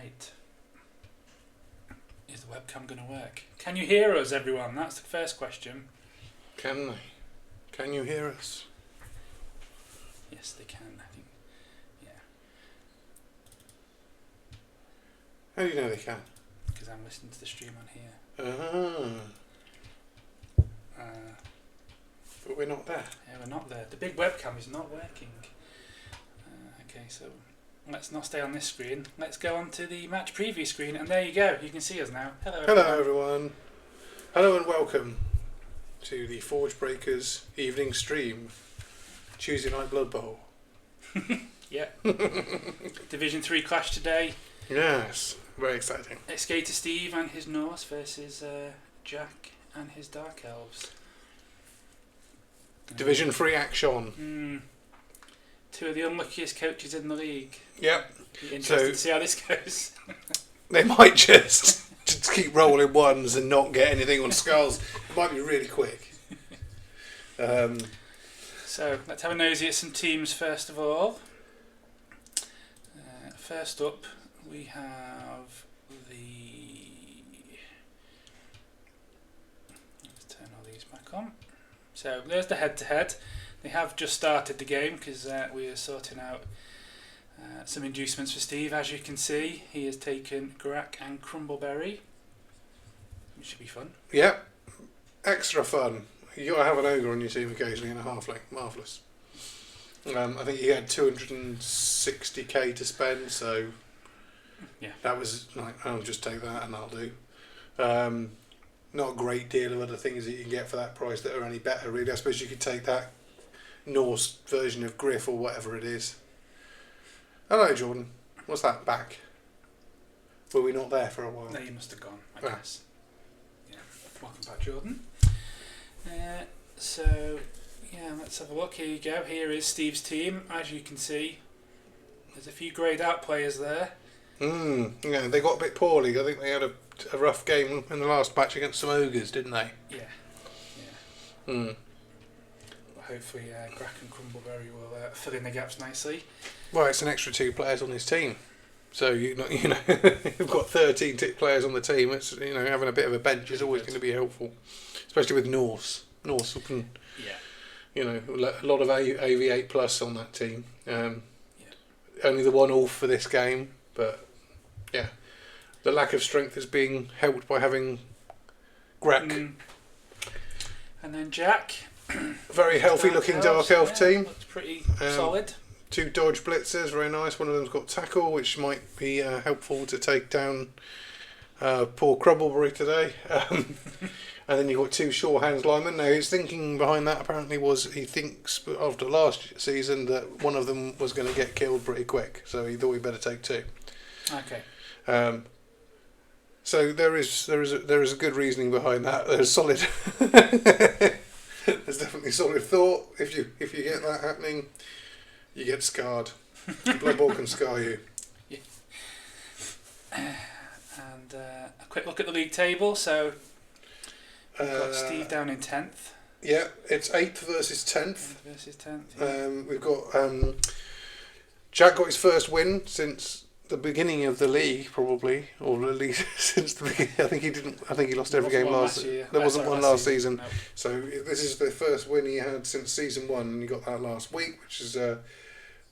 Right. Is the webcam going to work? Can you hear us, everyone? That's the first question. Can they? Can you hear us? Yes, they can, I think. Yeah. How do you know they can? Because I'm listening to the stream on here. But we're not there. Yeah, we're not there. The big webcam is not working. Okay, so let's not stay on this screen. Let's go on to the match preview screen, and there you go. You can see us now. Hello, everyone. Hello, everyone. Hello and welcome to the Forge Breakers evening stream, Tuesday Night Blood Bowl. Yeah. Division 3 clash today. Yes, very exciting. ExSk8rSteve and his Norse versus Jack and his Dark Elves. Division 3 action. Two of the unluckiest coaches in the league. Yep. Be interested to see how this goes. They might just keep rolling ones and not get anything on skulls. It might be really quick. So let's have a nosy at some teams first of all. First up, we have let's turn all these back on. So there's the head-to-head. They have just started the game because we are sorting out some inducements for Steve. As you can see, he has taken Grack and Crumbleberry, which should be fun. Yep, extra fun. You got to have an ogre on your team occasionally and a halfling. Marvellous. I think he had 260k to spend, so yeah, that was like, I'll just take that and I'll do. Not a great deal of other things that you can get for that price that are any better, really. I suppose you could take that Norse version of Griff or whatever it is. Hello, Jordan. What's that back? Were we not there for a while? No, you must have gone, I guess. Yeah. Welcome back, Jordan. So, yeah, let's have a look. Here you go. Here is Steve's team. As you can see, there's a few greyed out players there. Yeah, they got a bit poorly. I think they had a rough game in the last match against some ogres, didn't they? Yeah. Hopefully Grack and Crumbleberry will fill in the gaps nicely. Well, it's an extra 2 players on his team. So, you've got 13 players on the team. It's, having a bit of a bench is always going to be helpful. Especially with Norse. Norse can, a lot of AV8 plus on that team. Only the 1 off for this game, but yeah. The lack of strength is being helped by having Grack. And then Jack. Very healthy looking Dark Elf team. Looks pretty solid. 2 dodge blitzers, very nice. One of them's got tackle, which might be helpful to take down poor Crumbleberry today. And then you've got 2 sure hands linemen. Now his thinking behind that apparently was he thinks after last season that one of them was going to get killed pretty quick, so he thought he'd better take 2. Okay. So there is a good reasoning behind that. There's solid. There's definitely solid thought. If you get that happening, you get scarred. Blood Bowl can scar you. Yeah. And a quick look at the league table. So we've got Steve down in 10th. Yeah, it's 8th versus 10th. 8th versus 10th. Yeah. We've got Jack got his first win since the beginning of the league, probably, or at least since the beginning. I think he lost every game last year. There wasn't one last season. No. So this is the first win he had since season 1, and he got that last week, which is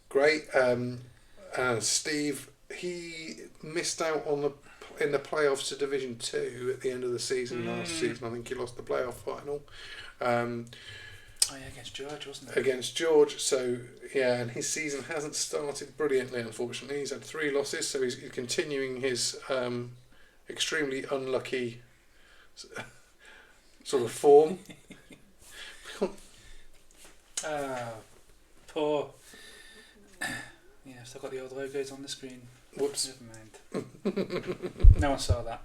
great. Steve, he missed out in the playoffs to Division 2 at the end of the season last season. I think he lost the playoff final. Against George, wasn't it? Against George, so yeah, and his season hasn't started brilliantly, unfortunately. He's had 3 losses, so he's continuing his extremely unlucky sort of form. Poor. Yeah, I've still got the old logos on the screen. Whoops. Never mind. No one saw that.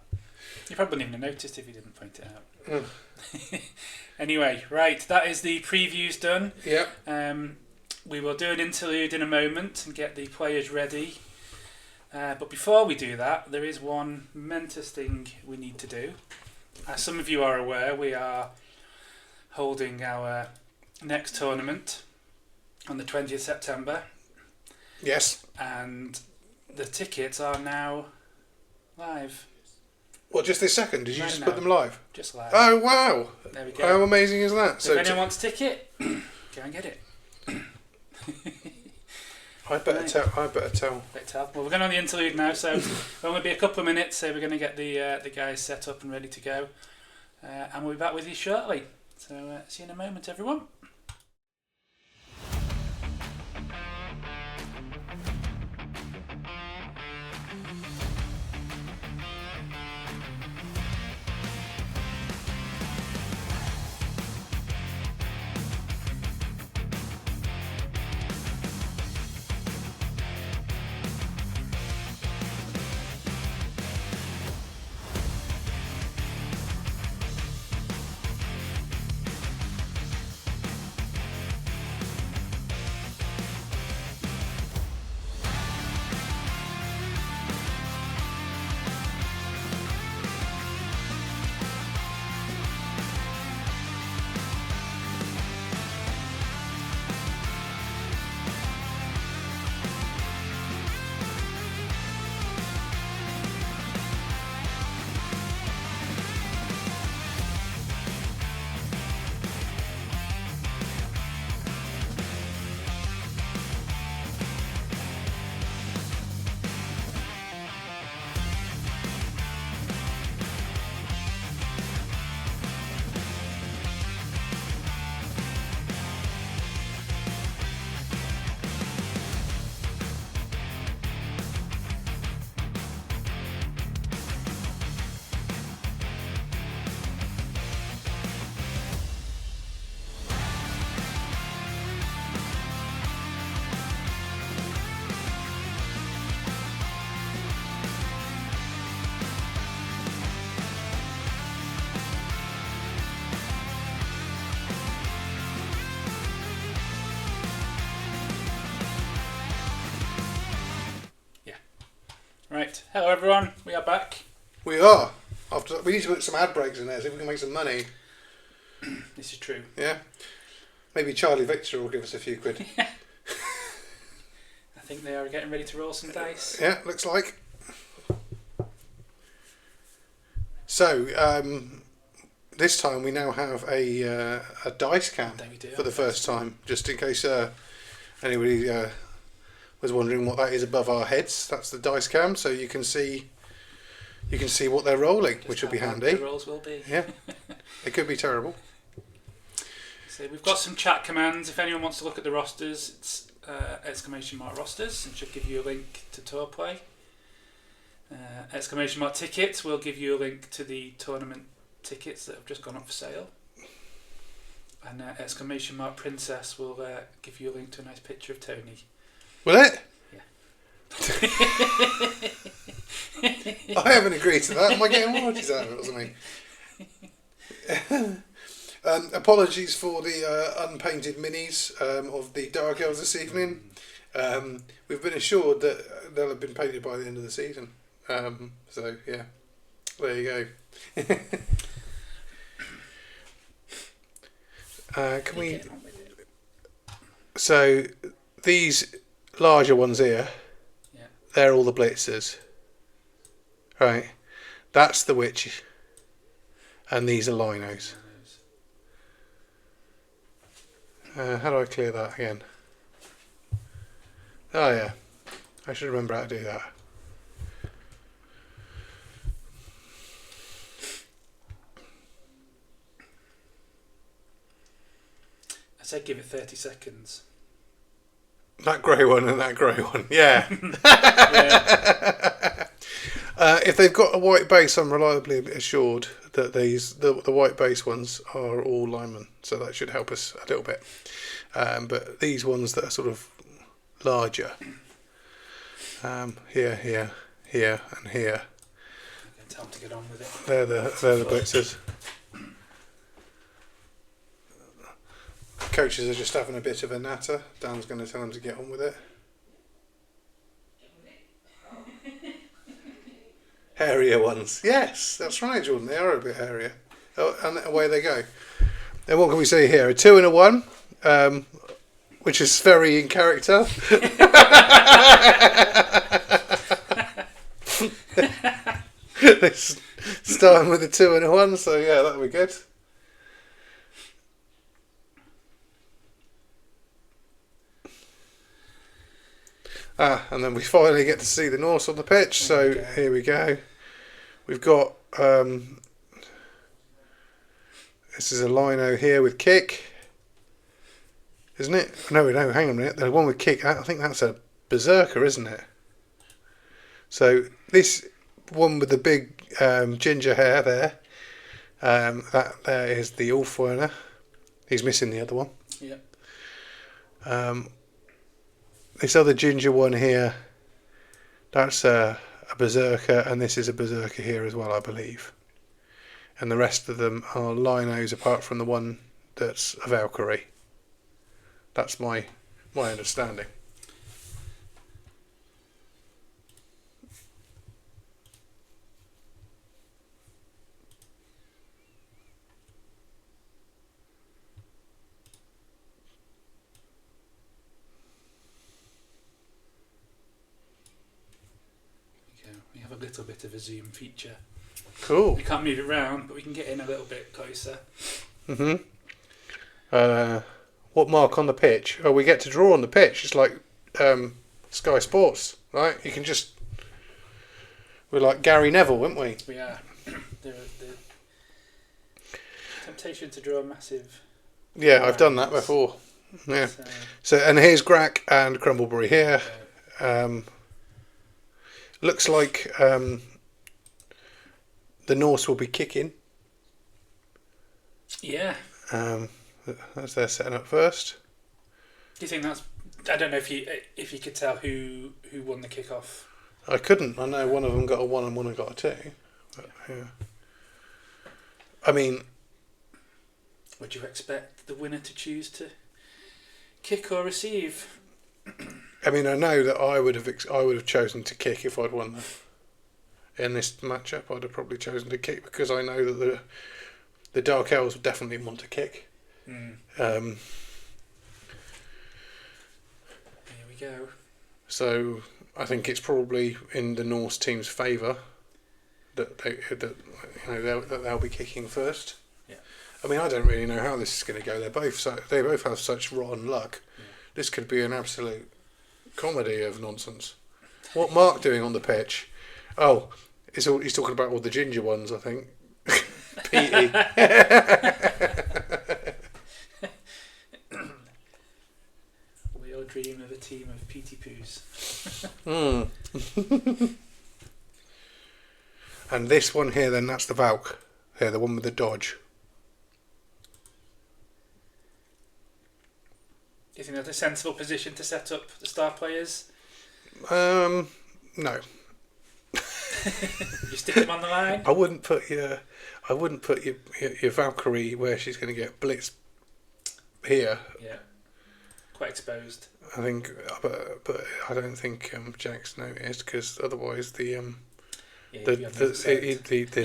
You probably wouldn't even have noticed if you didn't point it out. Anyway, right, that is the previews done. Yep. We will do an interlude in a moment and get the players ready. But before we do that, there is one momentous thing we need to do. As some of you are aware, we are holding our next tournament on the 20th September. Yes. And the tickets are now Live. What, just this second? Did you Right just now. put them live? Just live. Oh, wow. There we go. How amazing is that? So if anyone wants a ticket, go and get it. I better tell. Well, we're going on the interlude now, so it'll only be a couple of minutes, so we're going to get the guys set up and ready to go. And we'll be back with you shortly. So see you in a moment, everyone. Right, hello everyone, we are back. We are. We need to put some ad breaks in there so we can make some money. This is true. Yeah. Maybe Charlie Victor will give us a few quid. I think they are getting ready to roll some dice. Yeah, looks like. So, this time we now have a dice cam for the first time, just in case anybody was wondering what that is above our heads. That's the dice cam, so you can see what they're rolling, just which will be handy. The rolls will be. Yeah, it could be terrible. So we've got some chat commands. If anyone wants to look at the rosters, it's !rosters, and should give you a link to tour play. !tickets will give you a link to the tournament tickets that have just gone up for sale. And !princess will give you a link to a nice picture of Tony. Will it? Yeah. I haven't agreed to that. Am I getting royalties out of it or something? Apologies for the unpainted minis of the Dark Elves this evening. We've been assured that they'll have been painted by the end of the season. So yeah, there you go. Can we? So these larger ones here, yeah, they're all the blitzers. Right, that's the witch, and these are linos. How do I clear that again? Oh yeah, I should remember how to do that. I said give it 30 seconds. That grey one and that grey one, yeah. Yeah. If they've got a white base, I'm reliably assured that the white base ones are all linemen, so that should help us a little bit. But these ones that are sort of larger, here, and here, Time to get on with it. they're the blitzers. Coaches are just having a bit of a natter. Dan's going to tell them to get on with it. Hairier ones. Yes, that's right, Jordan. They are a bit hairier. Oh, and away they go. And what can we see here? A 2 and a 1, which is very in character. It's starting with a 2 and a 1, so yeah, that'll be good. And then we finally get to see the Norse on the pitch. So here we go. We've got this is a lino here with kick, isn't it? No, hang on a minute. The one with kick, I think that's a berserker, isn't it? So this one with the big ginger hair there, that there is the Ulfwerner. He's missing the other one. Yeah. This other ginger one here, that's a berserker, and this is a berserker here as well, I believe. And the rest of them are linos, apart from the one that's a Valkyrie. That's my understanding. We have a little bit of a zoom feature. Cool. We can't move it around, but we can get in a little bit closer. What mark on the pitch? Oh, we get to draw on the pitch. It's like Sky Sports, right? You can just... We're like Gary Neville, weren't we? We are. The temptation to draw a massive... Yeah, I've done that before. Yeah. So and here's Grack and Crumbleberry here. Looks like the Norse will be kicking. Yeah. As they're setting up first. Do you think that's... I don't know if you could tell who won the kick-off. I couldn't. I know one of them got a 1 and one got a 2. But, yeah. I mean... Would you expect the winner to choose to kick or receive? I mean, I know that I would have chosen to kick if I'd won in this matchup. I'd have probably chosen to kick because I know that the Dark Elves would definitely want to kick. Here we go. So I think it's probably in the Norse team's favour that they'll be kicking first. Yeah. I mean, I don't really know how this is going to go. They both have such rotten luck. Yeah. This could be an absolute comedy of nonsense. What Mark doing on the pitch? Oh, he's talking about all the ginger ones, I think. Petey. We all dream of a team of Petey Poos. And this one here, then, that's the Valk. Here, the one with the dodge. Do you think that's a sensible position to set up the star players? No. You stick them on the line? I wouldn't put your Valkyrie where she's going to get blitzed here. Yeah. Quite exposed. I think, but I don't think Jack's noticed because otherwise the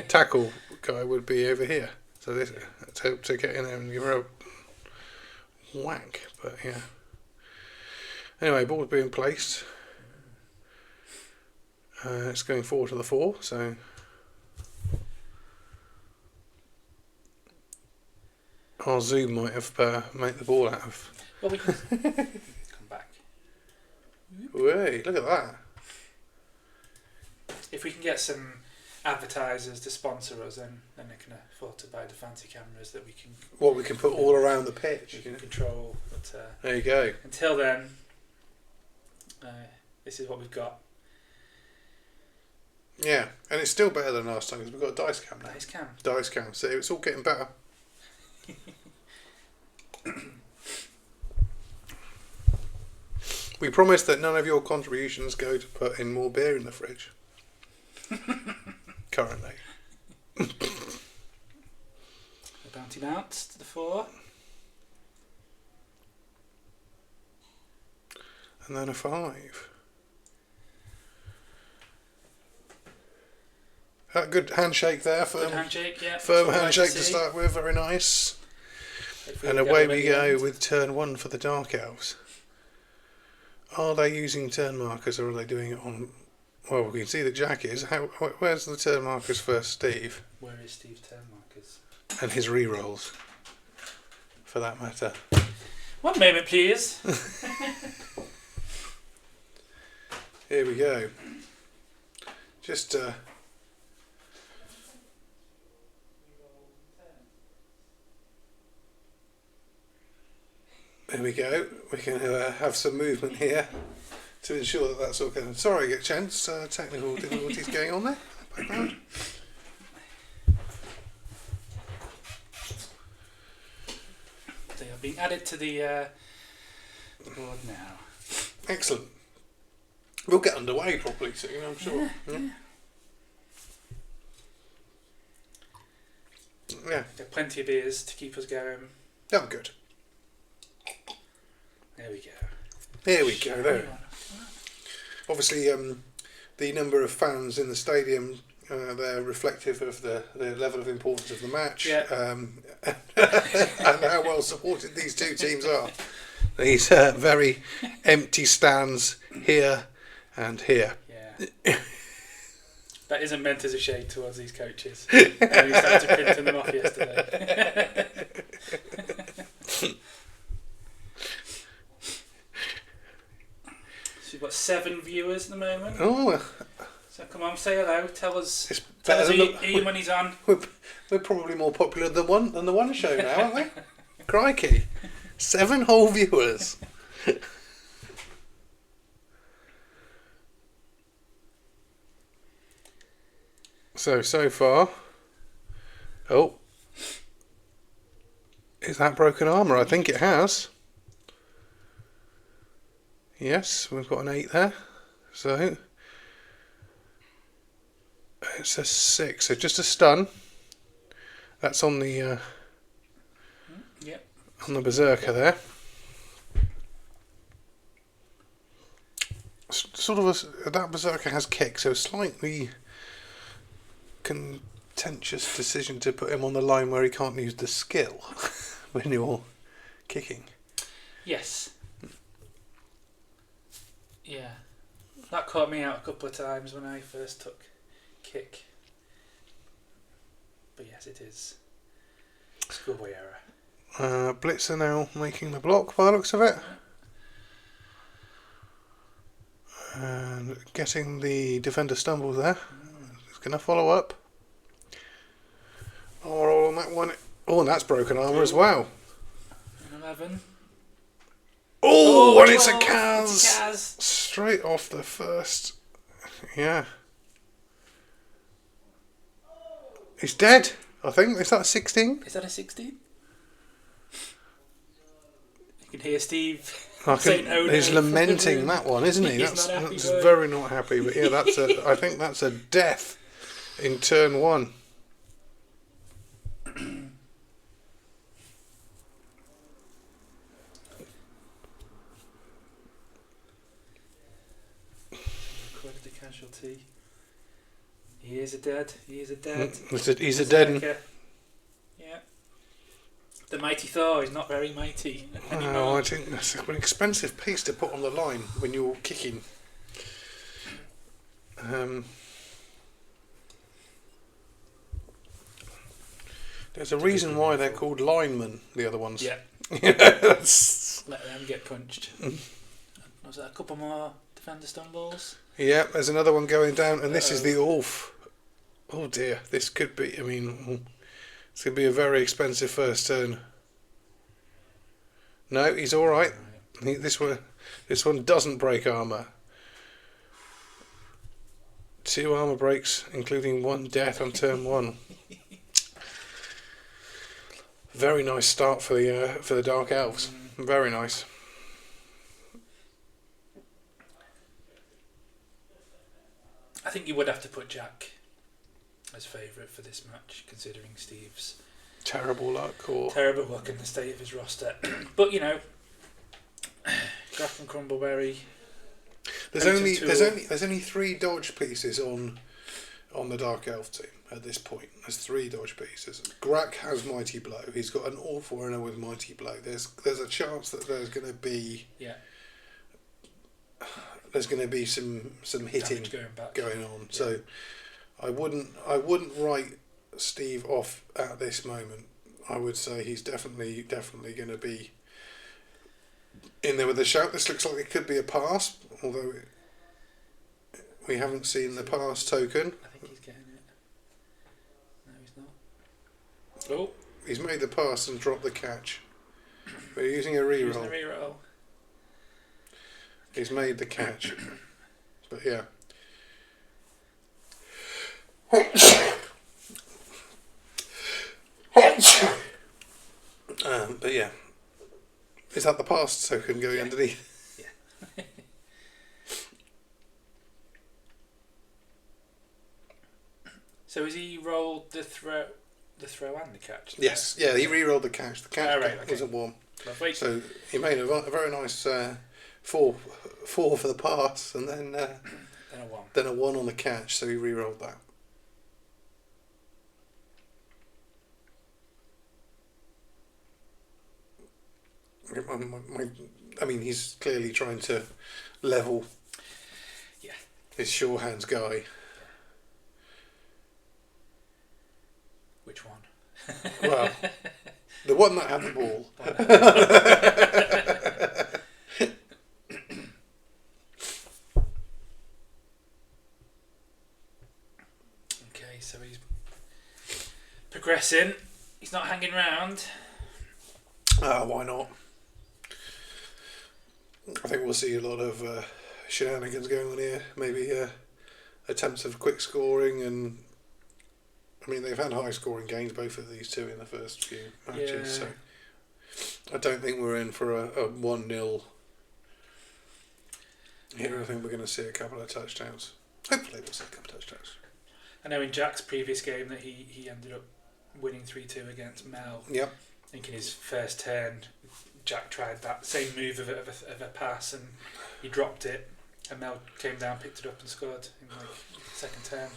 tackle guy would be over here. So this to get in there and give her a whack. But yeah. Anyway, ball's being placed. It's going forward to the 4, so our zoom might have made the ball out of. Well, we can come back. Hey, look at that! If we can get some advertisers to sponsor us, then they can afford to buy the fancy cameras that we can. What we can put all around the pitch. We can control. But there you go. Until then, this is what we've got. Yeah, and it's still better than last time because we've got a dice cam now. Dice cam. So it's all getting better. We promise that none of your contributions go to put in more beer in the fridge. Currently. The bounty bounce to the 4. And then a 5. Good handshake there. Good handshake, yeah. Firm handshake to start with, very nice. And away we go with turn 1 for the Dark Elves. Are they using turn markers or are they doing it on Well, we can see that Jack is. Where's the turn markers for Steve? Where is Steve's turn markers? And his re-rolls, for that matter. One moment, please. Here we go. Just there we go. We can have some movement here to ensure that that's all going. Sorry, get chance. Technical difficulties going on there. Background. They are being added to the board now. Excellent. We'll get underway properly soon, I'm sure. Yeah. Got plenty of beers to keep us going. Oh, good. There we go. There we go. There. Obviously, the number of fans in the stadium, they're reflective of the level of importance of the match, and how well supported these two teams are. These very empty stands here and here. Yeah. That isn't meant as a shade towards these coaches. We started printing them off yesterday. So you've got 7 viewers at the moment. Oh, so come on, say hello. Tell us better who your money's on. we're probably more popular than the One Show now, aren't we? Crikey, 7 whole viewers. So far. Oh, is that broken armour? I think it has. Yes, we've got an 8 there. So it's a 6. So just a stun. That's on the on the berserker there. Sort of that berserker has kick, so slightly contentious decision to put him on the line where he can't use the skill when you're kicking. Yes. Yeah. That caught me out a couple of times when I first took kick. But yes, it is schoolboy error. Blitzer now making the block by the looks of it. And getting the defender stumbles there. He's going to follow up. Oh, on that one. Oh, and that's broken armour as well. 11. Oh, and it's a 12. Kaz. It's a Kaz. Straight off the first. Yeah. He's dead, I think. Is that a 16? Is that a 16? You can hear Steve He's lamenting that one, isn't he? That's very not happy. But yeah, I think that's a death in turn 1. Recorded the casualty. He is a dead. He's a dead. Yeah. The mighty Thor is not very mighty anymore. Oh, I think that's an expensive piece to put on the line when you're kicking. There's a reason why they're called linemen, the other ones. Yeah. That's... Let them get punched. Was that a couple more defender stumbles? Yeah, there's another one going down, and this is the Ulf. Oh dear, this could be, it's going to be a very expensive first turn. No, he's alright. This one doesn't break armour. 2 armour breaks, including 1 death on turn 1. Very nice start for the Dark Elves. Very nice. I think you would have to put Jack as favourite for this match, considering Steve's terrible luck and the state of his roster. But Graf and Crumbleberry. There's only 3 dodge pieces on the Dark Elf team at this point. There's 3 dodge pieces. Grak has Mighty Blow. He's got an All Foreigner with Mighty Blow. There's a chance that there's going to be there's going to be some hitting going on. Yeah. So I wouldn't write Steve off at this moment. I would say he's definitely going to be in there with a shout. This looks like it could be a pass, although we haven't seen the pass token. I think he's getting it. No, he's not. Oh, he's made the pass and dropped the catch. We're using a reroll. Using a reroll. He's made the catch, but yeah. But yeah, is that the pass token going underneath? Yeah. So has he rolled the throw and the catch? Yes, yeah, he re-rolled the catch. The catch was a 1. Lovely. So he made a very nice 4 for the pass, and then a 1. Then a 1 on the catch. So he re-rolled that. I mean, he's clearly trying to level. Yeah. His sure hands guy. Yeah. Which one? Well, the one that had the ball. Okay, so he's progressing. He's not hanging round. Why not? I think we'll see a lot of shenanigans going on here. Maybe attempts of quick scoring, and I mean they've had high scoring games, both of these two, in the first few matches. Yeah. So I don't think we're in for a 1-0 here. I think we're going to see a couple of touchdowns. Hopefully we'll see a couple of touchdowns. I know in Jack's previous game that he ended up winning 3-2 against Mel. Yep. I think in his first turn, Jack tried that same move of a pass and he dropped it, and Mel came down, picked it up and scored in like second turn.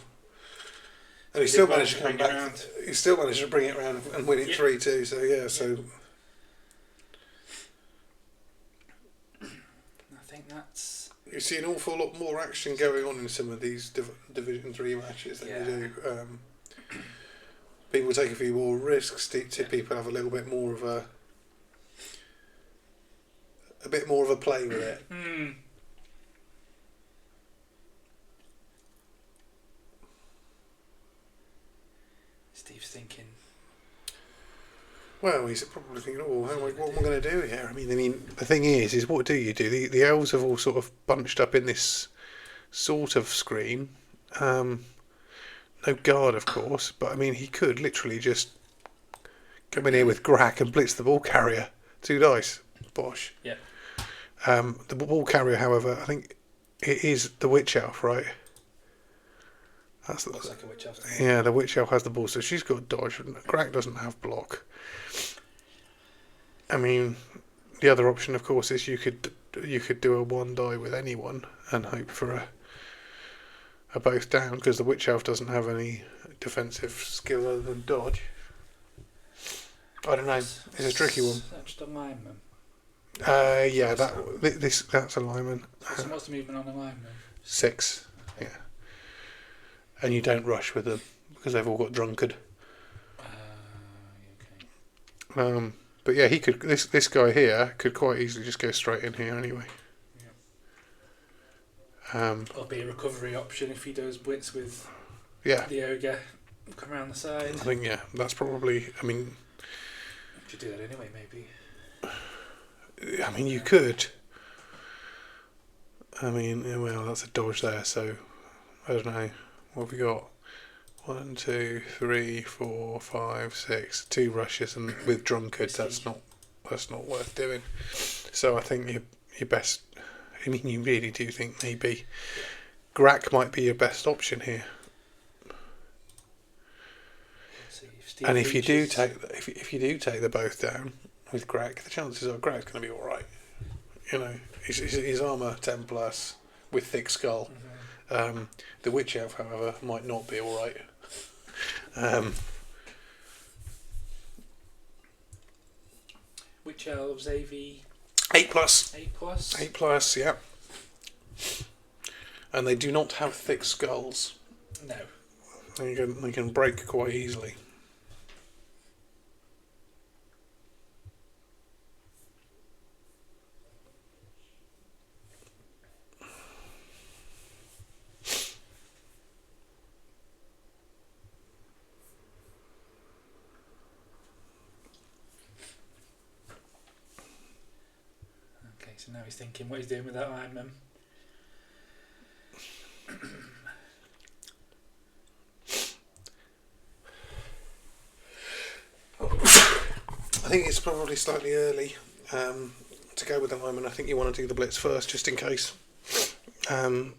And he still managed to come back. He still managed to bring it around and win it 3-2. So yeah, so I think that's. You see an awful lot more action going on in some of these Division 3 matches than you do. People take a few more risks. People have a little bit more of a bit more of a play with it. Steve's thinking. Well, he's probably thinking, "Oh, what am I going to do here?" I mean, the thing is what do you do? The elves have all sort of bunched up in this sort of screen. No guard, of course, but I mean, he could literally just come in here with Grack and blitz the ball carrier. 2 dice. Bosh. Yeah. The ball carrier, however, I think it is the Witch Elf, right? Looks like a Witch Elf. Yeah, the Witch Elf has the ball, so she's got dodge. Grack doesn't have block. I mean, the other option, of course, is you could do a 1 die with anyone and hope for a both down, because the Witch Elf doesn't have any defensive skill other than dodge. I don't know. It's a tricky one. That's the lineman. Yeah, that's a lineman. So what's the movement on a lineman? 6. Okay. Yeah. And you don't rush with them because they've all got drunkard. Okay. But yeah, he could. This guy here could quite easily just go straight in here anyway. Or be a recovery option if he does blitz with the ogre, come around the side. I think that's probably. I mean, you should do that anyway, maybe. I mean, you could. I mean, well, that's a dodge there, so I don't know. What have we got? 1, 2, 3, 4, 5, 6. 2 rushes, and with drunkard, that's not worth doing. So I think your best. I mean, you really do think maybe Grack might be your best option here. And if you do take the both down with Grack, the chances are Grack's going to be all right. You know, his armor 10+ with thick skull. Mm-hmm. The Witch Elf, however, might not be all right. Witch Elves AV 8+. 8+. 8+, yeah. and they do not have thick skulls. No. They can break quite easily. Okay, so now he's thinking what he's doing with that lineman. I think it's probably slightly early to go with the lineman. I think you want to do the blitz first, just in case. And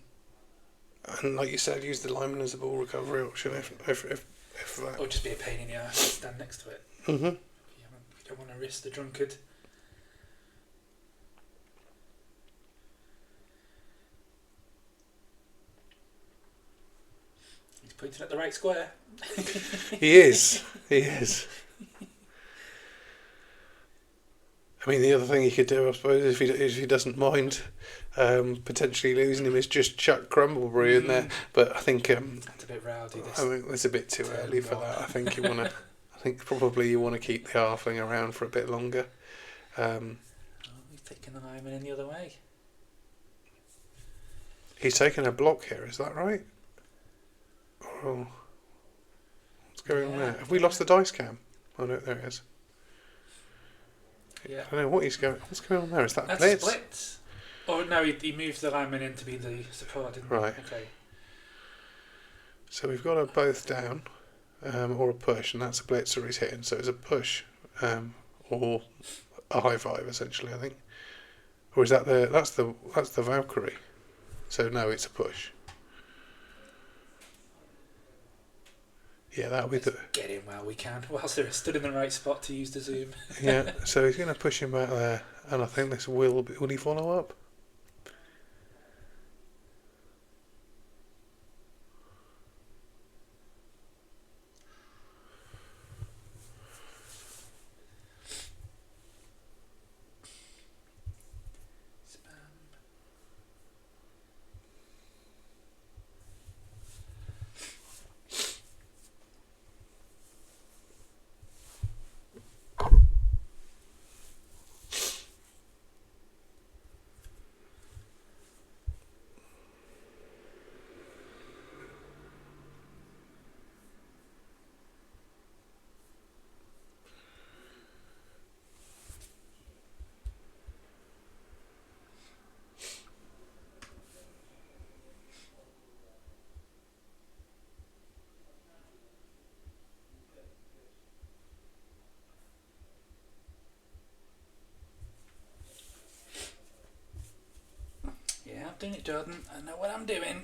like you said, use the lineman as a ball recovery option if that. Or just be a pain in the arse to stand next to it. Mm-hmm. You don't want to risk the drunkard. He's pointing at the right square. He is. He is. I mean, the other thing he could do, I suppose, if he doesn't mind potentially losing him, is just chuck Crumbleberry in there. But I think that's a bit rowdy. I think it's a bit too early for that. I think you want to. I think probably you want to keep the halfling around for a bit longer. He's taking the lineman in the other way. He's taken a block here. Is that right? Oh, what's going on there? Have we lost the dice cam? Oh no, there it is. Yeah. I don't know what's going on there. Is that That's blitz? split. Oh no, he moved the lineman in to be the support, didn't he? Right. Okay. So we've got a both down, or a push, and that's a blitzer he's hitting. So it's a push, or a high five essentially, I think. Or is that that's the Valkyrie? So no, it's a push. Yeah, that'll be the. Get in while we can, whilst they're stood in the right spot to use the zoom. Yeah, so he's going to push him back there, and I think this will he follow up? Yeah, I'm doing it, Jordan. I know what I'm doing.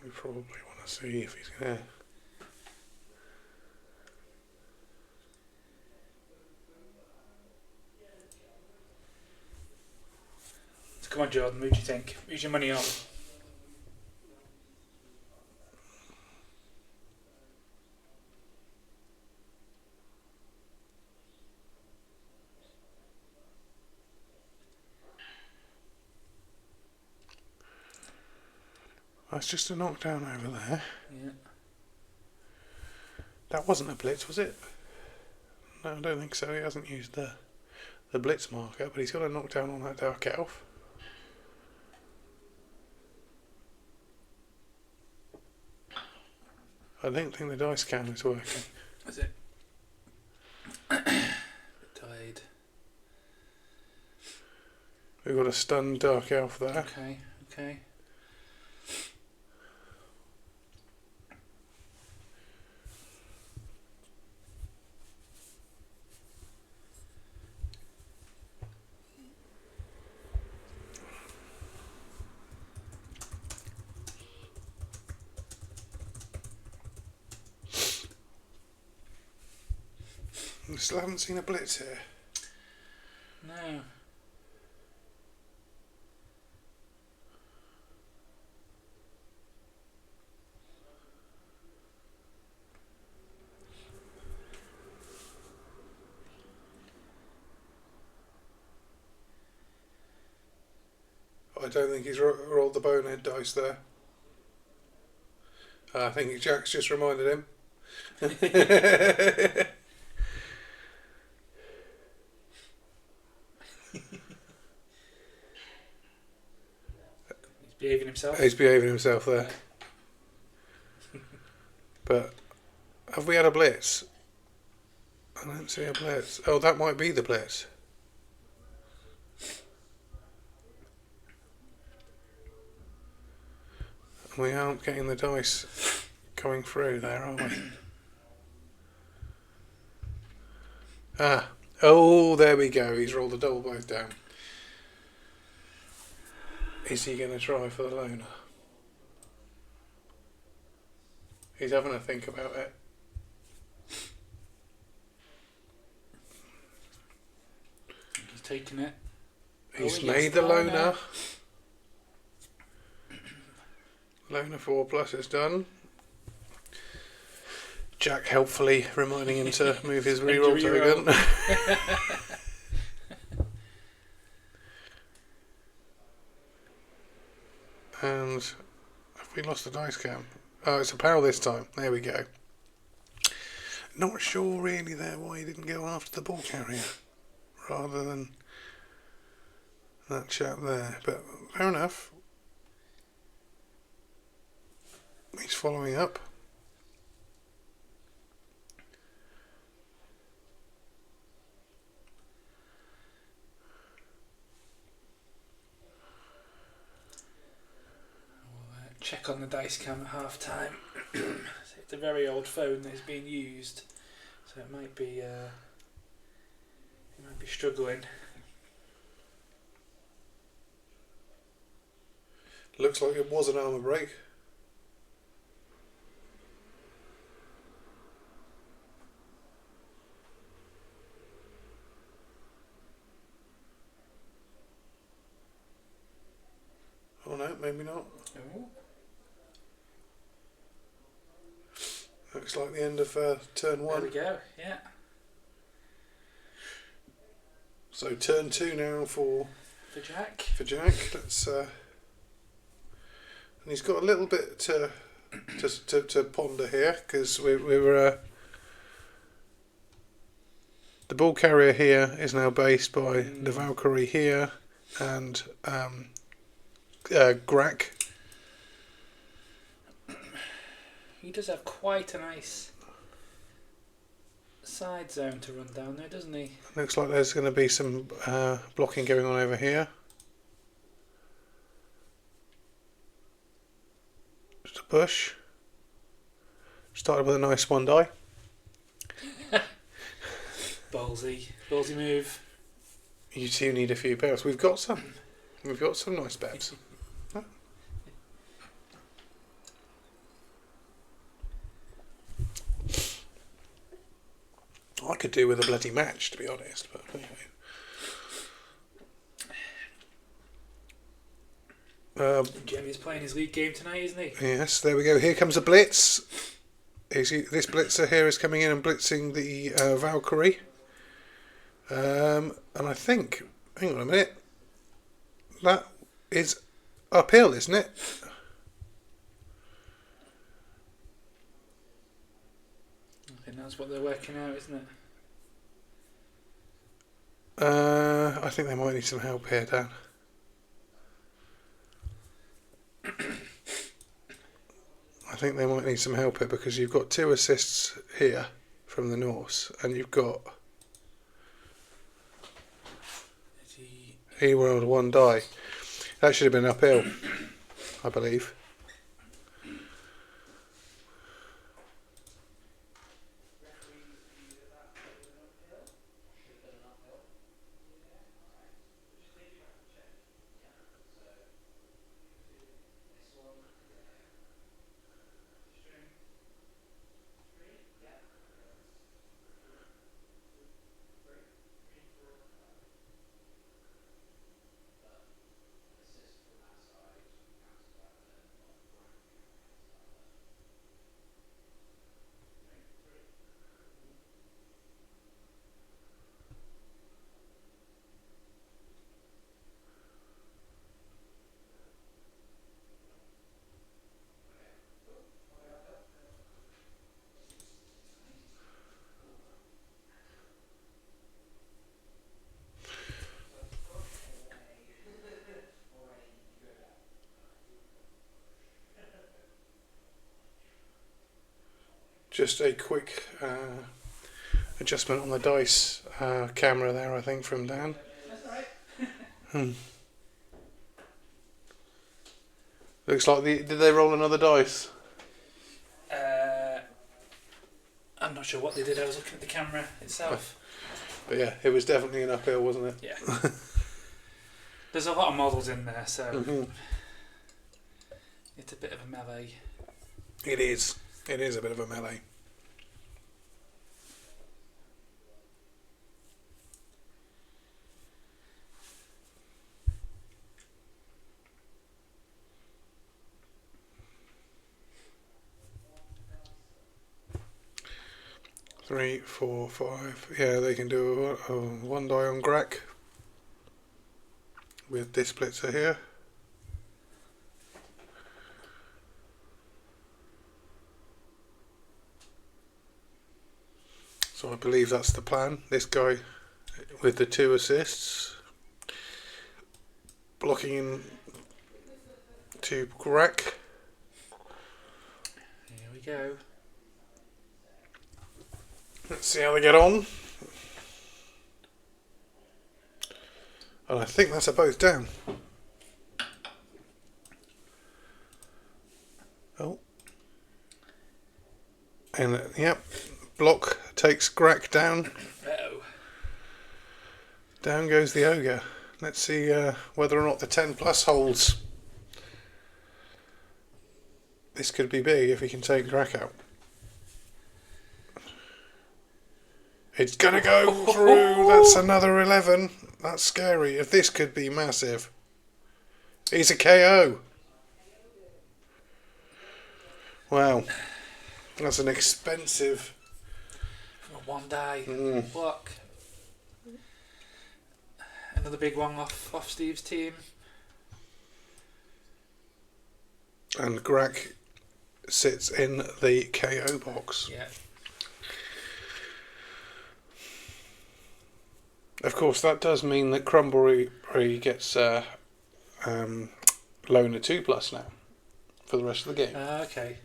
We probably want to see if he's going to. So come on, Jordan. Who do you think? Who's your money on? That's just a knockdown over there. Yeah. That wasn't a blitz, was it? No, I don't think so. He hasn't used the blitz marker, but he's got a knockdown on that dark elf. I don't think the dice cam is working. Is it? Delayed. We've got a stunned dark elf there. Okay, okay. We still haven't seen a blitz here. No. don't think he's rolled the bonehead dice there. I think Jack's just reminded him. He's behaving himself. He's behaving himself there. But have we had a blitz? I don't see a blitz. Oh, that might be the blitz. We aren't getting the dice coming through there, are we? Ah. Oh, there we go. He's rolled the double both down. Is he going to try for the loner? He's having a think about it. He's taking it. He's made the loner. Loner 4+ is done. Jack helpfully reminding him to move his reroll token. And have we lost the dice cam? Oh, it's a pal this time. There we go. Not sure really there why he didn't go after the ball carrier rather than that chap there, but fair enough. He's following up. Check on the dice cam at half time. It's a very old phone that's being used, so it might be struggling. Looks like it was an armour break. Oh no, maybe not. Oh. Looks like the end of turn 1. There we go, yeah. So turn 2 now for Jack. Let's and he's got a little bit to ponder here, because we were the ball carrier here is now based by the Valkyrie here and Grack. He does have quite a nice side zone to run down there, doesn't he? Looks like there's going to be some blocking going on over here. Just a push. Started with a nice one die. Ballsy move. You two need a few bells. We've got some nice bells. I could do with a bloody match, to be honest, but anyway. Jerry's playing his league game tonight, isn't he? Yes, there we go. Here comes a blitz. This blitzer here is coming in and blitzing the Valkyrie. And I think, hang on a minute, that is uphill, isn't it? I think that's what they're working out, isn't it? I think they might need some help here, Dan. I think they might need some help here, because you've got 2 assists here from the Norse, and you've got he rolled 1 die. That should have been uphill, I believe. just a quick adjustment on the dice camera there, I think, from Dan. That's alright. Looks like did they roll another dice? I'm not sure what they did. I was looking at the camera itself. But yeah, it was definitely an uphill, wasn't it? Yeah. There's a lot of models in there, so it's a bit of a melee. It is. It is a bit of a melee. Three, 4, 5. Yeah, they can do a 1 die on Grack with this splitzer here. So I believe that's the plan. This guy with the 2 assists, blocking in to Grack. Here we go. Let's see how they get on. And I think that's a both down. Oh. And yep, block takes Grack down. Uh-oh. Down goes the ogre. Let's see whether or not the 10 plus holds. This could be big if he can take Grack out. It's gonna go through. That's another 11. That's scary. If this could be massive. He's a KO. Wow. That's an expensive. From a 1 die Mm. block. Another big one off Steve's team. And Grack sits in the KO box. Yeah. Of course, that does mean that Crumbleberry gets Loner 2 plus now for the rest of the game. Okay.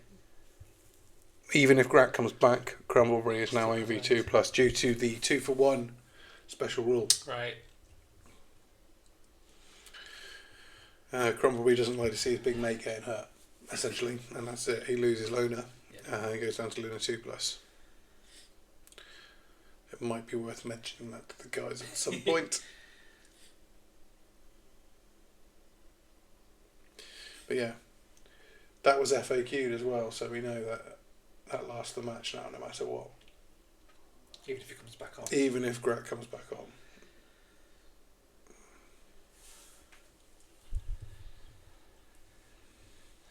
Even if Grack comes back, Crumbleberry is now AV2 plus due to the 2 for 1 special rule. Right. Crumbleberry doesn't like to see his big mate getting hurt, essentially, and that's it. He loses Loner. Yeah. He goes down to Loner 2 plus. It might be worth mentioning that to the guys at some point. But yeah, that was FAQ'd as well, so we know that lasts the match now, no matter what. Even if he comes back on. Even if Grack comes back on.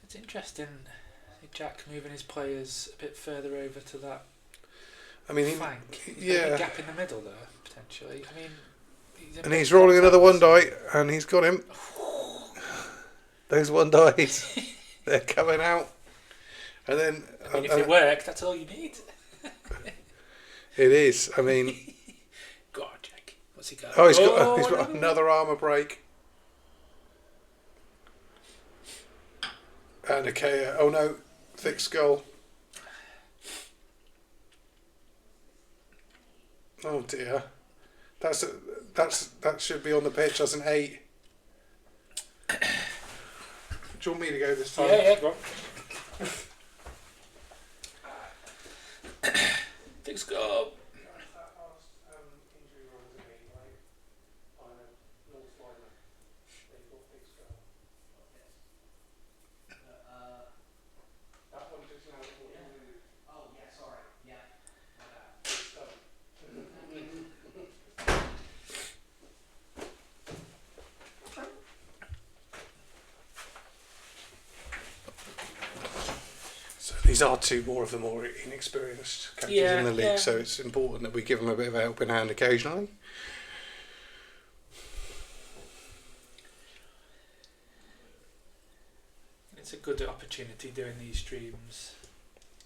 It's interesting, Jack moving his players a bit further over to that flank. Yeah. A gap in the middle there, potentially. I mean, He's rolling another 1 die, and he's got him. Those 1 dice, they're coming out. And then... if it worked, that's all you need. It is, I mean... Go on, Jack. What's he got? Oh, he's got another armour break. And a KO. Oh no, thick skull. Oh dear. That should be on the pitch as an 8. Do you want me to go this time? Yeah, go on. Thick skull. These are 2 more of the more inexperienced characters in the league, so it's important that we give them a bit of a helping hand occasionally. It's a good opportunity doing these streams.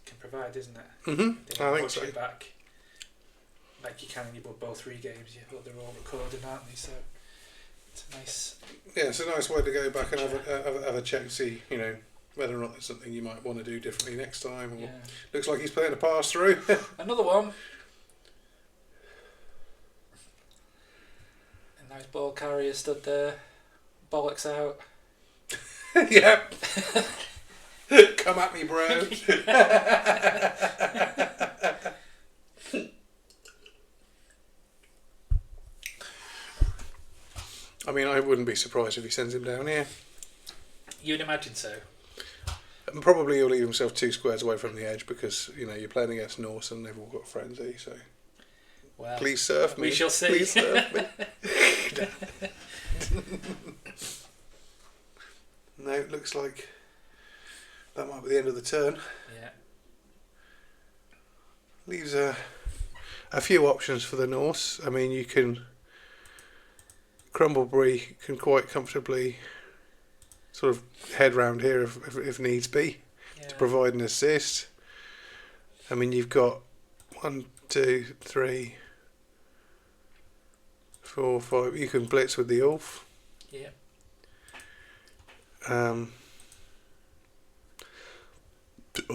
Can provide, isn't it? Mm-hmm. I think so. It back like you can in your Blood Bowl 3 games. But they're all recorded, aren't they? So it's a nice. Yeah, it's a nice way to go back and have a check, see whether or not it's something you might want to do differently next time. Or Yeah. looks like he's playing a pass through. Another one. A nice ball carrier stood there. Bollocks out. Yep. Come at me, bro. I mean, I wouldn't be surprised if he sends him down here. You'd imagine so. And probably he'll leave himself 2 squares away from the edge because, you know, you're playing against Norse and they've all got frenzy, so... Well, please surf me. We shall see. Please surf me. No, it looks like that might be the end of the turn. Yeah. Leaves a few options for the Norse. I mean, you can... Crumbleberry can quite comfortably sort of head round here if needs be, to provide an assist. I mean, you've got 1, 2, 3, 4, 5. You can blitz with the Ulf. Yeah. Well,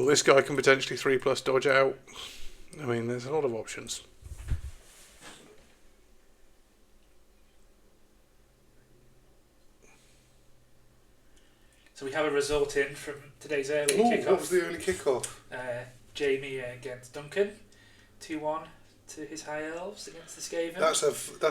this guy can potentially 3+ dodge out. I mean, there's a lot of options. So we have a result in from today's early kickoff. What was the early kickoff? Jamie against Duncan, 2-1 to his High Elves against the Skaven. That's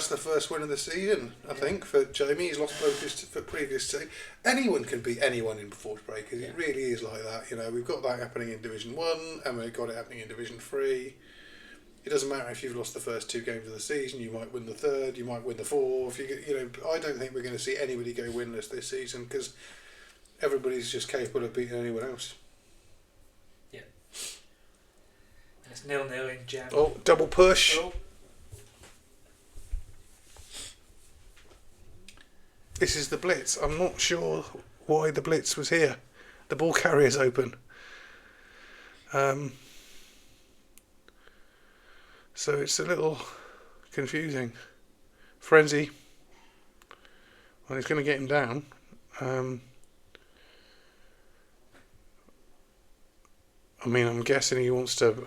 the first win of the season, I think, for Jamie. He's lost both his previous two. Anyone can beat anyone in Forge Breakers. It really is like that. You know, we've got that happening in Division 1 and we've got it happening in Division 3. It doesn't matter if you've lost the first 2 games of the season. You might win the third. You might win the fourth. You know, I don't think we're going to see anybody go winless this season because everybody's just capable of beating anyone else. Yeah. And it's 0-0 in Jam. Oh, double push. Oh. This is the blitz. I'm not sure why the blitz was here. The ball carrier's open. So it's a little confusing. Frenzy. Well, he's going to get him down. I mean, I'm guessing he wants to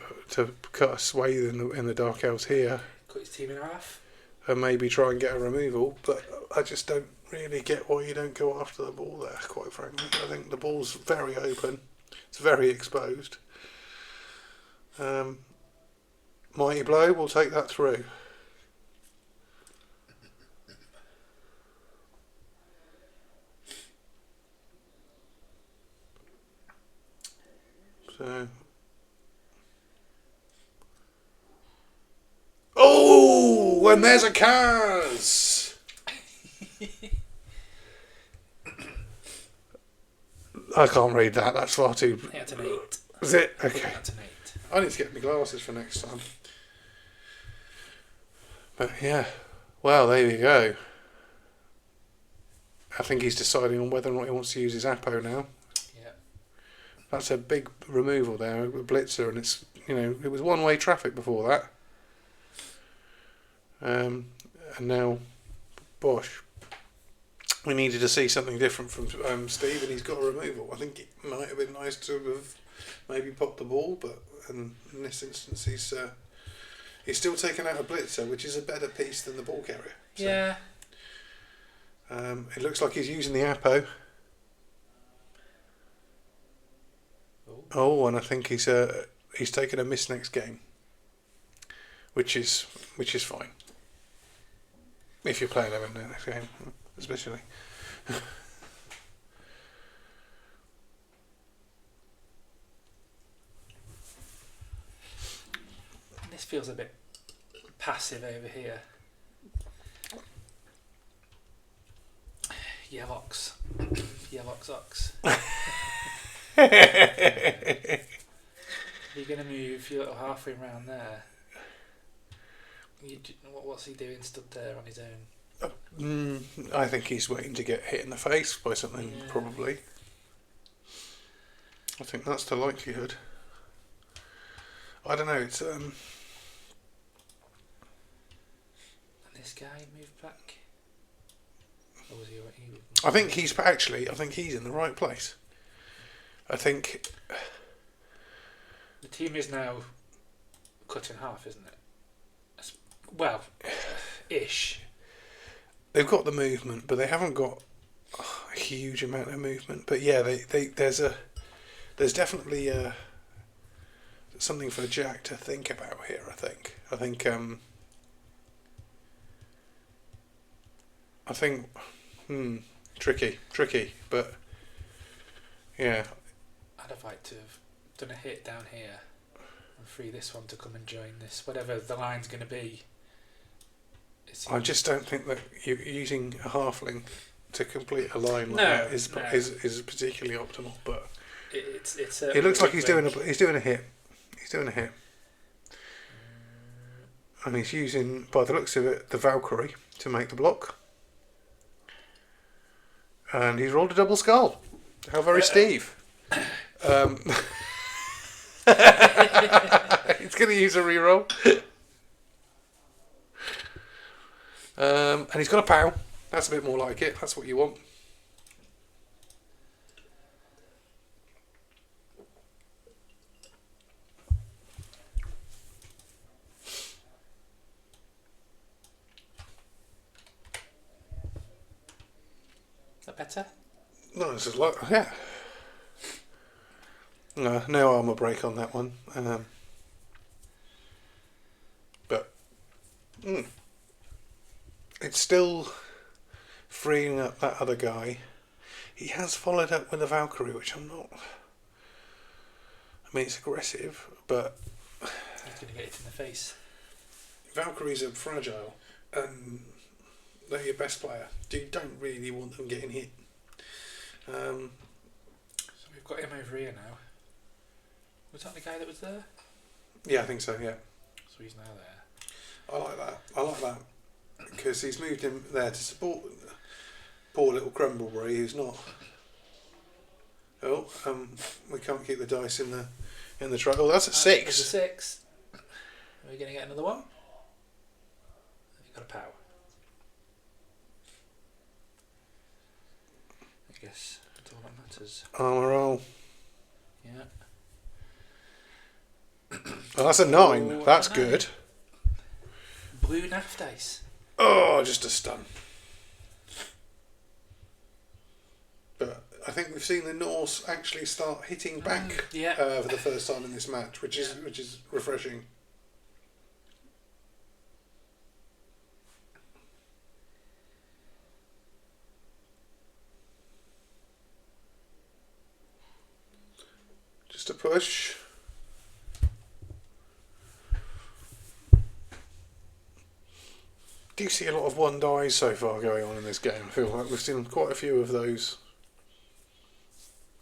cut a swathe in the Dark Elves here. Cut his team in half. And maybe try and get a removal, but I just don't really get why you don't go after the ball there, quite frankly. I think the ball's very open. It's very exposed. Mighty Blow, we'll take that through. So... Oh, and there's a Kaz! I can't read that, that's far too... I think that's an 8. Is it? Okay. That's an 8. I need to get my glasses for next time. But yeah, well, there you go. I think he's deciding on whether or not he wants to use his Apo now. Yeah. That's a big removal there, a blitzer, and it's, you know, it was one-way traffic before that. And now, Bosch. We needed to see something different from Steve, and he's got a removal. I think it might have been nice to have maybe popped the ball, but in this instance, he's still taking out a blitzer, which is a better piece than the ball carrier. So, Yeah. it looks like he's using the Apo. Oh, and I think he's taken a miss next game, which is fine. If you're playing him in the next game, especially. This feels a bit passive over here. Yevox. Yevox Ox. You're going to move your little halfway round there. What's he doing stood there on his own? I think he's waiting to get hit in the face by something, probably. I think that's the likelihood. I don't know, it's... And this guy moved back? Or was he I think he's in the right place. I think the team is now cut in half, isn't it? Well, ish. they've got the movement, but they haven't got a huge amount of movement. But yeah, there's definitely something for Jack to think about here. I think tricky, but yeah. I'd have liked to have done a hit down here and free this one to come and join this, whatever the line's going to be. I just don't think that using a halfling to complete a line like that is particularly optimal. But it looks like he's doing a hit. He's doing a hit, and he's using, by the looks of it, the Valkyrie to make the block. And he's rolled a double skull. How very Steve. He's going to use a reroll. And he's got a POW. That's a bit more like it. That's what you want. Is that better? No, this is like, yeah. No armour break on that one. But it's still freeing up that other guy. He has followed up with a Valkyrie, which I'm not. I mean, it's aggressive, but he's going to get it in the face. Valkyries are fragile, and they're your best player. You don't really want them getting hit. So we've got him over here now. Was that the guy that was there? Yeah, I think so. Yeah. So he's now there. I like that because he's moved him there to support poor little Crumbleberry, who's not. Oh, we can't keep the dice in the tray. Oh, that's a 6. There's a 6. Are we going to get another one? You've got a POW. I guess that's all that matters. Armour roll. Yeah. Oh, that's a 9. Oh, That's a 9. good. Blue naff dice. Oh, just a stun. But I think we've seen the Norse actually start hitting back for the first time in this match, which is refreshing. Just a push. Do you see a lot of one dies so far going on in this game? I feel like we've seen quite a few of those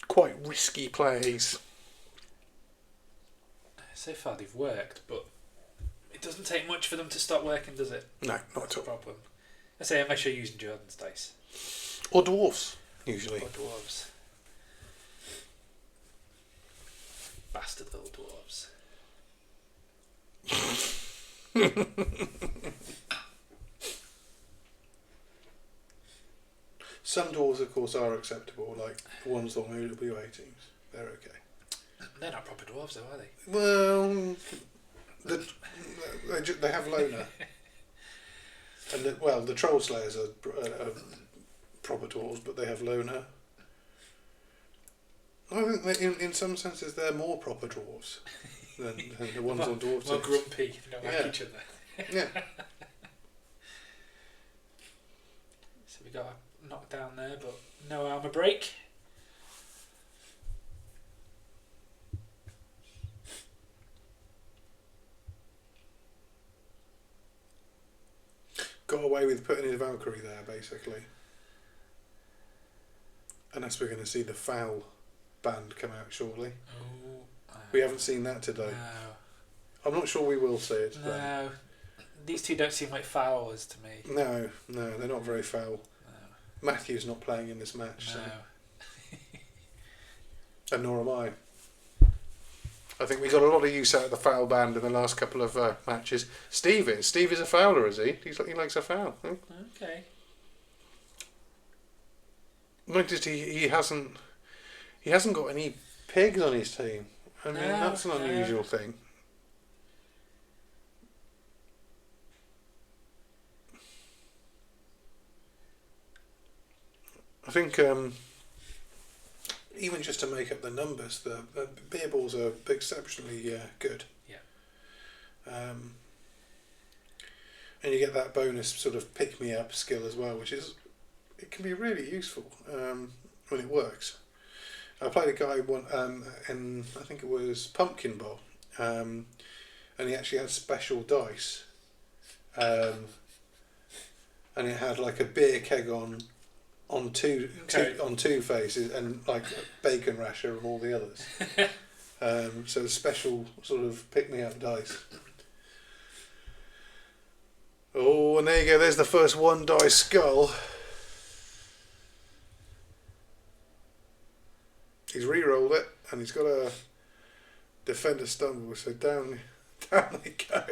quite risky plays. So far they've worked, but it doesn't take much for them to stop working, does it? No, not at all. Problem. I say unless you're using Jordan's dice. Or dwarfs, usually. Or dwarves. Bastard little dwarves. Some dwarves, of course, are acceptable, like the ones on OWA teams. They're okay. They're not proper dwarves, though, are they? Well, they have loner. And the troll slayers are proper dwarves, but they have loner. I think that in some senses they're more proper dwarves than the ones on dwarves. More grumpy, don't like each other. Yeah. So we got a knock down there, but no armour break. Got away with putting his Valkyrie there, basically. Unless we're going to see the foul band come out shortly. We haven't seen that today. No. I'm not sure we will see it. No. These two don't seem like foulers to me. No, they're not very foul. No. Matthew's not playing in this match. No. So. And nor am I. I think we got a lot of use out of the foul band in the last couple of matches. Steve is a fouler, is he? He likes a foul. Hmm? Okay. Noticed he hasn't got any pigs on his team. I mean, No, that's an unusual thing. I think even just to make up the numbers, the beer balls are exceptionally good. Yeah. And you get that bonus sort of pick-me-up skill as well, which is, it can be really useful when it works. I played a guy in, I think it was Pumpkin Bowl, and he actually had special dice, and it had like a beer keg on two faces, and like a bacon rasher and all the others. So special sort of pick-me-up dice. Oh, and there you go, there's the first one dice skull. He's re-rolled it, and he's got a defender stumble, so down they go.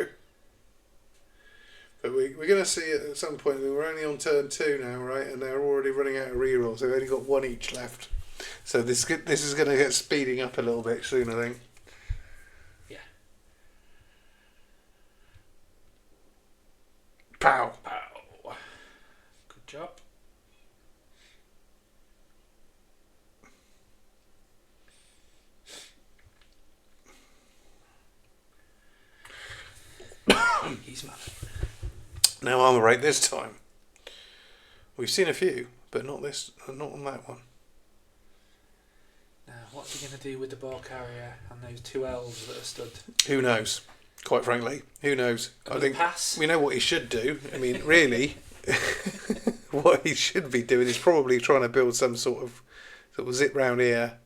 But we're going to see it at some point. We're only on turn 2 now, right? And they're already running out of re-rolls. They've only got one each left. So this is going to get speeding up a little bit soon, I think. Yeah. Pow! Pow. Good job. He's mad. No armour rate this time. We've seen a few, but not on that one. Now, what's he going to do with the ball carrier and those 2 elves that are stood? Who knows? Quite frankly, who knows? I think pass. We know what he should do. I mean, really, what he should be doing is probably trying to build some sort of zip round here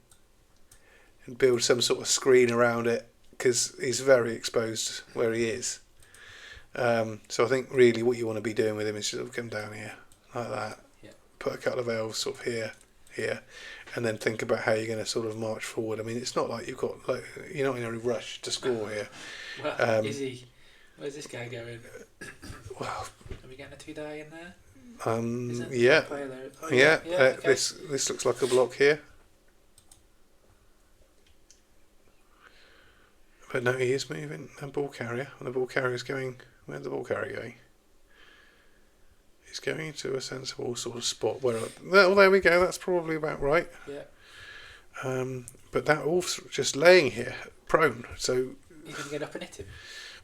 and build some sort of screen around it, because he's very exposed where he is. So I think really what you want to be doing with him is sort of come down here like that, put a couple of elves sort of here, and then think about how you're going to sort of march forward. I mean, it's not like you're not in a rush to score here. Well, is he? Where's this guy going? Well, are we getting a 2 die in there? Yeah. Oh, yeah. Okay. This looks like a block here. But no, he is moving. The ball carrier. And the ball carrier is going. Where's the ball carrier going? He's going into a sensible sort of spot where. Well, there we go. That's probably about right. Yeah. But that also just laying here, prone. So. He's going to get up and hit him.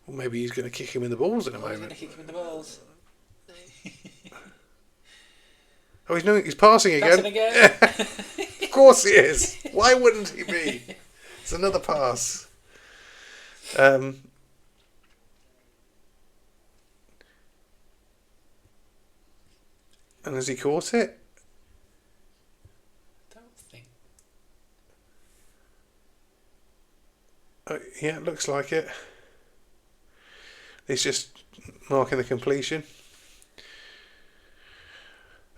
Well, maybe he's going to kick him in the balls in a moment. He's going to kick him in the balls. Oh, he's passing again. Passing again. Of course he is. Why wouldn't he be? It's another pass. And has he caught it? I don't think. Yeah, it looks like it. He's just marking the completion.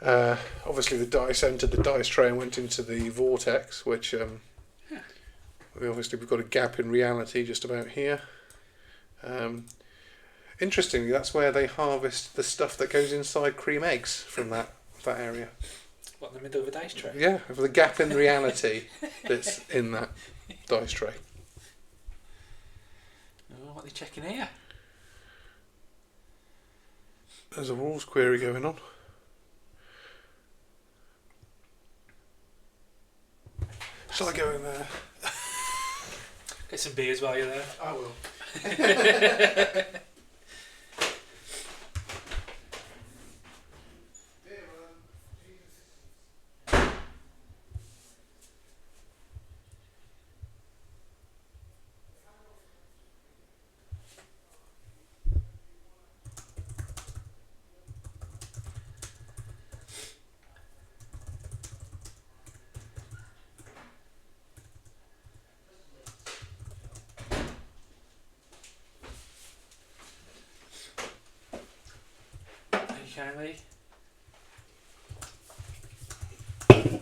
Obviously the dice entered the dice tray and went into the vortex, which we've got a gap in reality just about here. Interestingly, that's where they harvest the stuff that goes inside cream eggs from that area. What, in the middle of a dice tray? Yeah, with the gap in reality that's in that dice tray. Oh, what are they checking here? There's a rules query going on. Shall I go in there? Get some beers while you're there. I will. Kindly. Can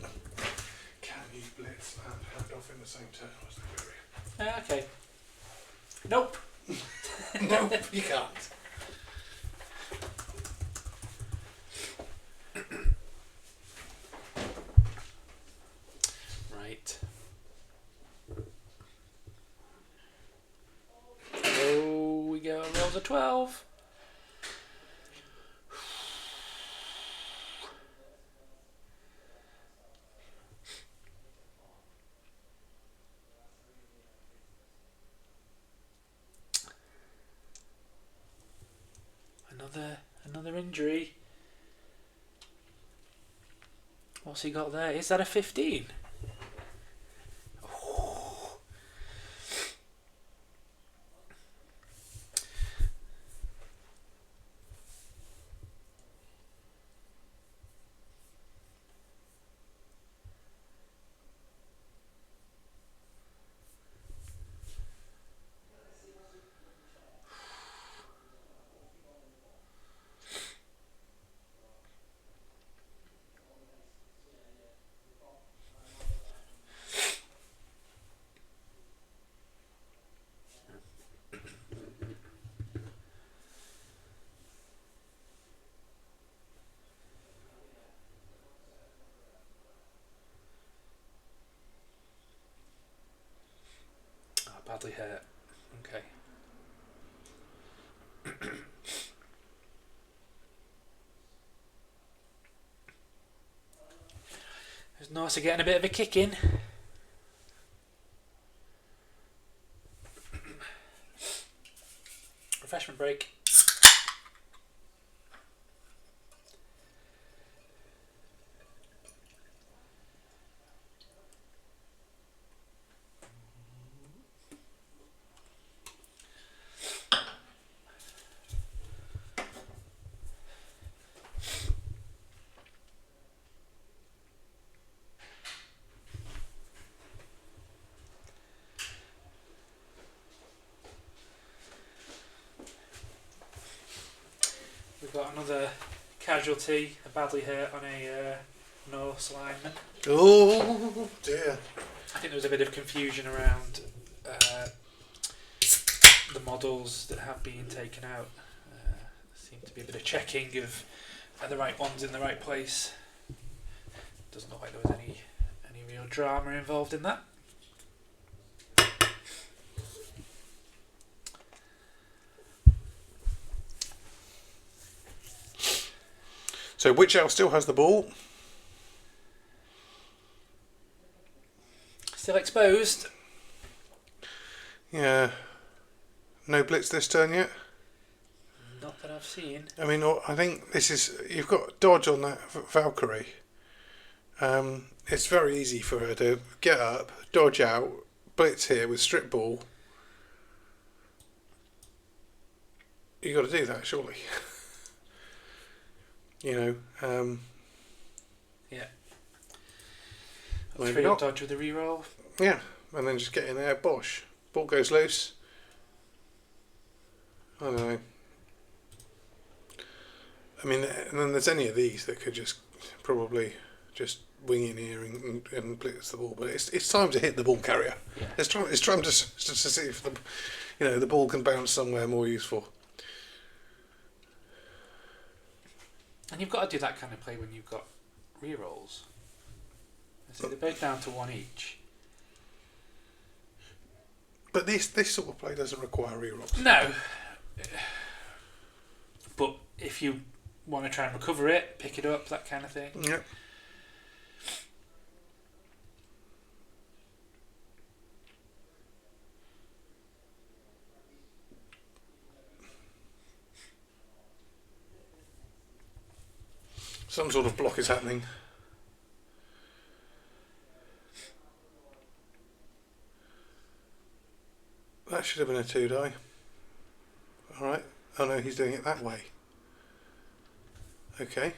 you blitz and hand off in the same turn as the query? Okay. Nope. Nope, you can't. Right. 12. Another injury. What's he got there? Is that a 15? Oh. Badly hurt. Okay. There's Norsa getting a bit of a kick in. Refreshment break. We've got another casualty, a badly hurt on a Norse lineman. Oh dear. I think there was a bit of confusion around the models that have been taken out. There seemed to be a bit of checking of are the right ones in the right place. Doesn't look like there was any real drama involved in that. So which elf still has the ball? Still exposed. Yeah. No blitz this turn yet? Not that I've seen. I mean, I think this is... You've got dodge on that Valkyrie. It's very easy for her to get up, dodge out, blitz here with strip ball. You got to do that, surely. You know. Yeah. Maybe Free not. dodge with a reroll. Yeah, and then just get in there, bosh. Ball goes loose. I don't know. I mean, and then there's any of these that could just probably just wing in here and blitz the ball. But it's time to hit the ball carrier. Yeah. It's time to see if the ball can bounce somewhere more useful. And you've got to do that kind of play when you've got rerolls. So they're both down to one each. But this sort of play doesn't require rerolls. No. But if you want to try and recover it, pick it up, that kind of thing. Yep. Some sort of block is happening. That should have been a 2-die. Alright. Oh no, he's doing it that way. Okay.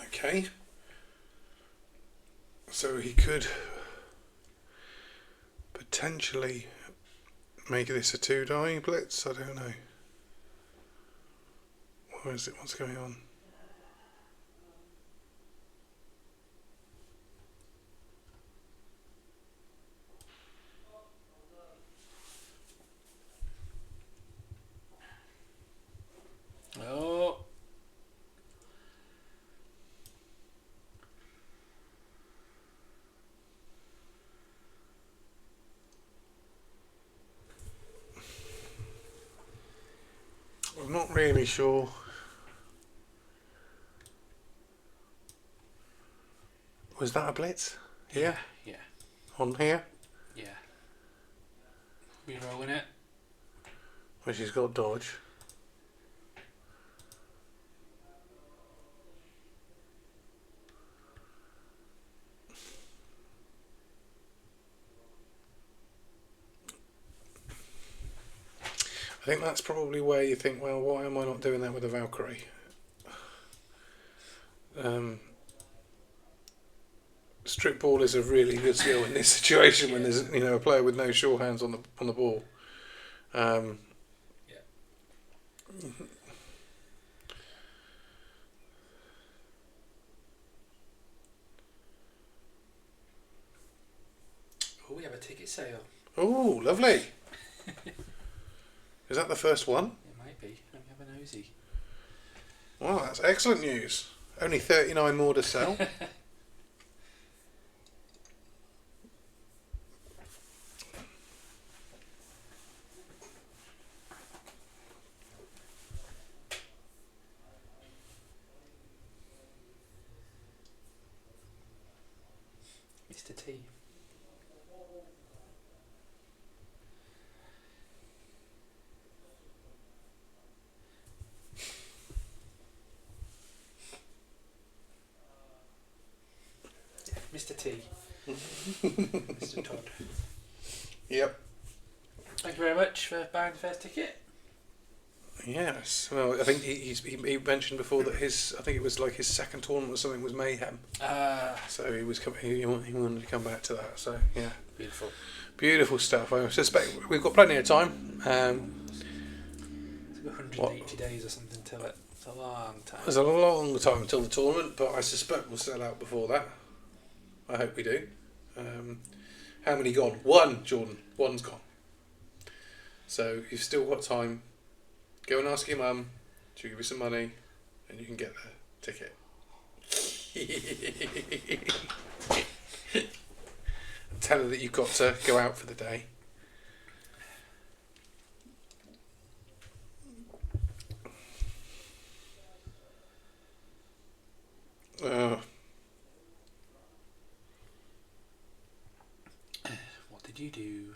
Okay. So he could potentially make this a 2-die blitz, I don't know. Or is it, what's going on? I'm not really sure. Was that a blitz? Here? Yeah. On here? Yeah. Rerolling it. Where she's got dodge. I think that's probably where you think, well, why am I not doing that with a Valkyrie? Strip ball is a really good skill in this situation when there's a player with no sure hands on the ball. Yeah. Oh, we have a ticket sale. Oh, lovely. Is that the first one? It might be. Let me have a nosy. Wow, that's excellent news. Only 39 more to sell. Mr. T. Mr. T. Mr. Todd. Yep. Thank you very much for buying the first ticket. Yes. Well, I think he mentioned before that I think it was like his second tournament or something was Mayhem. So he wanted to come back to that. So yeah. Beautiful. Beautiful stuff. I suspect we've got plenty of time. It's 180 days or something till it. It's a long time. There's a long time until the tournament, but I suspect we'll sell out before that. I hope we do. How many gone? One, Jordan. One's gone. So you've still got time. Go and ask your mum. She'll give you some money, and you can get the ticket. Tell her that you've got to go out for the day. What did you do?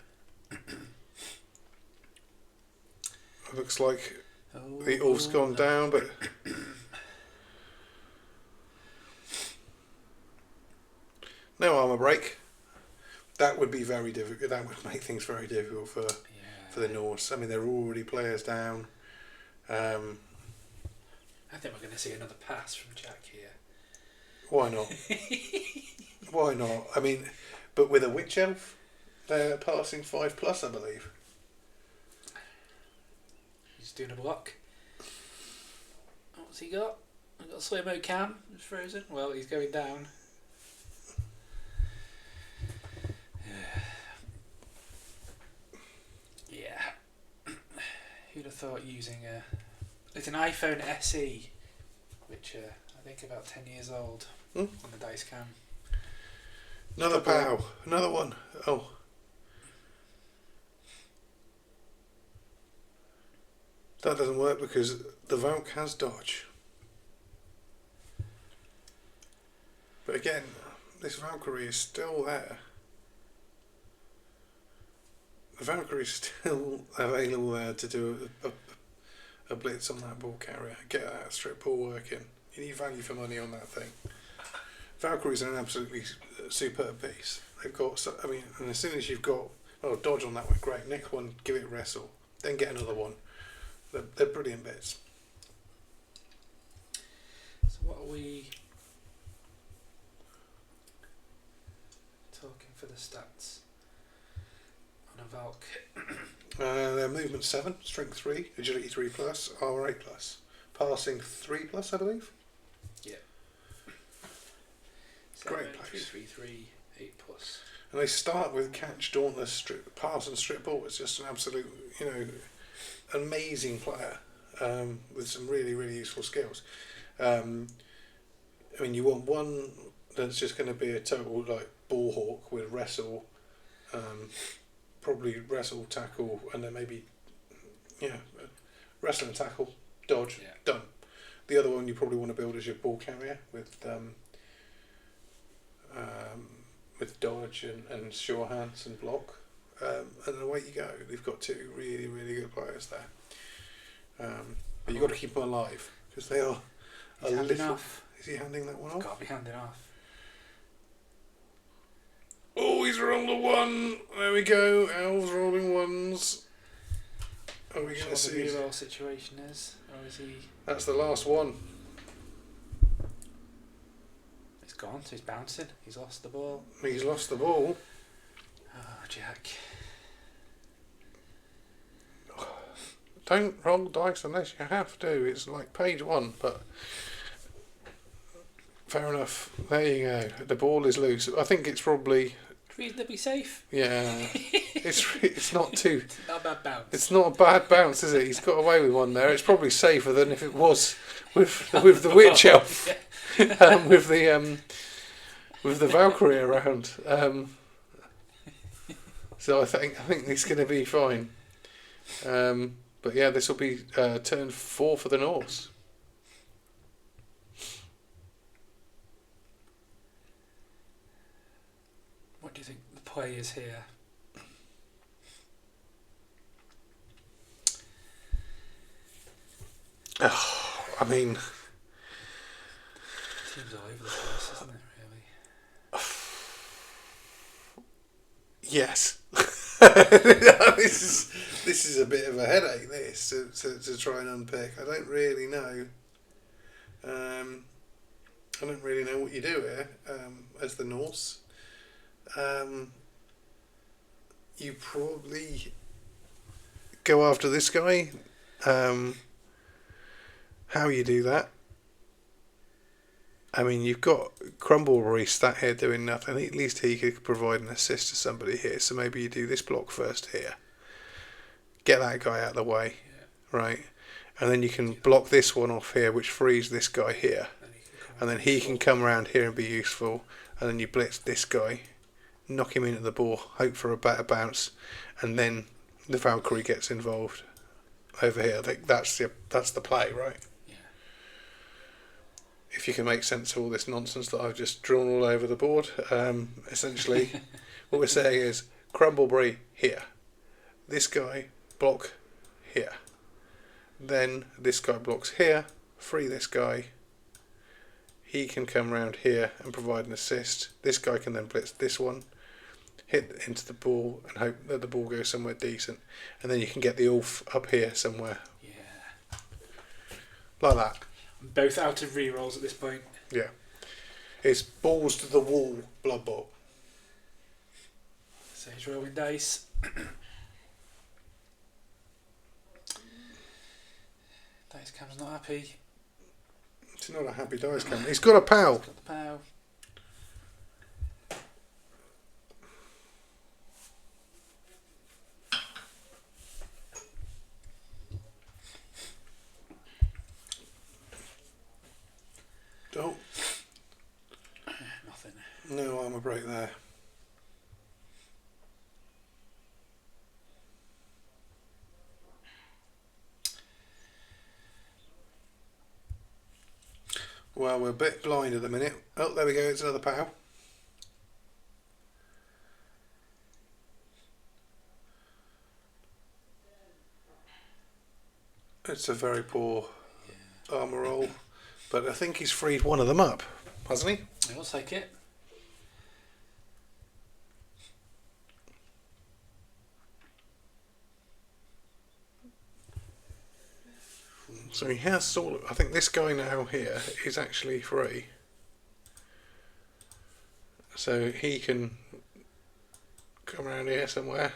It looks like the Ulf's gone down, but no armour break. That would be very difficult. That would make things very difficult for the Norse. I mean, there are already players down. I think we're going to see another pass from Jack here. Why not? Why not? I mean, but with a witch elf, they're passing 5+, I believe. He's doing a block. What's he got? I've got a slow-mo cam. It's frozen. Well, he's going down. Yeah. Who'd have thought using it's an iPhone SE, which I think about 10 years old, on the dice cam. Another POW. Another one. Oh. That doesn't work because the Valk has dodge. But again, this Valkyrie is still there. The Valkyrie is still available there to do a blitz on that ball carrier. Get that strip ball working. You need value for money on that thing. Valkyrie's an absolutely superb piece. They've got, I mean, and as soon as you've got, dodge on that one, great. Next one, give it wrestle. Then get another one. They're brilliant bits. So what are we talking for the stats on a Valk? Their movement 7, strength 3, agility 3+, armor 8+, passing 3+, I believe. Yeah. Great place. 3, 8+. And they start with catch, dauntless, pass and strip ball. It's just an absolute, amazing player with some really, really useful skills. I mean, you want one that's just going to be a total like ball hawk with wrestle, probably wrestle, tackle, and then maybe, wrestle and tackle, dodge, Yeah. done. The other one you probably want to build is your ball carrier with dodge and sure hands and block, and away you go. They've got two really, really good players there. But you've got to keep them alive because they are He's a handing little. off. Is he handing that one off? Got to be handing off. Oh, he's rolled a 1. There we go. Elves rolling 1s. Are we going to see? What the reroll situation is, or is he? That's the last one. He's gone. So he's bouncing. He's lost the ball. He's lost the ball. Oh, Jack. Don't roll dice unless you have to. It's like page 1, but fair enough. There you go. The ball is loose. I think it's probably Reasonably safe. Yeah, it's not too. Not a bad bounce. It's not a bad bounce, is it? He's got away with one there. It's probably safer than if it was with the witch elf, with the Valkyrie around. So I think it's going to be fine. But yeah, this will be turn 4 for the Norse. What do you think the play is here? Oh, I mean, Team's all over the place, isn't it? Really. yes. This is a bit of a headache. This to try and unpick. I don't really know. I don't really know what you do here as the Norse. You probably go after this guy. How you do that? I mean, you've got Crumbleberry sat here doing nothing. At least he could provide an assist to somebody here. So maybe you do this block first here. Get that guy out of the way, right? And then you can block this one off here, which frees this guy here. And then he can come around here and be useful. And then you blitz this guy, knock him into the ball, hope for a better bounce, and then the Valkyrie gets involved over here. I think that's the play, right? Yeah. If you can make sense of all this nonsense that I've just drawn all over the board, essentially, what we're saying is Crumbleberry here, this guy block here, then this guy blocks here, free this guy. He can come around here and provide an assist. This guy can then blitz this one, hit into the ball and hope that the ball goes somewhere decent. And then you can get the Ulf up here somewhere. Yeah. Like that. Both out of rerolls at this point. Yeah. It's balls to the wall, Blood Bowl. So he's rolling dice. Dice cam's not happy. It's not a happy dice cam. He's got a pal. He's got the pow. Don't. Nothing. No armour break there. Well, we're a bit blind at the minute. Oh, there we go. It's another POW. It's a very poor armour roll, but I think he's freed one of them up, hasn't he? I'll take it. So he has sort of, I think this guy now here is actually free. So he can come around here somewhere.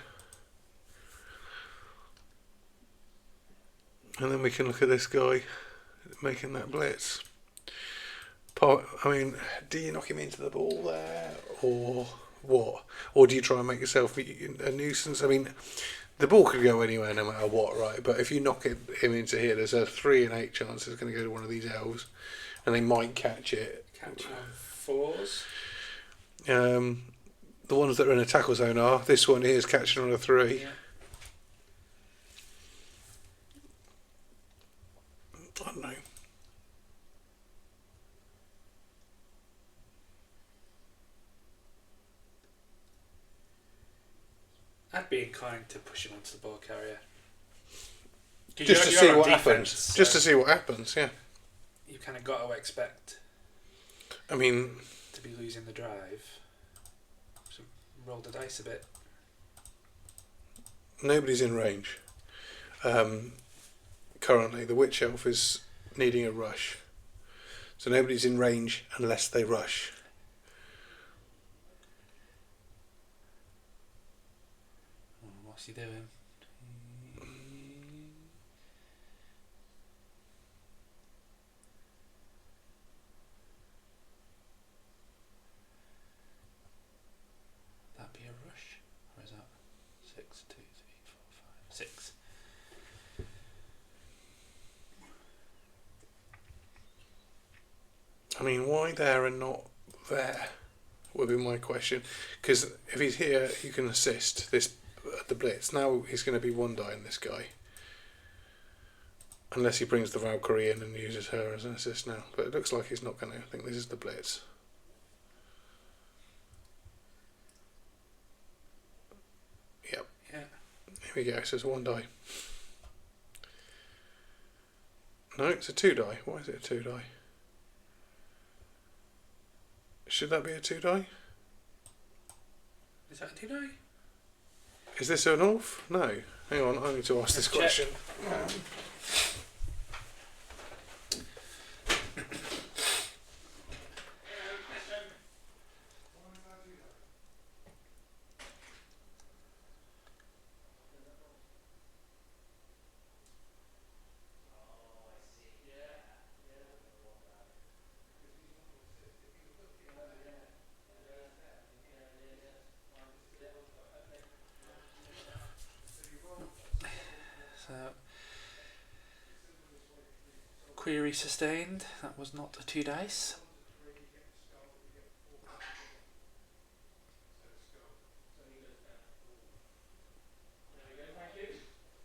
And then we can look at this guy making that blitz. I mean, do you knock him into the ball there or what? Or do you try and make yourself a nuisance? I mean, the ball could go anywhere no matter what, right? But if you knock him into here, there's a 3 in 8 chance it's going to go to one of these elves, and they might catch it. Catch on 4s. The ones that are in a tackle zone are. This one here is catching on a 3. Yeah. coin to push him onto the ball carrier. Just to see what happens. So just to see what happens, yeah. You kind of got to expect. I mean, to be losing the drive. So roll the dice a bit. Nobody's in range. Currently, the witch elf is needing a rush. So nobody's in range unless they rush. What's he doing? That be a rush? Or is that 6, 2, 3, 4, 5, 6? I mean, why there and not there would be my question. Because if he's here, you can assist this the blitz. Now he's going to be one die in this guy. Unless he brings the Valkyrie in and uses her as an assist now. But it looks like he's not going to. I think this is the blitz. Yep. Yeah. Here we go. So it's one die. No, it's a 2 die. Why is it a 2 die? Should that be a 2 die? Is that a 2 die? Is this an off? No. Hang on, I need to ask this question. So, query sustained. That was not a 2 dice.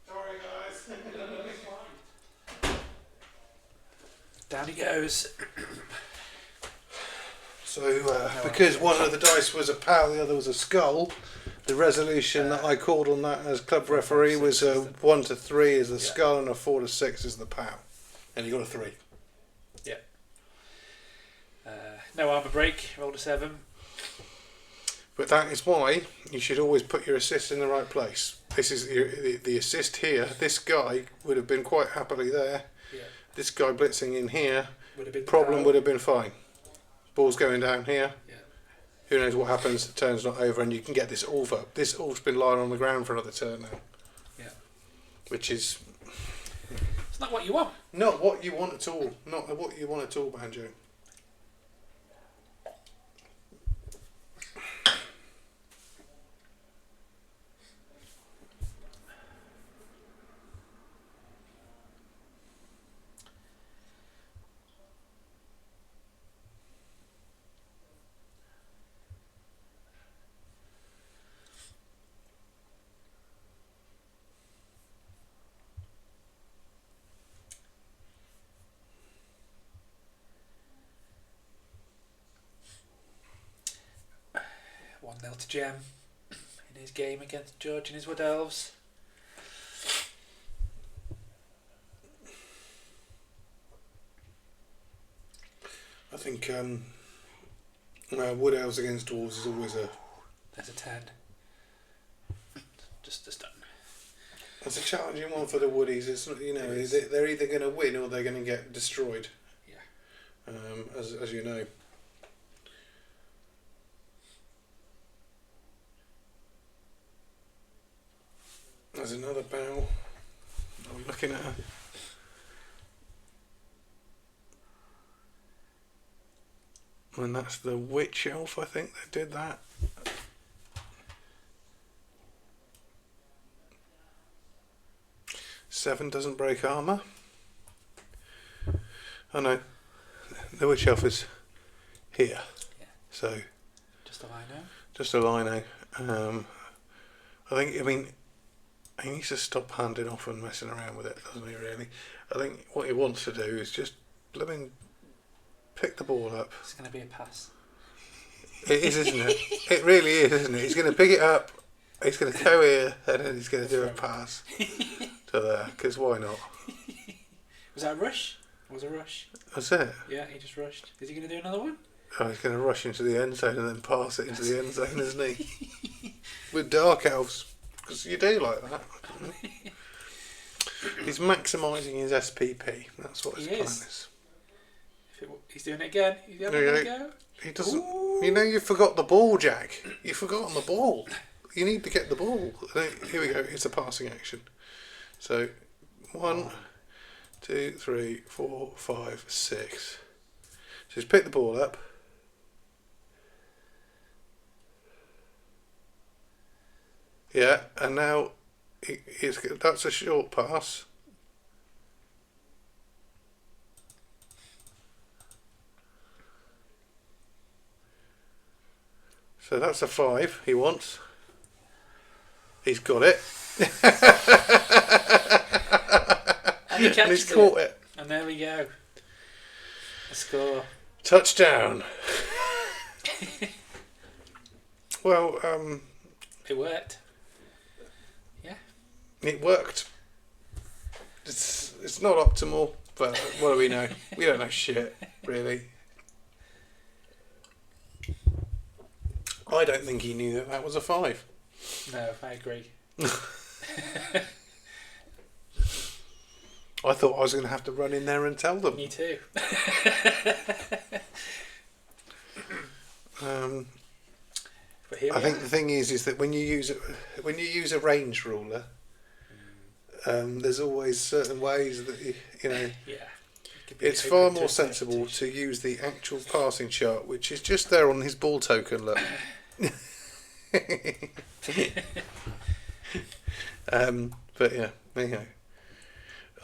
Sorry, guys. Down he goes. So, because one of the dice was a pal, the other was a skull, the resolution that I called on that as club referee was a 1 to 3 is the skull and a 4 to 6 is the pal. And you got a 3. Yeah. No armour break, rolled a 7. But that is why you should always put your assist in the right place. This is the assist here. This guy would have been quite happily there. Yeah. This guy blitzing in here, Would have been problem would have been fine. Ball's going down here. Yeah. Who knows what happens? The turn's not over, and you can get this Ulf up. This Ulf's been lying on the ground for another turn now. Yeah. Which is It's not what you want. not what you want at all. Not what you want at all, Banjo. One 0 to Gem in his game against George and his Wood Elves. I think Wood Elves against Dwarves is always a... There's a 10. Just a stun. It's a challenging one for the Woodies. It's not, you know, they're either going to win or they're going to get destroyed. Yeah. As you know. There's another bow. I'm looking at her. And that's the Witch Elf, I think, that did that. Seven doesn't break armour. Oh no, the Witch Elf is here. Yeah. So Just a lino. just a lino. I think, I mean, he needs to stop handing off and messing around with it, doesn't he, really? I think what he wants to do is just blooming pick the ball up. It's going to be a pass. It is, isn't it? It really is, isn't it? He's going to pick it up He's going to go here and then he's going to do a pass to there, because why not? Was that a rush? Was a rush? That's it. Yeah, he just rushed. Is he going to do another one? Oh, he's going to rush into the end zone and then pass it into the end zone, isn't he? With Dark Elves, because you do like that. He's maximising his SPP. That's what his plan is. He's doing it again. He's having a go. He doesn't. Ooh. You know, you forgot the ball, Jack. You've forgotten the ball. You need to get the ball. Here we go. It's a passing action. So, 1, 2, 3, 4, 5, 6. So he's picked the ball up. Yeah, and now that's a short pass. So that's a 5 he wants. He's got it. And he's caught it. And there we go. A score. Touchdown. Well, it worked. Yeah. It worked. It's not optimal, but what do we know? We don't know shit, really. I don't think he knew that was a 5. No, I agree. I thought I was going to have to run in there and tell them. Me too. But here I think the thing is that when you use a range ruler, there's always certain ways that you know. Yeah. It's far more sensible to use the actual passing chart, which is just there on his ball token. Look. But yeah, there you go.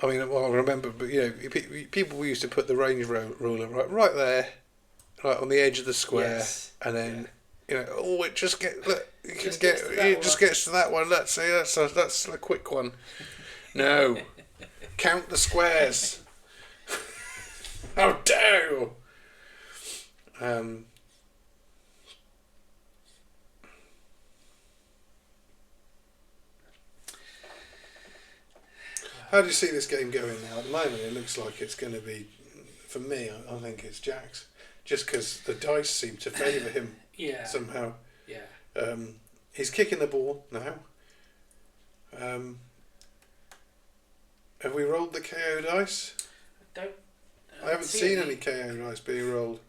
I mean, well, I remember, but you know, people used to put the range ruler right there, right on the edge of the square, yes. And then you know, oh, it just gets to that one. Let's see, that's a quick one. No, count the squares. How dare you? How do you see this game going now? At the moment, it looks like it's going to be, for me, I think it's Jack's. Just because the dice seem to favour him somehow. Yeah. He's kicking the ball now. Have we rolled the KO dice? I haven't seen any KO dice being rolled.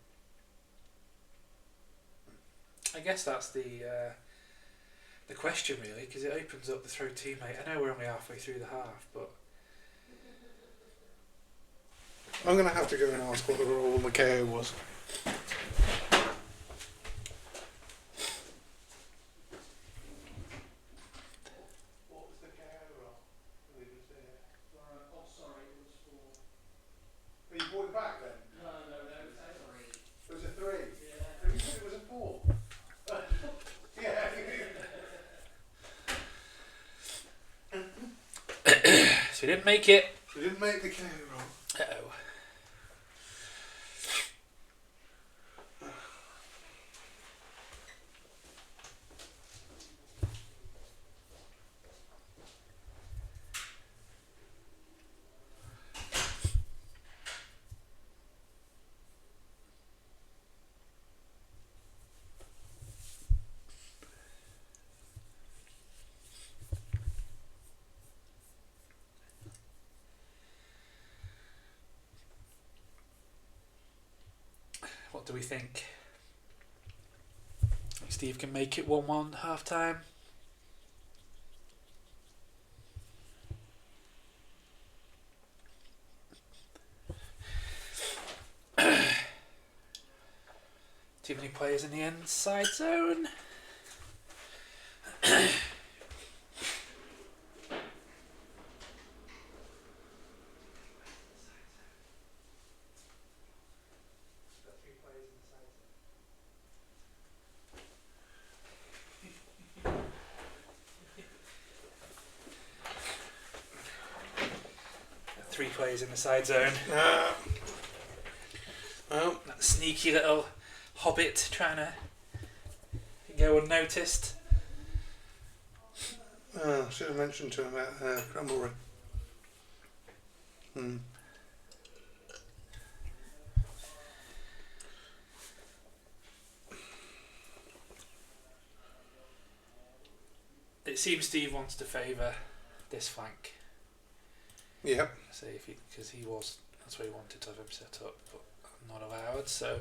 I guess that's the question, really, because it opens up the throw teammate. I know we're only halfway through the half, but I'm going to have to go and ask what the roll on the KO was. What was the KO roll? Oh, sorry, it was 4. But you brought it back then? No, it was a 3. It was a 3? Yeah. You said it was a 4? Yeah. So we didn't make it. We didn't make the KO roll. Uh-oh. What do we think? Steve can make it 1-1 half time. Too many players in the inside zone. Three players in the side zone. Well, that sneaky little hobbit trying to go unnoticed. Oh, I should have mentioned to him about Crumblery. It seems Steve wants to favour this flank. Yeah. So because that's what he wanted to have him set up, but not allowed. So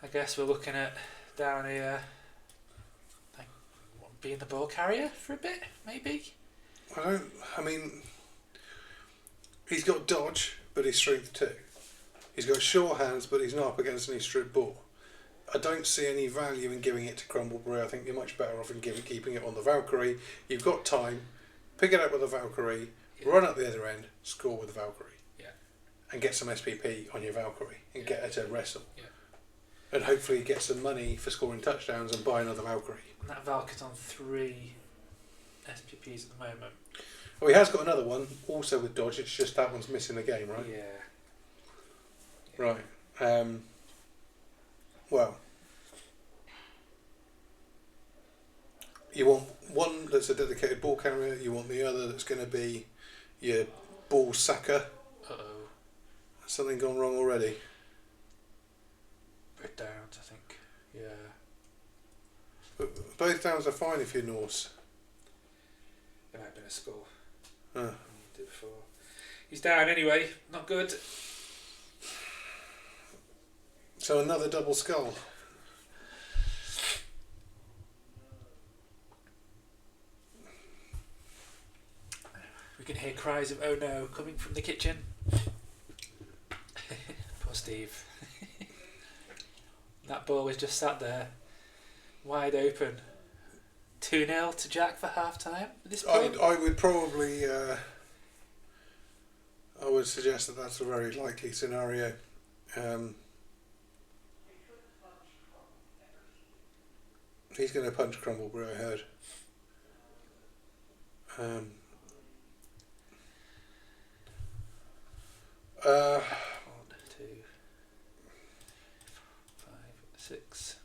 I guess we're looking at down here, like being the ball carrier for a bit, maybe. I mean, he's got dodge, but he's strength 2. He's got sure hands, but he's not up against any strip ball. I don't see any value in giving it to Crumbleberry. I think you're much better off in keeping it on the Valkyrie. You've got time. Pick it up with the Valkyrie. Yeah. Run up the other end. Score with the Valkyrie. Yeah. And get some SPP on your Valkyrie and get her to wrestle. Yeah. And hopefully get some money for scoring touchdowns and buy another Valkyrie. And that Valkyrie's on 3 SPPs at the moment. Well, he has got another one also with dodge. It's just that one's missing the game, right? Yeah. Right. Well, you want one that's a dedicated ball carrier, you want the other that's going to be your ball sacker. Uh-oh. Something gone wrong already? Both downs, I think. Yeah. But both downs are fine if you're Norse. There might have been a score. Huh. Did before. He's down anyway, not good. So another double skull. We can hear cries of "oh no" coming from the kitchen. Poor Steve. That ball was just sat there, wide open. 2-0 to Jack for half time. I would probably. I would suggest that that's a very likely scenario. He's going to punch Crumbleberry, I heard. 1, 2, 5, 6.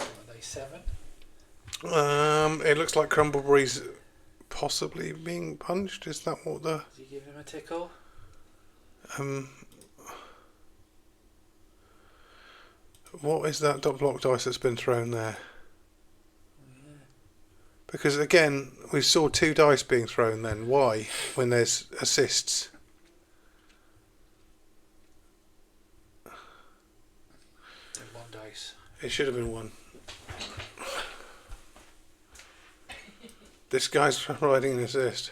Are they 7? It looks like Crumbleberry's possibly being punched. Is that what the? Did you give him a tickle? What is that dot block dice that's been thrown there? Yeah. Because again, we saw 2 dice being thrown then. Why? When there's assists. And 1 dice. It should have been 1. This guy's riding an assist.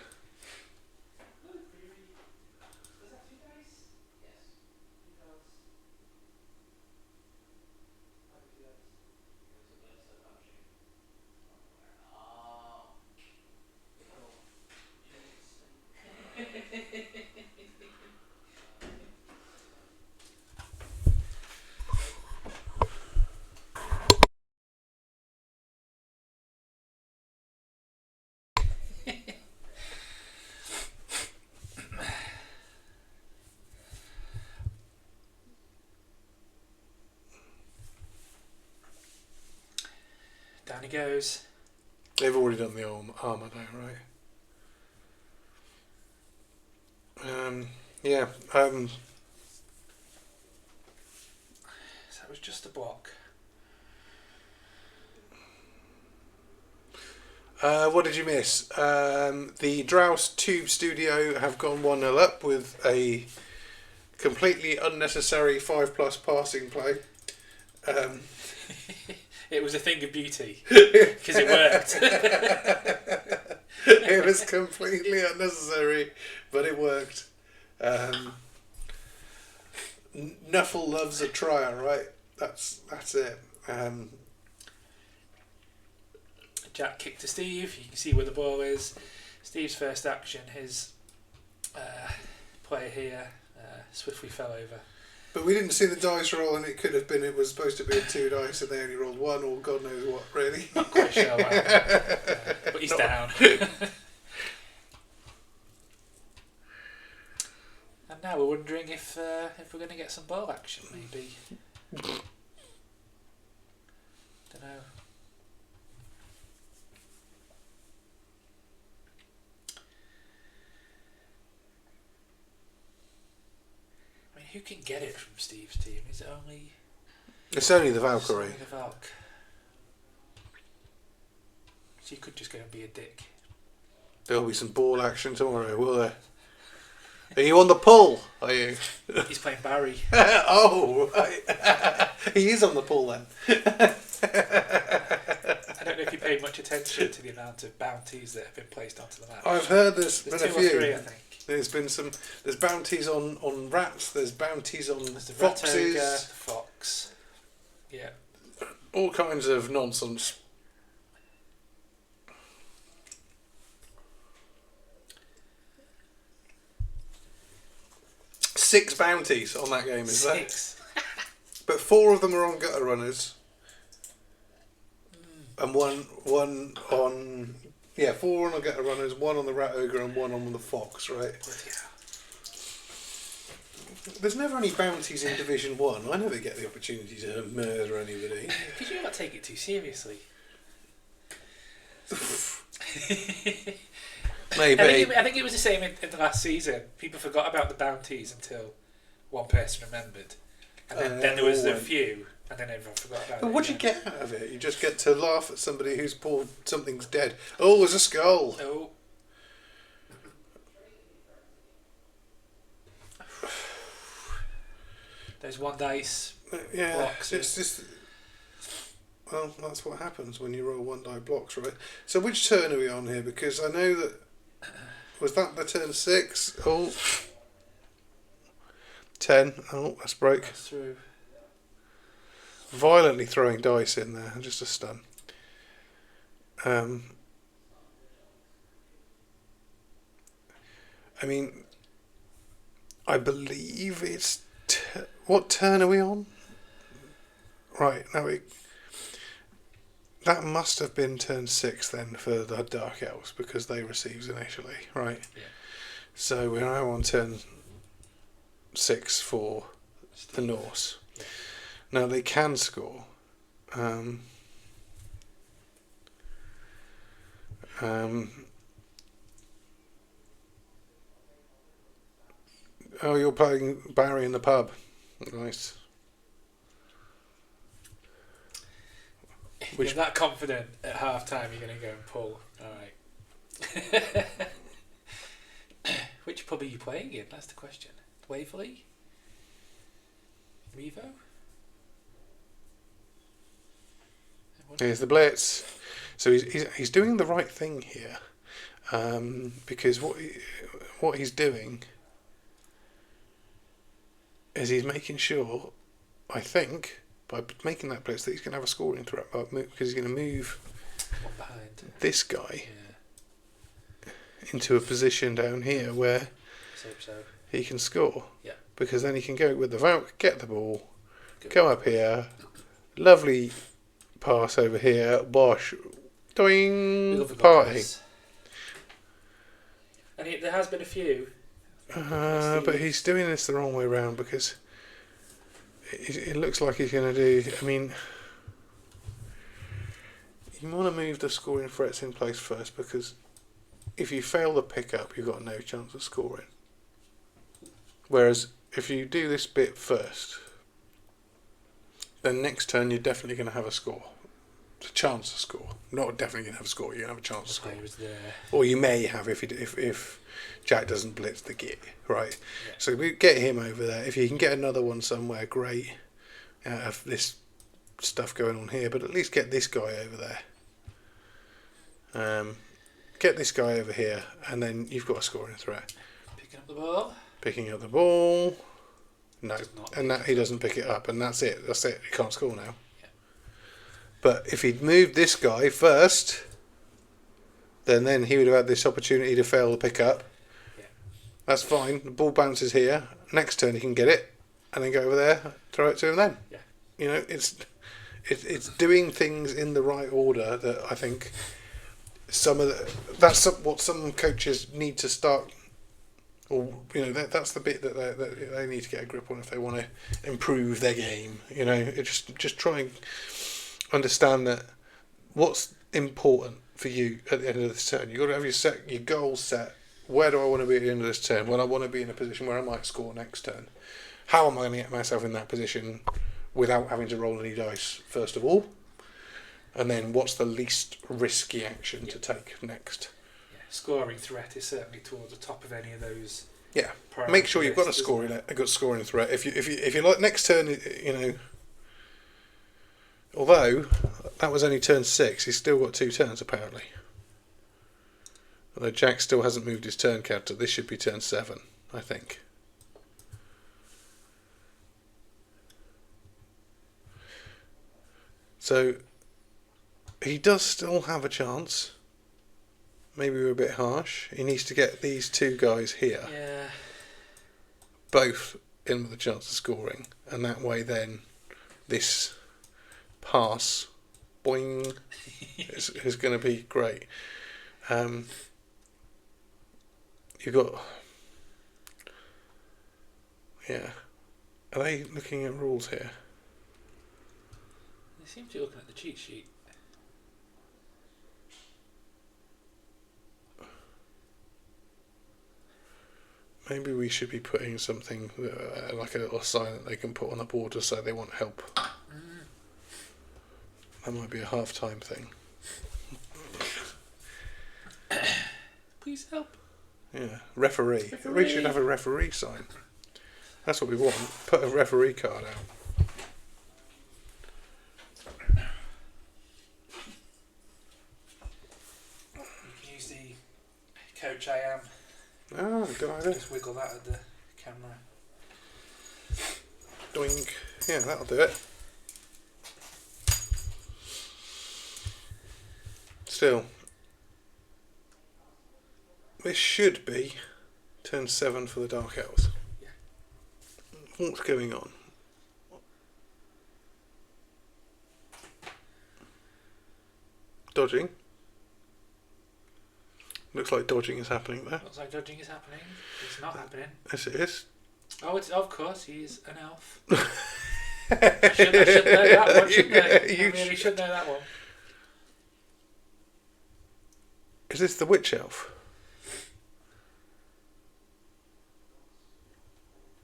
Down he goes. They've already done the armour though, right? Yeah. So that was just a block. What did you miss? The Drows Tube Studio have gone 1-0 up with a completely unnecessary 5+ passing play. It was a thing of beauty because it worked. It was completely unnecessary, but it worked. Nuffle loves a trier, right? That's it. Jack kicked to Steve. You can see where the ball is. Steve's first action, his player here swiftly fell over. But we didn't see the dice roll, and it was supposed to be a 2 dice, and they only rolled 1, or God knows what, really. Not quite sure what happened. But he's down. And now we're wondering if we're going to get some ball action, maybe. Don't know. who can get it from Steve's team? Is it only... It's only the Valkyrie. It's only the Valk. So you could just go and be a dick. There'll be some ball action tomorrow, will there? Are you on the pull? Are you? He's playing Barry. Oh, right. He is on the pull then. I don't know if you paid much attention to the amount of bounties that have been placed onto the map. I've heard there's been a two few. or three, I think. There's been some. There's bounties on rats. There's bounties on There's the foxes. rat ogre, the fox. Yeah. All kinds of nonsense. Six bounties on that game, is there? 6. But 4 of them are on gutter runners. And one on... Yeah, 4 on the gutter runners, 1 on the rat ogre and 1 on the fox, right? There's never any bounties in Division 1. I never get the opportunity to murder anybody. Because you not take it too seriously. Maybe. I think it was the same in the last season. People forgot about the bounties until one person remembered. And then there was a few, and then everyone forgot about it. But what do you get out of it? You just get to laugh at somebody who's poor, something's dead. Oh, there's a skull. Oh. There's 1 dice. Yeah, blocks. it's just... Well, that's what happens when you roll 1 die blocks, right? So which turn are we on here? Because I know that... Was that the turn 6? Oh. 10. Oh, that's broke. That's through. Violently throwing dice in there. Just a stun. I mean... I believe it's... What turn are we on? Right, now we... That must have been turn 6 then for the Dark Elves because they received initially, right? Yeah. So we're now on turn 6 for the Norse. Yeah. Now they can score. Oh, you're playing Barry in the pub. Nice. You're that confident at half time you're going to go and pull. Alright. Which pub are you playing in? That's the question. Waverley? Revo? Here's the blitz. So he's doing the right thing here, because what he's doing is he's making sure, I think, by making that blitz that he's going to have a scoring threat because he's going to move one behind this guy into a position down here where he can score. Yeah. Because then he can go with the Valk, get the ball, go up here, lovely pass over here, bosh, doing party. And there has been a few. But he's doing this the wrong way around because it looks like he's going to do... I mean, you want to move the scoring threats in place first because if you fail the pick-up, you've got no chance of scoring. Whereas if you do this bit first, then next turn you're definitely going to have a score. A chance to score. Not definitely going to have a score, you're going to have a chance to score. Or you may have if Jack doesn't blitz the git, right? Yeah. So we get him over there. If you can get another one somewhere, great. Out of this stuff going on here, but at least get this guy over there. Get this guy over here, and then you've got a scoring threat. Picking up the ball. Picking up the ball. No, and that he doesn't pick it up, and that's it. That's it. He can't score now. Yeah. But if he'd moved this guy first, then he would have had this opportunity to fail the pick up. Yeah. That's fine. The ball bounces here. Next turn he can get it, and then go over there, throw it to him then. Yeah. You know, it's doing things in the right order that I think that's what some coaches need to start. Or that's the bit that they need to get a grip on if they want to improve their game. Just try and understand that what's important for you at the end of this turn. You've got to have your goals set. Where do I want to be at the end of this turn? Well, I want to be in a position where I might score next turn. how am I going to get myself in that position without having to roll any dice, first of all? And then what's the least risky action to take next? Yeah, scoring threat is certainly towards the top of any of those. Yeah, make sure you've got a good scoring threat. If you like next turn, you know. Although that was only turn 6, he's still got 2 turns apparently. Although Jack still hasn't moved his turn counter, this should be turn 7, I think. So he does still have a chance. Maybe we're a bit harsh. He needs to get these 2 guys here. Yeah. Both in with a chance of scoring, and that way then this pass, boing, is going to be great. You've got, yeah. Are they looking at rules here? They seem to be looking at the cheat sheet. Maybe we should be putting something like a little sign that they can put on the board to say they want help. That might be a half-time thing. Please help. Yeah, referee. We should have a referee sign. That's what we want. Put a referee card out. You can use the coach I am. Oh, good idea. Just wiggle that at the camera. Doink. Yeah, that'll do it. Still, this should be turn 7 for the Dark Elves. Yeah. What's going on? Dodging. Looks like dodging is happening there. Looks like dodging is happening. It's not happening. Yes, it is. Oh, it's of course he's an elf. I should know that one, shouldn't I? You I really should know that one. Is this the witch elf?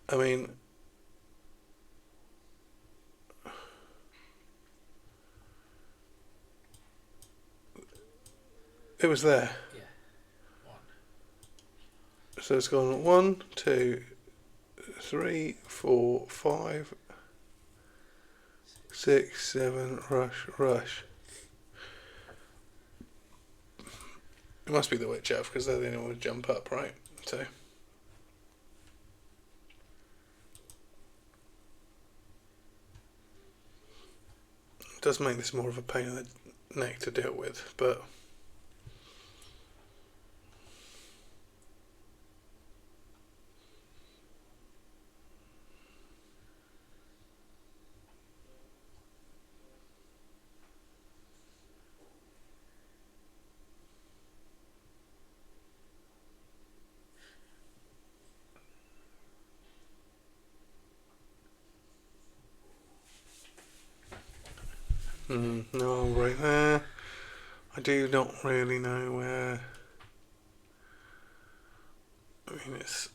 I mean, it was there. Yeah. 1. So it's gone 1, 2, 3, 4, 5, 6, 7, rush. It must be the witch elf because they're the only one to jump up, right? So. It does make this more of a pain in the neck to deal with, but no, right there. I do not really know where. I mean, it's.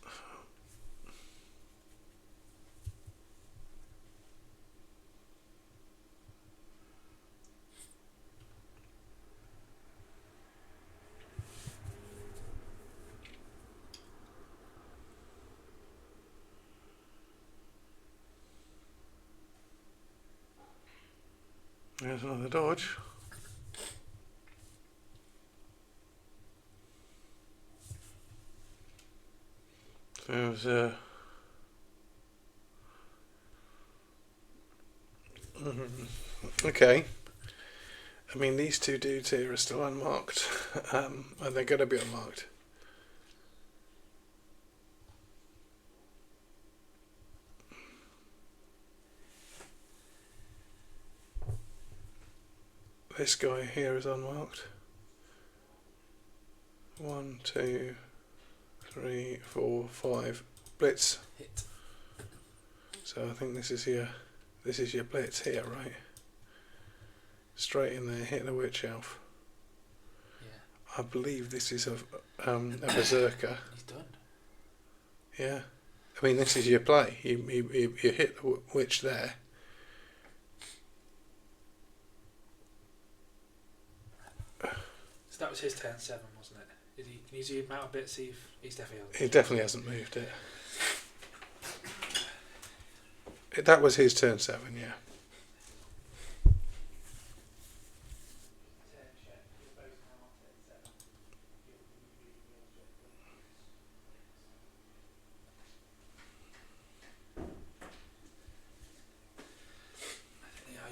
There's another dodge. There's okay. I mean, these 2 dudes here are still unmarked, and they're going to be unmarked. This guy here is unmarked. 1, 2, 3, 4, 5. Blitz. Hit. So I think this is your blitz here, right? Straight in there, hit the witch elf. Yeah. I believe this is a berserker. He's done. Yeah. I mean, this is your play. You hit the witch there. So that was his turn 7, wasn't it? Can you zoom out a bit, see if he's definitely on? He definitely hasn't moved it. That was his turn 7, yeah.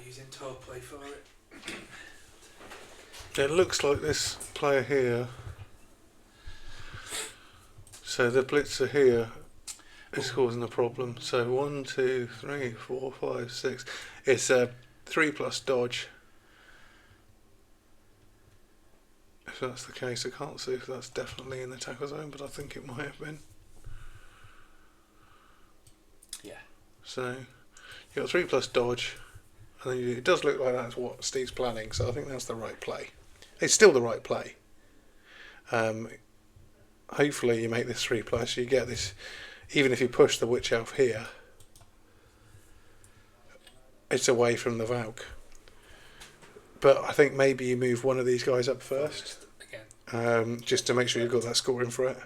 Using tall play for it. It looks like this player here. So the blitzer here is causing a problem. So 1, 2, 3, 4, 5, 6. It's a 3+ dodge. If that's the case, I can't see if that's definitely in the tackle zone, but I think it might have been. Yeah. So you've got 3+ dodge. And then it does look like that's what Steve's planning, so I think that's the right play. It's still the right play. Hopefully you make this 3+, you get this, even if you push the witch elf here, it's away from the Valk. But I think maybe you move one of these guys up first, just to make sure you've got that scoring for it.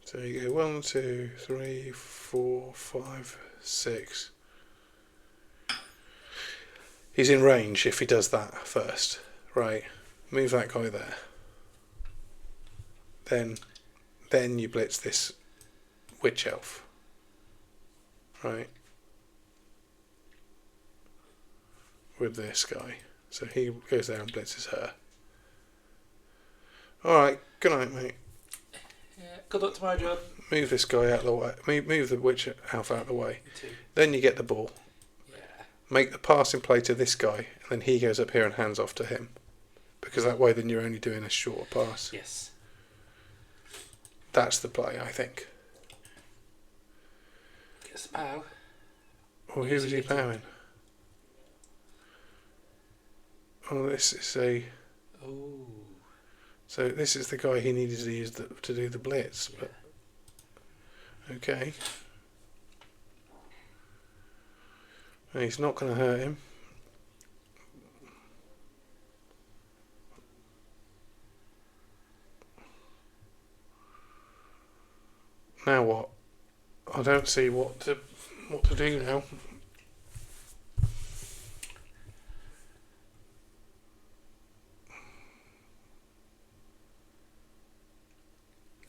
So you go 1, 2, 3, 4, 5, 6. He's in range if he does that first. Right. Move that guy there. Then you blitz this witch elf. Right. With this guy. So he goes there and blitzes her. Alright, good night, mate. Yeah, good luck tomorrow, John. Move this guy out of the way. Move the witch elf out of the way. Then you get the ball. Yeah. Make the passing play to this guy, and then he goes up here and hands off to him. Because that way then you're only doing a short pass. Yes. That's the play, I think. Get some pow. Well, who was he powering? Oh, this is a... Oh. So this is the guy he needed to use to do the blitz. Yeah. But okay. And he's not going to hurt him. Now what? I don't see what to do now.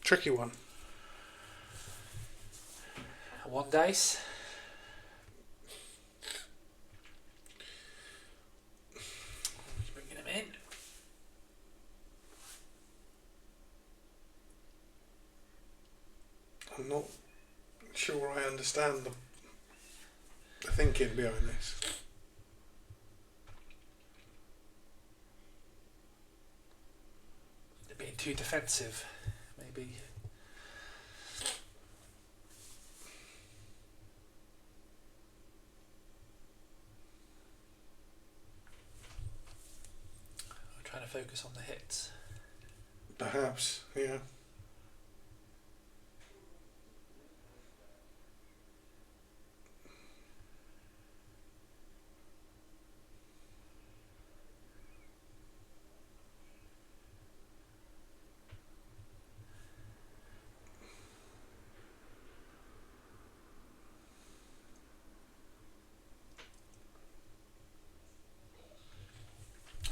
Tricky one. 1 dice. Just bringing him in. I'm not sure I understand the thinking behind this. They're being too defensive, maybe. I'm trying to focus on the hits. Perhaps, yeah.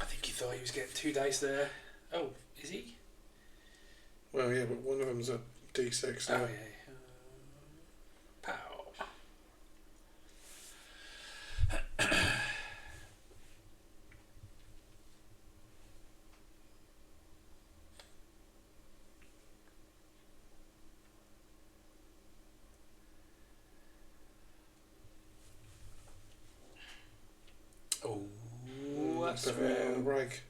I think he thought he was getting 2 dice there. Oh, is he? Well, yeah, but one of them's a D6 now. Oh, yeah. Pow. Oh, that's a break.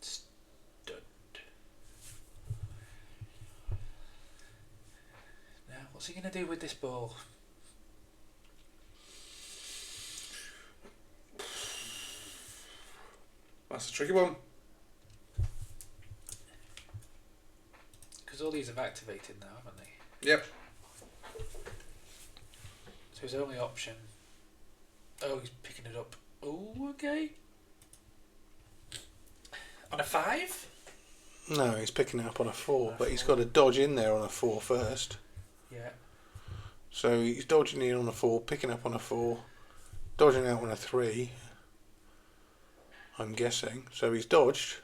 Stud. Now What's he going to do with this ball? That's a tricky one. Because all these have activated now, haven't they? Yep. So his only option... Oh, he's picking it up. Oh, okay. On a 5? No, he's picking it up on a 4, but he's got to dodge in there on a 4 first. Yeah. So he's dodging in on a 4, picking up on a 4, dodging out on a 3. I'm guessing. So he's dodged.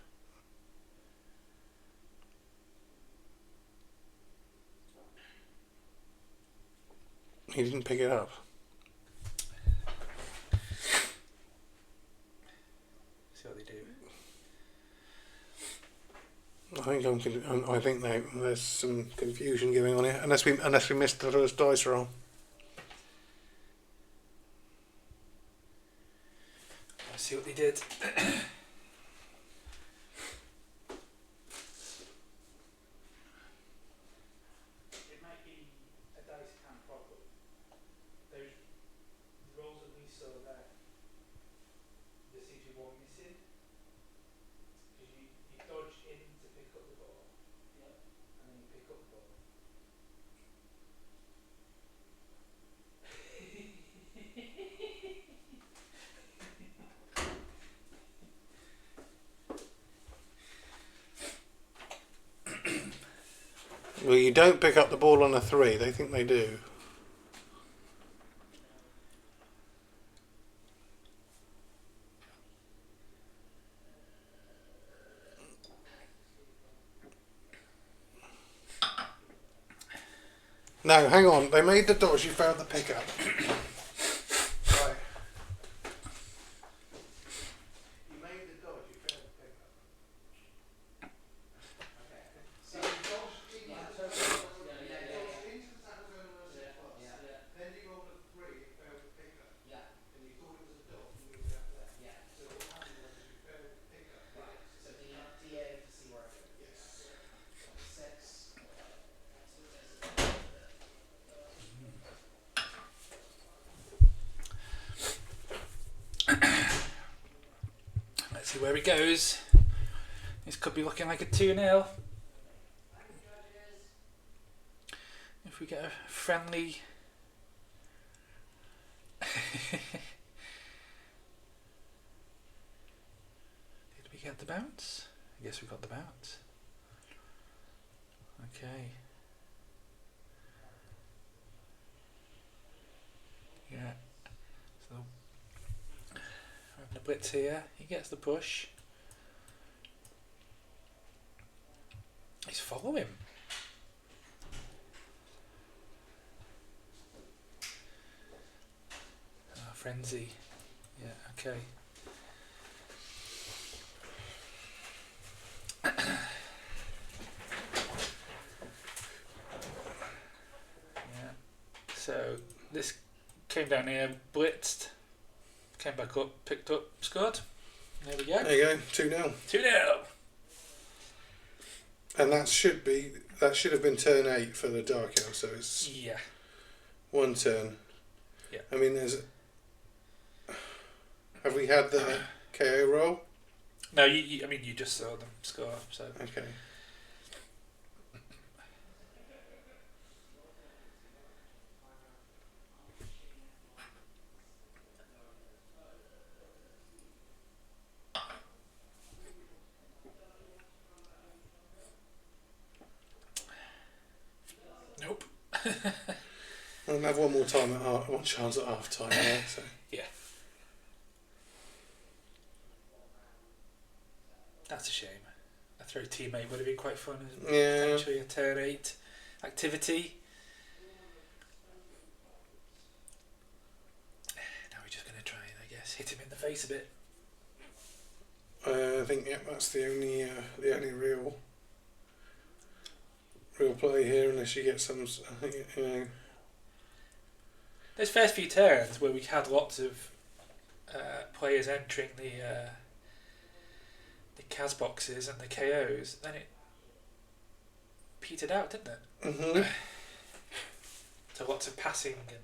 He didn't pick it up. See what they do. I think there's some confusion going on here, unless we missed the first dice roll. Let's see what they did. It might be a dice cam problem. Those rolls that we saw there, there seems to be one missing. Because you dodge in to pick up the ball, and then you pick up the ball. Well, you don't pick up the ball on a 3. They think they do. No, hang on. They made the dodge. You failed the pickup. Right. You made the dodge. You failed the pickup. Okay. So you dodged into the tackle zone on a 6 plus. Then you rolled a 3 and failed the pickup. And you thought it was a dodge and moved out there. So what happened was you failed the pickup. Right. So DA to see where I go. Yes. 6. Let's see where he goes. This could be looking like a 2-0. If we get a friendly... Did we get the bounce? I guess we got the bounce. Okay. Yeah. So we're having a blitz here. He gets the push. He's following. Frenzy. Yeah, okay. Yeah. So this came down here, blitzed, came back up, picked up, scored. There we go. There you go. 2-0. 2-0. And that should have been turn 8 for the Dark Elf, so it's Yeah. one turn. Yeah. I mean, have we had the KO roll? No, I mean, you just saw them score, so. Okay. Nope. We'll have one more time one chance at half time. Yeah, so. Yeah. That's a shame. A throw teammate would have been quite fun. Yeah. Potentially a turn 8 activity. Now we're just going to try and, I guess, hit him in the face a bit. I think that's the only real play here, unless you get some. I think Those first few turns where we had lots of players entering the Kaz boxes and the KOs, then it petered out, didn't it? Mhm. So lots of passing and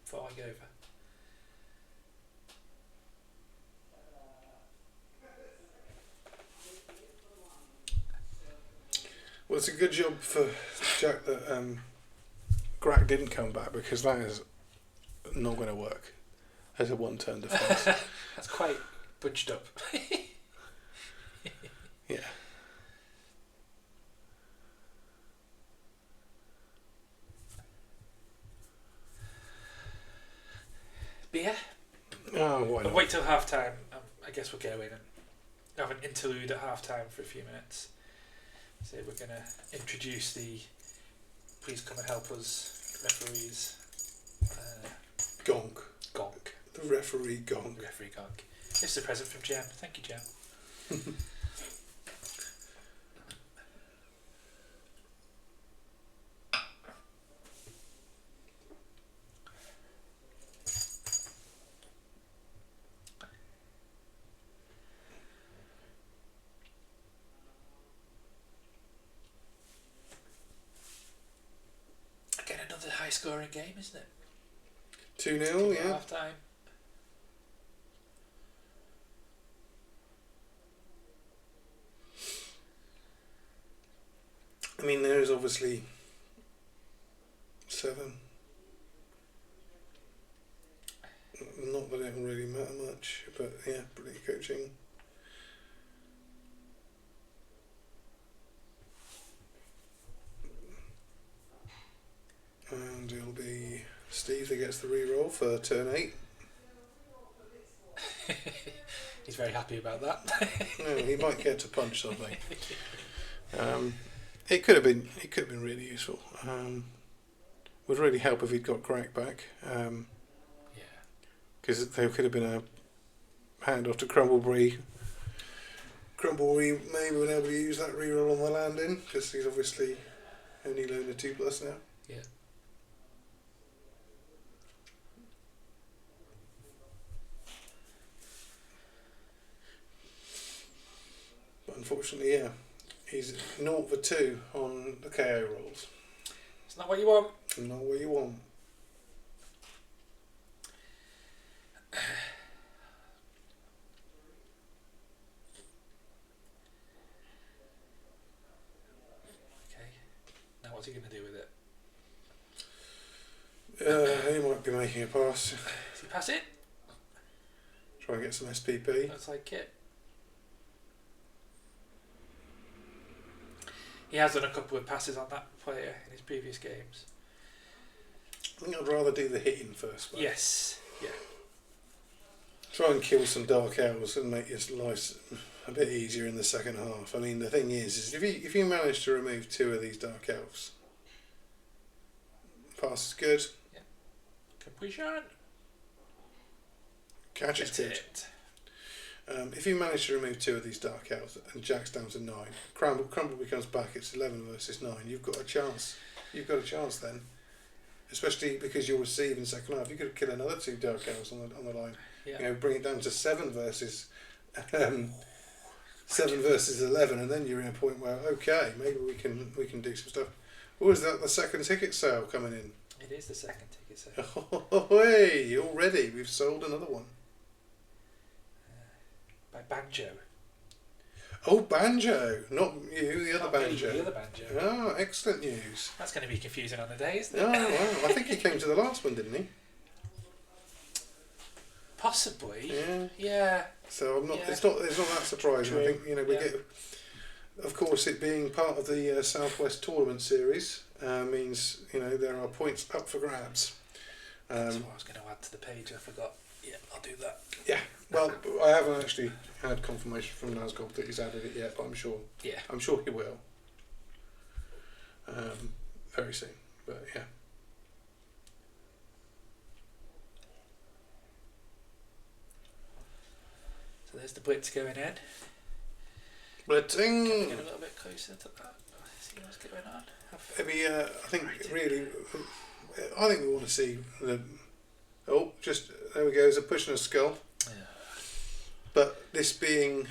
falling over. Well, it's a good job for Jack that Grack didn't come back, because that is not going to work as a one-turn defence. That's quite bunched up. Yeah. Beer? Oh, why But not? wait till half time. I guess we'll go in and have an interlude at half time for a few minutes. So we're going to introduce the please come and help us referees. Gonk. Gonk. The referee gonk. Referee Gonk. This is a present from Jem. Thank you, Jem. Again, another high scoring game, isn't it? 2-0, yeah. Half time. I mean, there is obviously 7. Not that it will really matter much, but yeah, brilliant coaching. And it'll be Steve that gets the re-roll for turn 8. He's very happy about that. No, he might get to punch something. It could have been really useful. Would really help if he'd got Crack back. Yeah. Because there could have been a handoff to Crumbleberry. Crumbleberry maybe been able to use that reroll on the landing, because he's obviously only loaned a 2+ now. Yeah. But unfortunately, yeah, he's 0 for 2 on the KO rolls. It's not what you want. Not what you want. Okay. Now what's he going to do with it? He might be making a pass. Does he pass it? Try and get some SPP. Looks like it. He has done a couple of passes on that player in his previous games. I think I'd rather do the hitting first. But Yes. Yeah. try and kill some dark elves and make his life a bit easier in the second half. I mean, the thing is if you manage to remove 2 of these dark elves, pass is good. Completion. Catch is That's good. it. If you manage to remove 2 of these dark elves and Jack's down to 9, Crumble becomes back. It's 11 versus 9. You've got a chance. You've got a chance then, especially because you'll receive in second half. You could kill another 2 dark elves on the line. Yeah. You know, bring it down to 7 versus 7 versus 11, and then you're in a point where okay, maybe we can do some stuff. Oh, is that the second ticket sale coming in? It is the second ticket sale. Oh, hey, already we've sold another one. By Banjo. Oh, Banjo, not you, the other Not me, Banjo. The other Banjo. Oh, excellent news. That's going to be confusing on the day, isn't it? Oh, wow. I think he came to the last one, didn't he? Possibly. Yeah. Yeah. So I'm not. Yeah. It's not that surprising. True. I think we Yeah. get. Of course, it being part of the Southwest Tournament Series means there are points up for grabs. That's what I was going to add to the page. I forgot. Yeah, I'll do that. Yeah. Well, I haven't actually had confirmation from Nazgob that he's added it yet, but I'm sure. Yeah. I'm sure he will. Very soon, but yeah. So there's the blitz going in. Blitzing. Get a little bit closer to that. See what's going on. Maybe I think really, I think we want to see the. Oh, just there we go. There's a push and a skull. Yeah. But this being.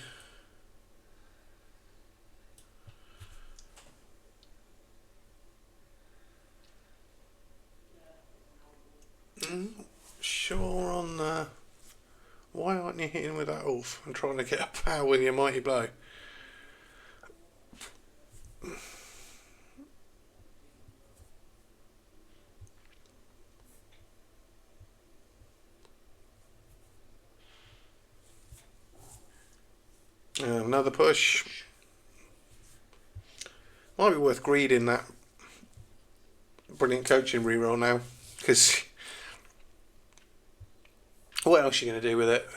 Why aren't you hitting with that off and trying to get a power with your mighty blow? Another push. Might be worth greeding that brilliant coaching reroll now, because what else are you going to do with it?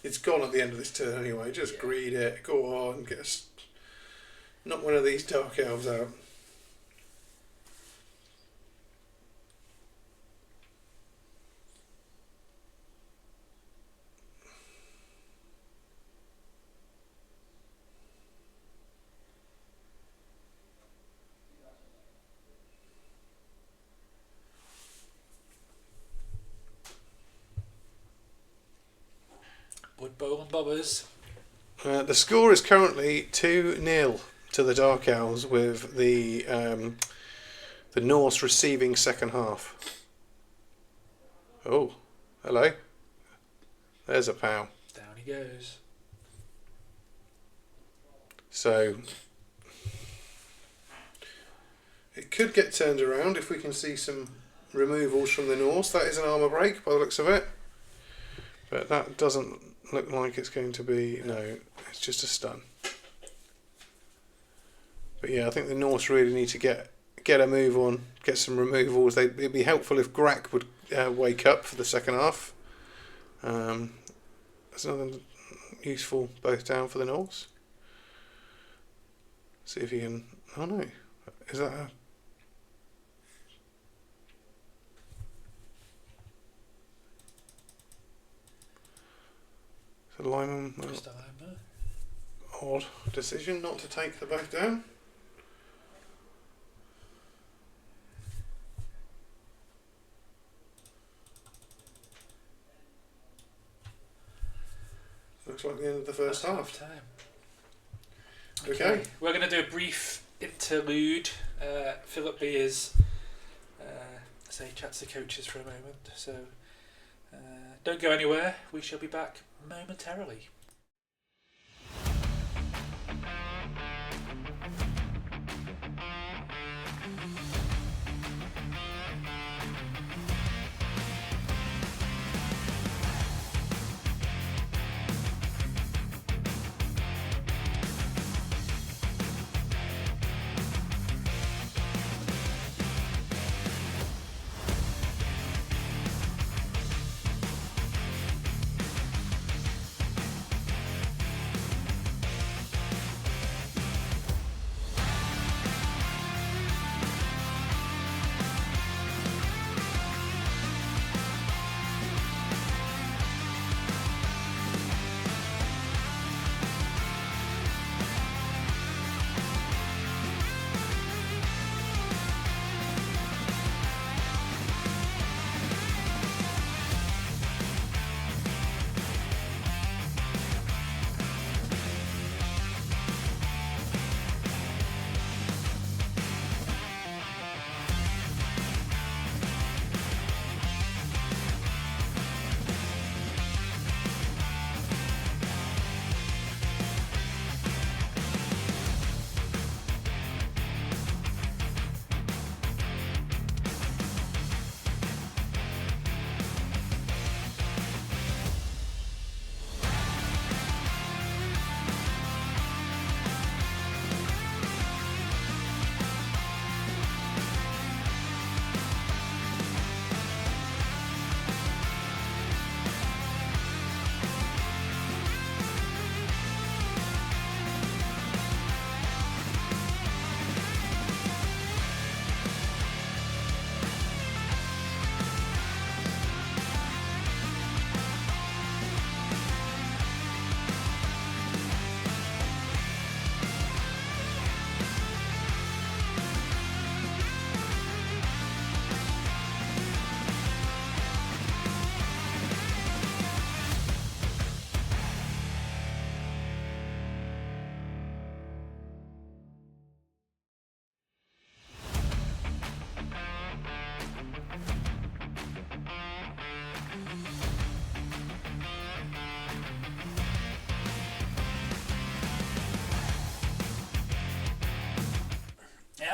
It's gone at the end of this turn anyway. Just greed it. Go on, knock one of these dark elves out. Blood Bowl and Bobbers. The score is currently 2-0 to the Dark Owls, with the Norse receiving second half. Oh, hello. There's a pow. Down he goes. So it could get turned around if we can see some removals from the Norse. That is an armour break by the looks of it. But that doesn't look like it's going to be... No, it's just a stun. But yeah, I think the Norse really need to get a move on, get some removals. It'd be helpful if Grak would wake up for the second half. That's another useful both down for the Norse. See if he can... Oh no, is that a... So Lyman... Odd decision not to take the both down. Looks like the end of the first half. Time. Okay. We're going to do a brief interlude. Philip Beers chats to coaches for a moment. So don't go anywhere. We shall be back momentarily.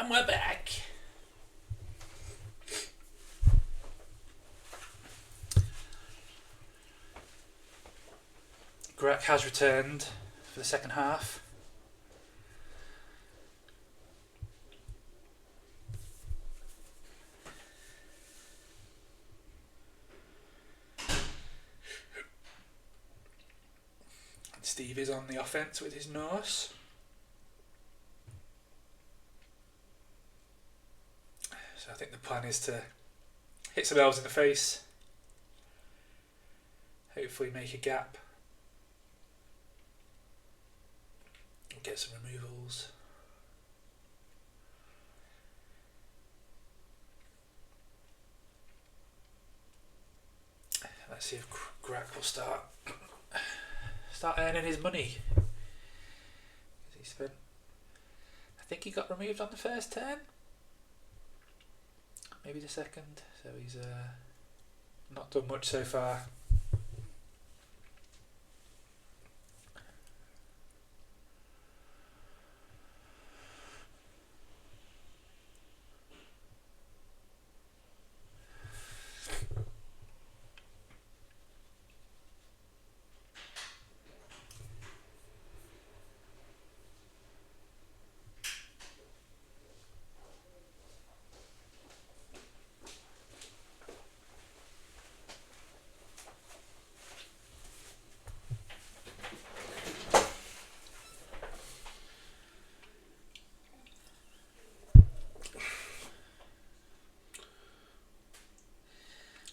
And we're back. Greg has returned for the second half. And Steve is on the offense with his Norse. So I think the plan is to hit some elves in the face. Hopefully make a gap. Get some removals. Let's see if Grak will start earning his money. He spent, I think he got removed on the first turn, maybe the second. So he's not done much so far.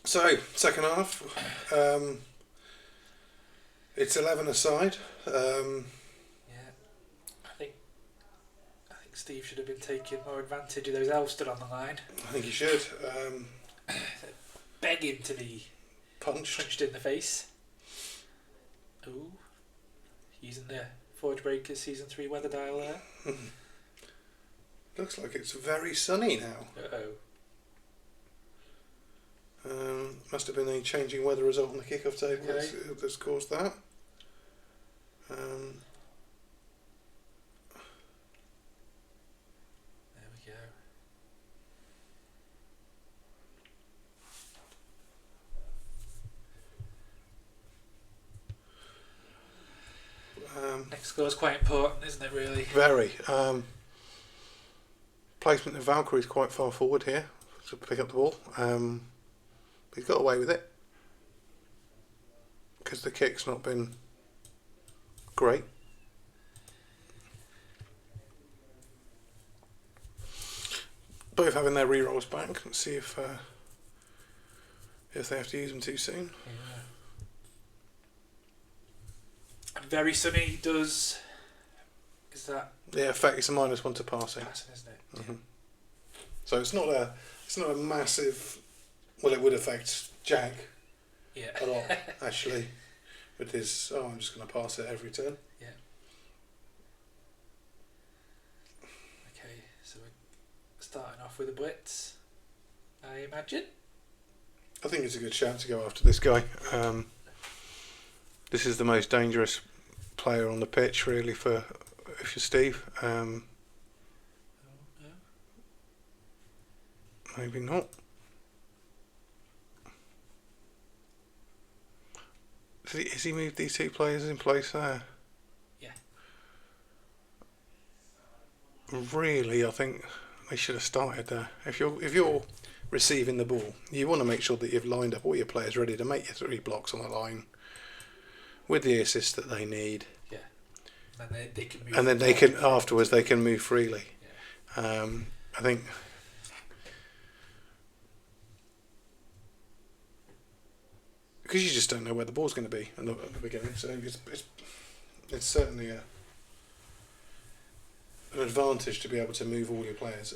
So, second half, it's 11 aside. Yeah, I think Steve should have been taking more advantage of those elves stood on the line. I think he should. Begging to be punched in the face. Ooh, using the Forge Breakers Season 3 weather dial there. Looks like it's very sunny now. Uh-oh. Must have been a changing weather result on the kickoff table that's caused that. There we go. Next score is quite important, isn't it, really? Very. Placement of Valkyrie's quite far forward here to pick up the ball. He's got away with it because the kick's not been great. Both having their re-rolls back. Let's see if they have to use them too soon. Yeah. Very sunny does. Is that? Yeah, effect it's a -1 to passing. Passing, isn't it? Mm-hmm. So it's not a massive. Well, it would affect Jack a lot, actually, with his, I'm just going to pass it every turn. Yeah. Okay, so we're starting off with a blitz, I imagine. I think it's a good shout to go after this guy. This is the most dangerous player on the pitch, really, for Steve. No. Maybe not. Has he moved these two players in place there? Yeah. Really, I think they should have started there. If you're receiving the ball, you want to make sure that you've lined up all your players ready to make your 3 blocks on the line with the assist that they need. Yeah. And they can move. And then they can afterwards they can move freely. Yeah. I think. Because you just don't know where the ball's going to be at the beginning, so it's certainly an advantage to be able to move all your players.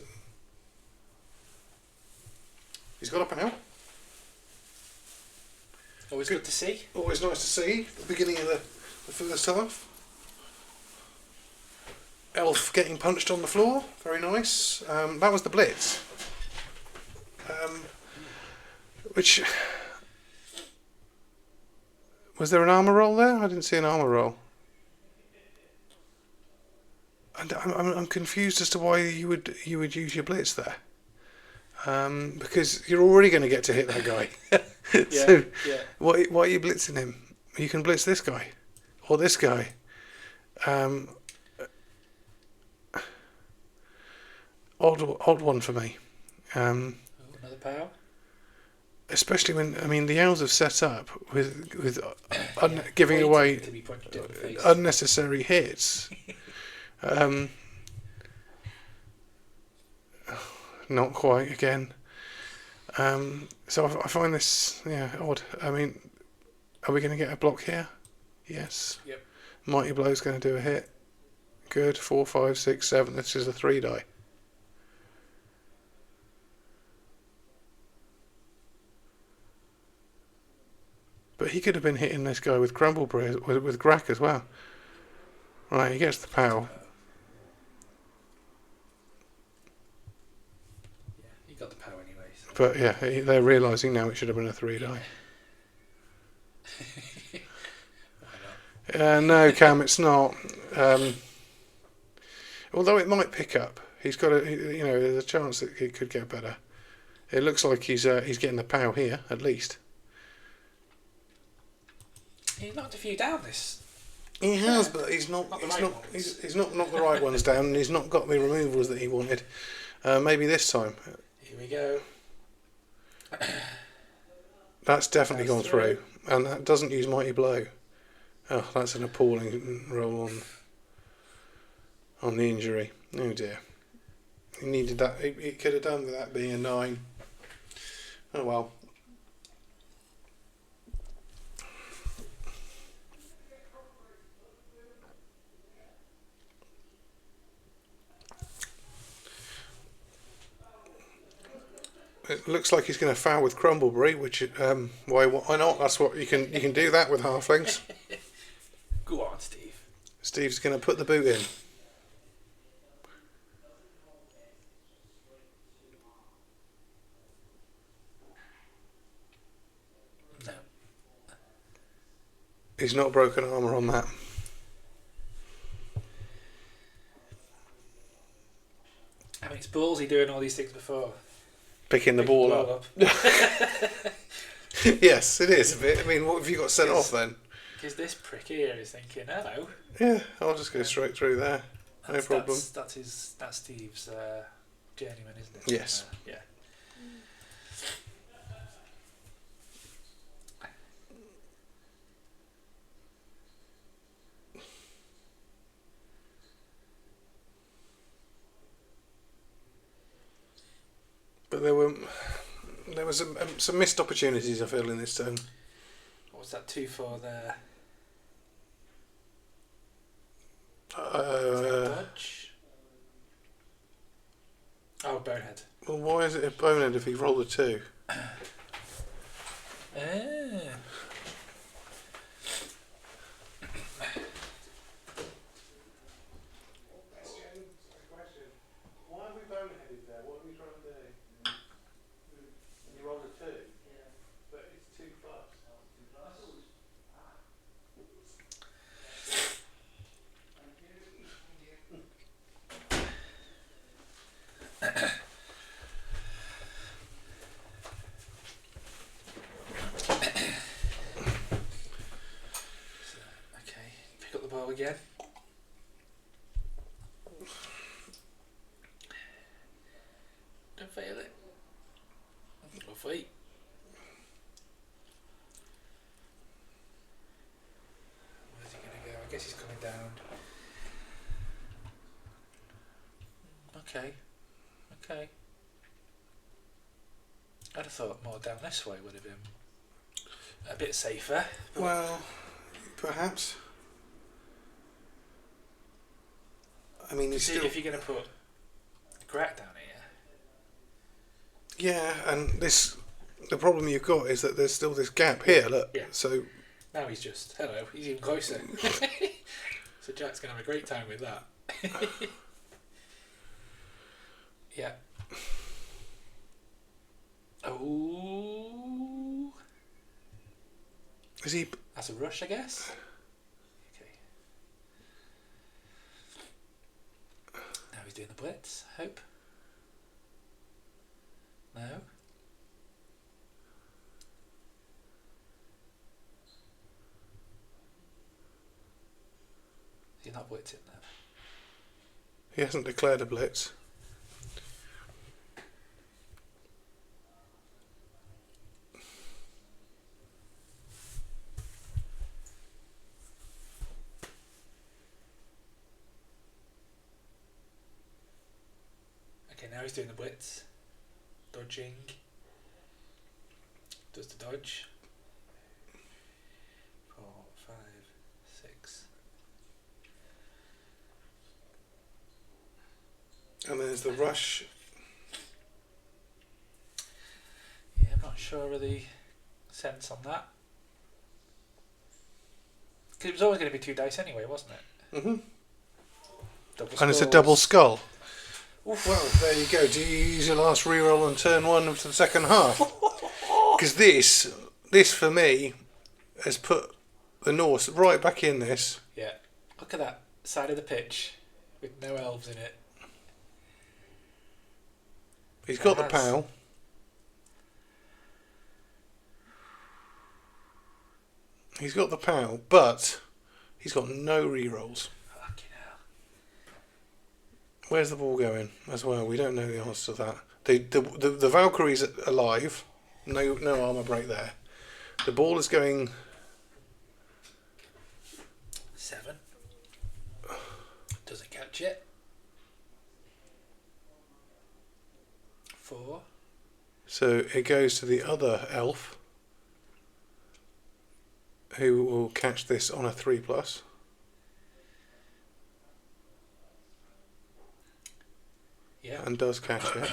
He's got up and out. Always good to see. Always nice to see the beginning of the first half. Elf getting punched on the floor, very nice. That was the blitz, which. Was there an armour roll there? I didn't see an armour roll. And I'm confused as to why you would use your blitz there. Because you're already going to get to hit that guy. So yeah. why are you blitzing him? You can blitz this guy or this guy. Odd one for me. Another power. Especially when the owls have set up with giving Waiting away to be punched in the face. unnecessary hits. Not quite again. So I find this odd. Are we going to get a block here? Yes. Yep. Mighty Blow's going to do a hit. Good. 4, 5, 6, 7. This is a 3 die. But he could have been hitting this guy with Crumbleberry, with Grack as well. Right, he gets the POW. Yeah, he got the power anyway. So. But yeah, they're realising now it should have been a 3 die. No, Cam, it's not. Although it might pick up, he's got there's a chance that it could get better. It looks like he's getting the POW here at least. He knocked a few down this. He has, but he's not knocked the right ones down, and he's not got the removals that he wanted. Maybe this time. Here we go. That's definitely gone through, and that doesn't use Mighty Blow. Oh, that's an appalling roll on the injury. Oh dear. He needed that. He could have done with that being a 9. Oh well. It looks like he's going to foul with Crumbleberry, which why not? That's what you can do that with halflings. Go on, Steve. Steve's going to put the boot in. No. He's not broken armour on that. It's ballsy doing all these things before. Picking the ball up. Yes, it is a bit. What have you got sent off then? Because this prick here is thinking, hello. Yeah, I'll just go straight through there. No problem. That's Steve's journeyman, isn't it? Yes. Yeah. But there was some missed opportunities, I feel, in this turn. What was that 2-4 there? Dodge? Oh, bonehead. Well, why is it a bonehead if he rolled a 2? Why are we boneheaded there? What are we trying to do? You rolled a 2, but it's 2 plus. Okay, pick up the ball again. Don't fail it. Lovely. Where's he going to go? I guess he's coming down. Okay. I'd have thought more down this way would have been a bit safer. Well, perhaps. He's See, still... if you're going to put Grat down here. Yeah, and the problem you've got is that there's still this gap here, look. Yeah. So... Now he's even closer. So Jack's going to have a great time with that. Yeah. Oh. Is he... That's a rush, I guess. Okay. doing the blitz, I hope. No? He's not blitzing then. He hasn't declared a blitz. Okay, now he's doing the blitz. Dodging. Does the dodge. 4, 5, 6. And there's the rush. Yeah, I'm not sure of the sense on that. Because it was always going to be 2 dice anyway, wasn't it? Mm-hmm. Double And it's a skulls. double skull. Oof. Well, there you go. Do you use your last reroll on turn 1 of the second half? Because this for me has put the Norse right back in this. Yeah. Look at that side of the pitch with no elves in it. He's got the Has. POW. He's got the POW, but he's got no rerolls. Fucking hell. Where's the ball going as well? We don't know the answer to that. The Valkyrie's alive. No armour break there. The ball is going 7. Doesn't catch it. 4. so it goes to the other elf, who will catch this on a 3+. Yeah. And does catch it.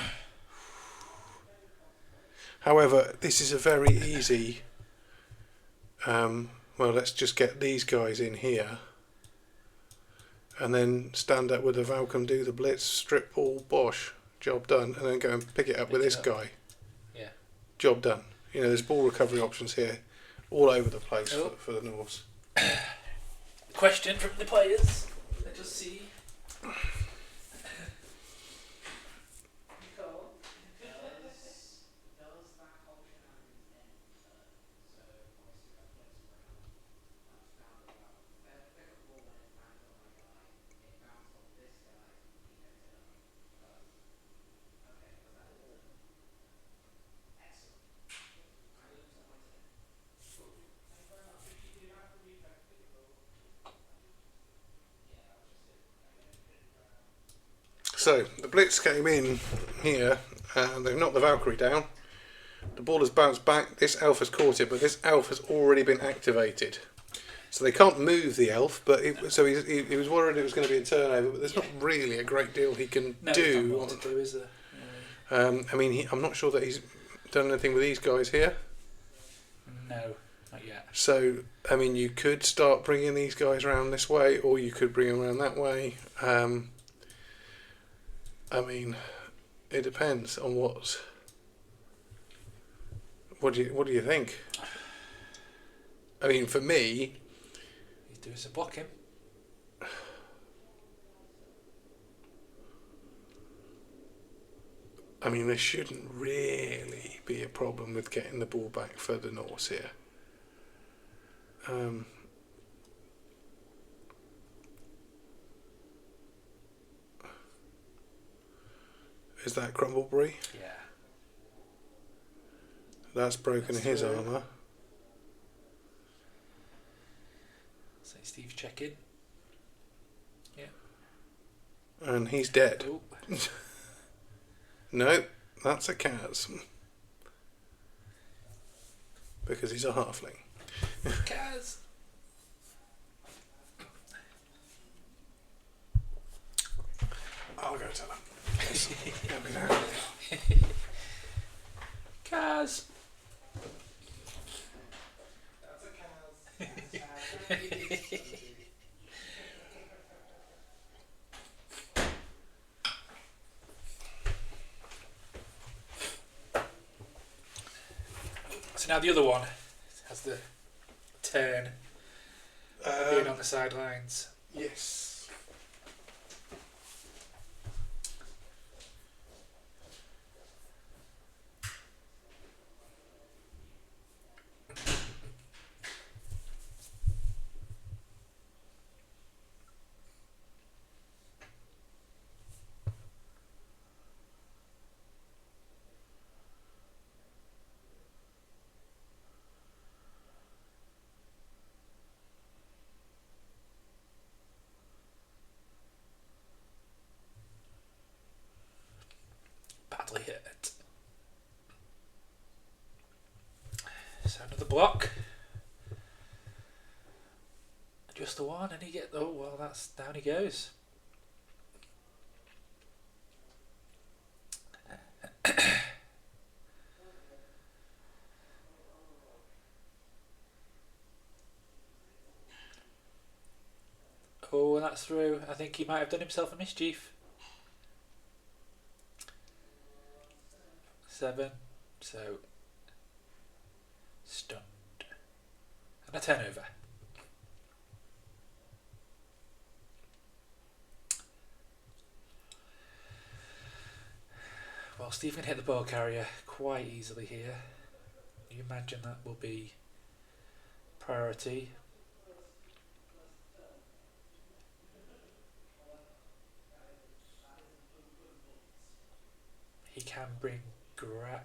However, this is a very easy. Well, let's just get these guys in here, and then stand up with the Valcom, do the blitz, strip ball, bosh, job done, and then go and pick it up with this guy. Yeah. Job done. You know, there's ball recovery options here, all over the place Oh. for the Norse. Question from the players. Let us see. Does that whole shenanigans end turn? So obviously that flips around. That's bound about. They'll pick up the ball when it lands on my guy. It bounced off this guy. He picked it up. Okay, was that a turn? Excellent. I lose on my turn. Thank you very much. If you do that for me, effectively, yeah, that was just it. So the blitz came in here, and they've knocked the Valkyrie down. The ball has bounced back. This elf has caught it, but this elf has already been activated. So they can't move the elf, but he was worried it was going to be a turnover, but there's not really a great deal he can No, do. there's not more to do, is there? I mean, I'm not sure that he's done anything with these guys here. No, not yet. So, I mean, you could start bringing these guys around this way, or you could bring them around that way. I mean, it depends on what do you think? I mean, for me, He's doing some blocking. I mean, there shouldn't really be a problem with getting the ball back for the Norse here. Is that Crumbleberry? Yeah. That's broken That's his through. armour. So Steve checking. And he's dead. Oh. No, that's a Kaz. Because he's a halfling. Kaz. I'll go tell him. Let me know. Kaz. That's a Kaz. So now the other one has the turn being on the sidelines. Yes. So another block. Just the one, and he get. Oh well, that's down he goes. Oh, and that's through. I think he might have done himself a mischief. 7. So stunned. And a 10 over. Well, Steve can hit the ball carrier quite easily here. You imagine that will be priority. He can bring Grack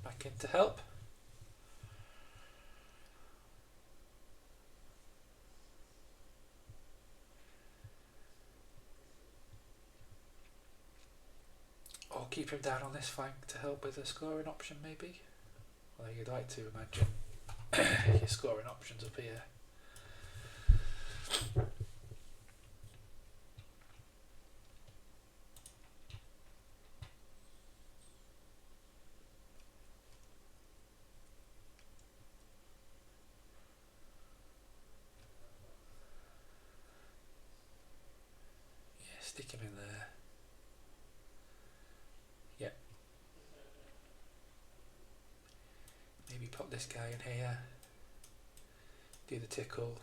back in to help. Or keep him down on this flank to help with a scoring option maybe. Although you'd like to imagine your scoring options up here. Yeah, stick him in there. Yep. Maybe pop this guy in here. Do the tickle.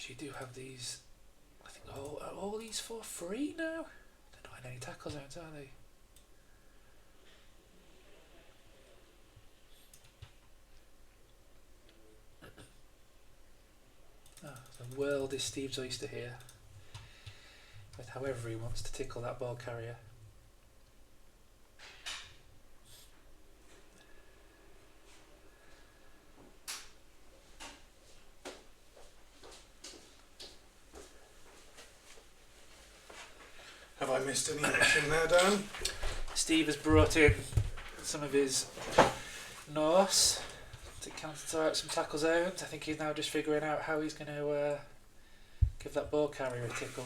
You do have these. I think all these for free now. They're not in any tackle zones, are they? Oh, the world is Steve's oyster here. With however he wants to tickle that ball carrier. Have I missed any action there, Dan? Steve has brought in some of his Norse to counter out some tackle zones. I think he's now just figuring out how he's going to give that ball carrier a tickle.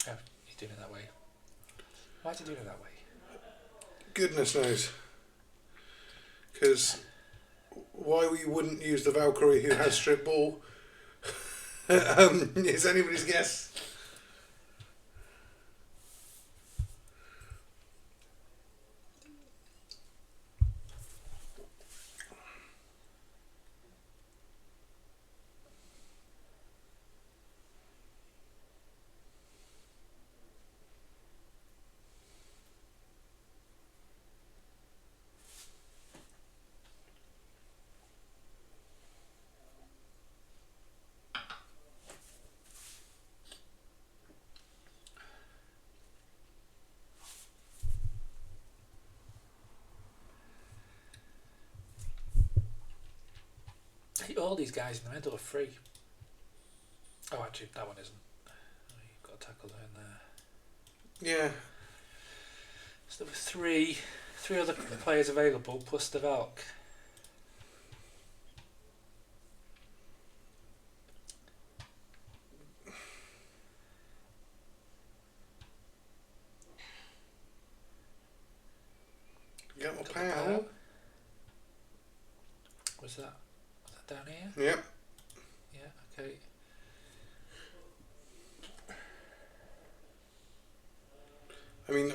Oh, he's doing it that way. Why is he doing it that way? Goodness knows. Because why we wouldn't use the Valkyrie who has strip ball is anybody's guess. All these guys in the middle are free. Oh, actually, that one isn't. Oh, you've got a tackle zone there. Yeah. So there were three other players available plus the Valk. Get my power. Was that down here? Yep. Yeah, okay. I mean,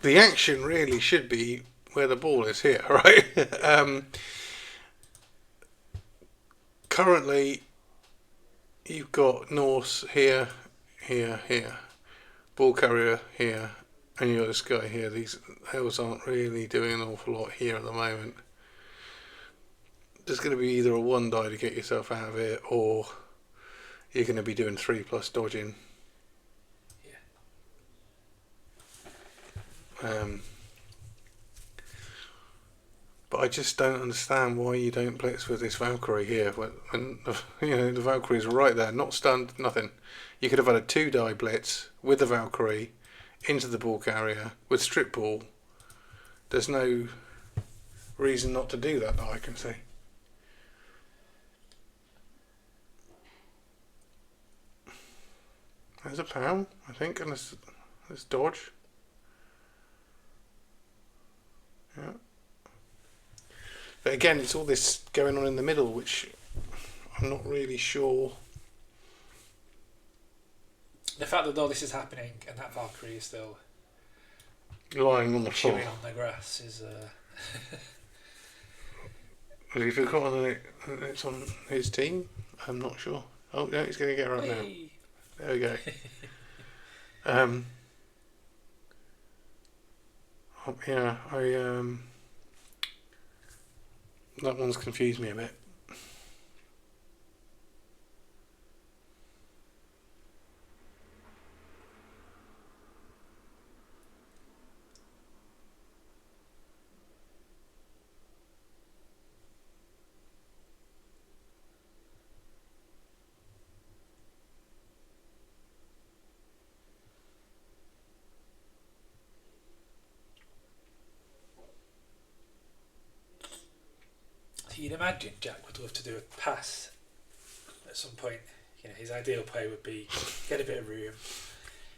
the action really should be where the ball is here, right? Currently, you've got Norse here, here, here, ball carrier here, and you've got this guy here. These hills aren't really doing an awful lot here at the moment. there's going to be either a 1 die to get yourself out of it, or you're going to be doing 3+ dodging. Yeah. But I just don't understand why you don't blitz with this Valkyrie here. When the Valkyrie's right there, not stunned, nothing. You could have had a 2 die blitz with the Valkyrie into the ball carrier with strip ball. There's no reason not to do that I can see. There's a pound, I think, and there's dodge. Yeah. But again, it's all this going on in the middle, which I'm not really sure. The fact that all this is happening and that Valkyrie is still Lying on the floor. chewing on the grass is. Has he forgotten that it's on his team? I'm not sure. Oh no, he's going to get her up now. There we go. Yeah, that one's confused me a bit. You'd imagine Jack would love to do a pass at some point. You know, his ideal play would be get a bit of room,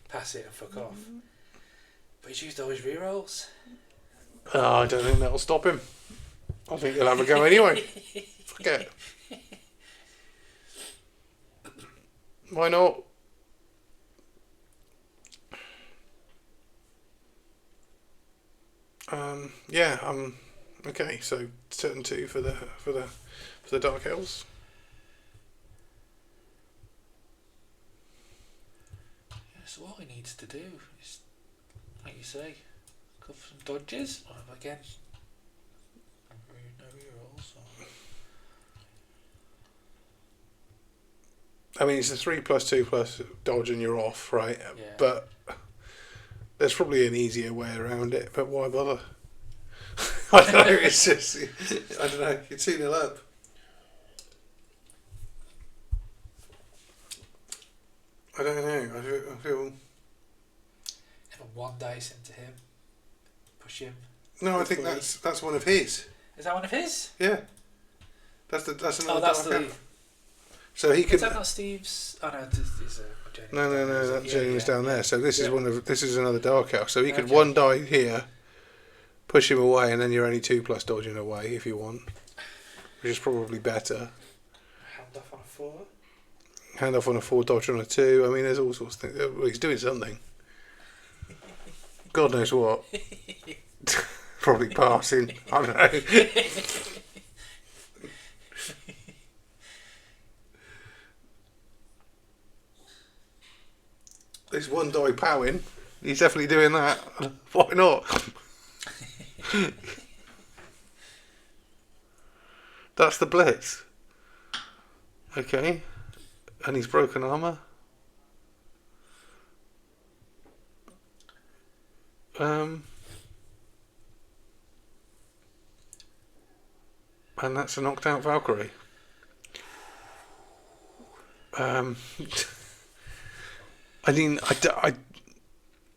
pass it and fuck off. But he's used all his rerolls. I don't think that'll stop him. I think he'll have a go anyway. Fuck it. Why not? Okay, so turn 2 for the Dark Elves. Yeah, so all he needs to do is, like you say, go for some dodges. Or again, no rerolls. I mean, it's a 3+2+ dodge and you're off, right? Yeah. But there's probably an easier way around it. But why bother? I don't know. It's just, I don't know. You're 2-0 up. I don't know. I feel. Have a 1 dice into him, push him. No, I think that's one of his. Is that one of his? Yeah. That's another. Oh, that's Dark the. Elf. So he could. Is that not Steve's? Oh no, this is James. No. That James down there. So this is Yeah. This is another Dark Elf. So he could Okay. 1 die here, push him away, and then you're only 2+ dodging away if you want, which is probably better. Hand off on a 4. Hand off on a 4, dodge on a 2. I mean, there's all sorts of things. Well, he's doing something. God knows what. Probably passing. I don't know. There's 1 die powing. He's definitely doing that. Why not? That's the blitz. Okay. And he's broken armour. And that's a knocked out Valkyrie. I mean,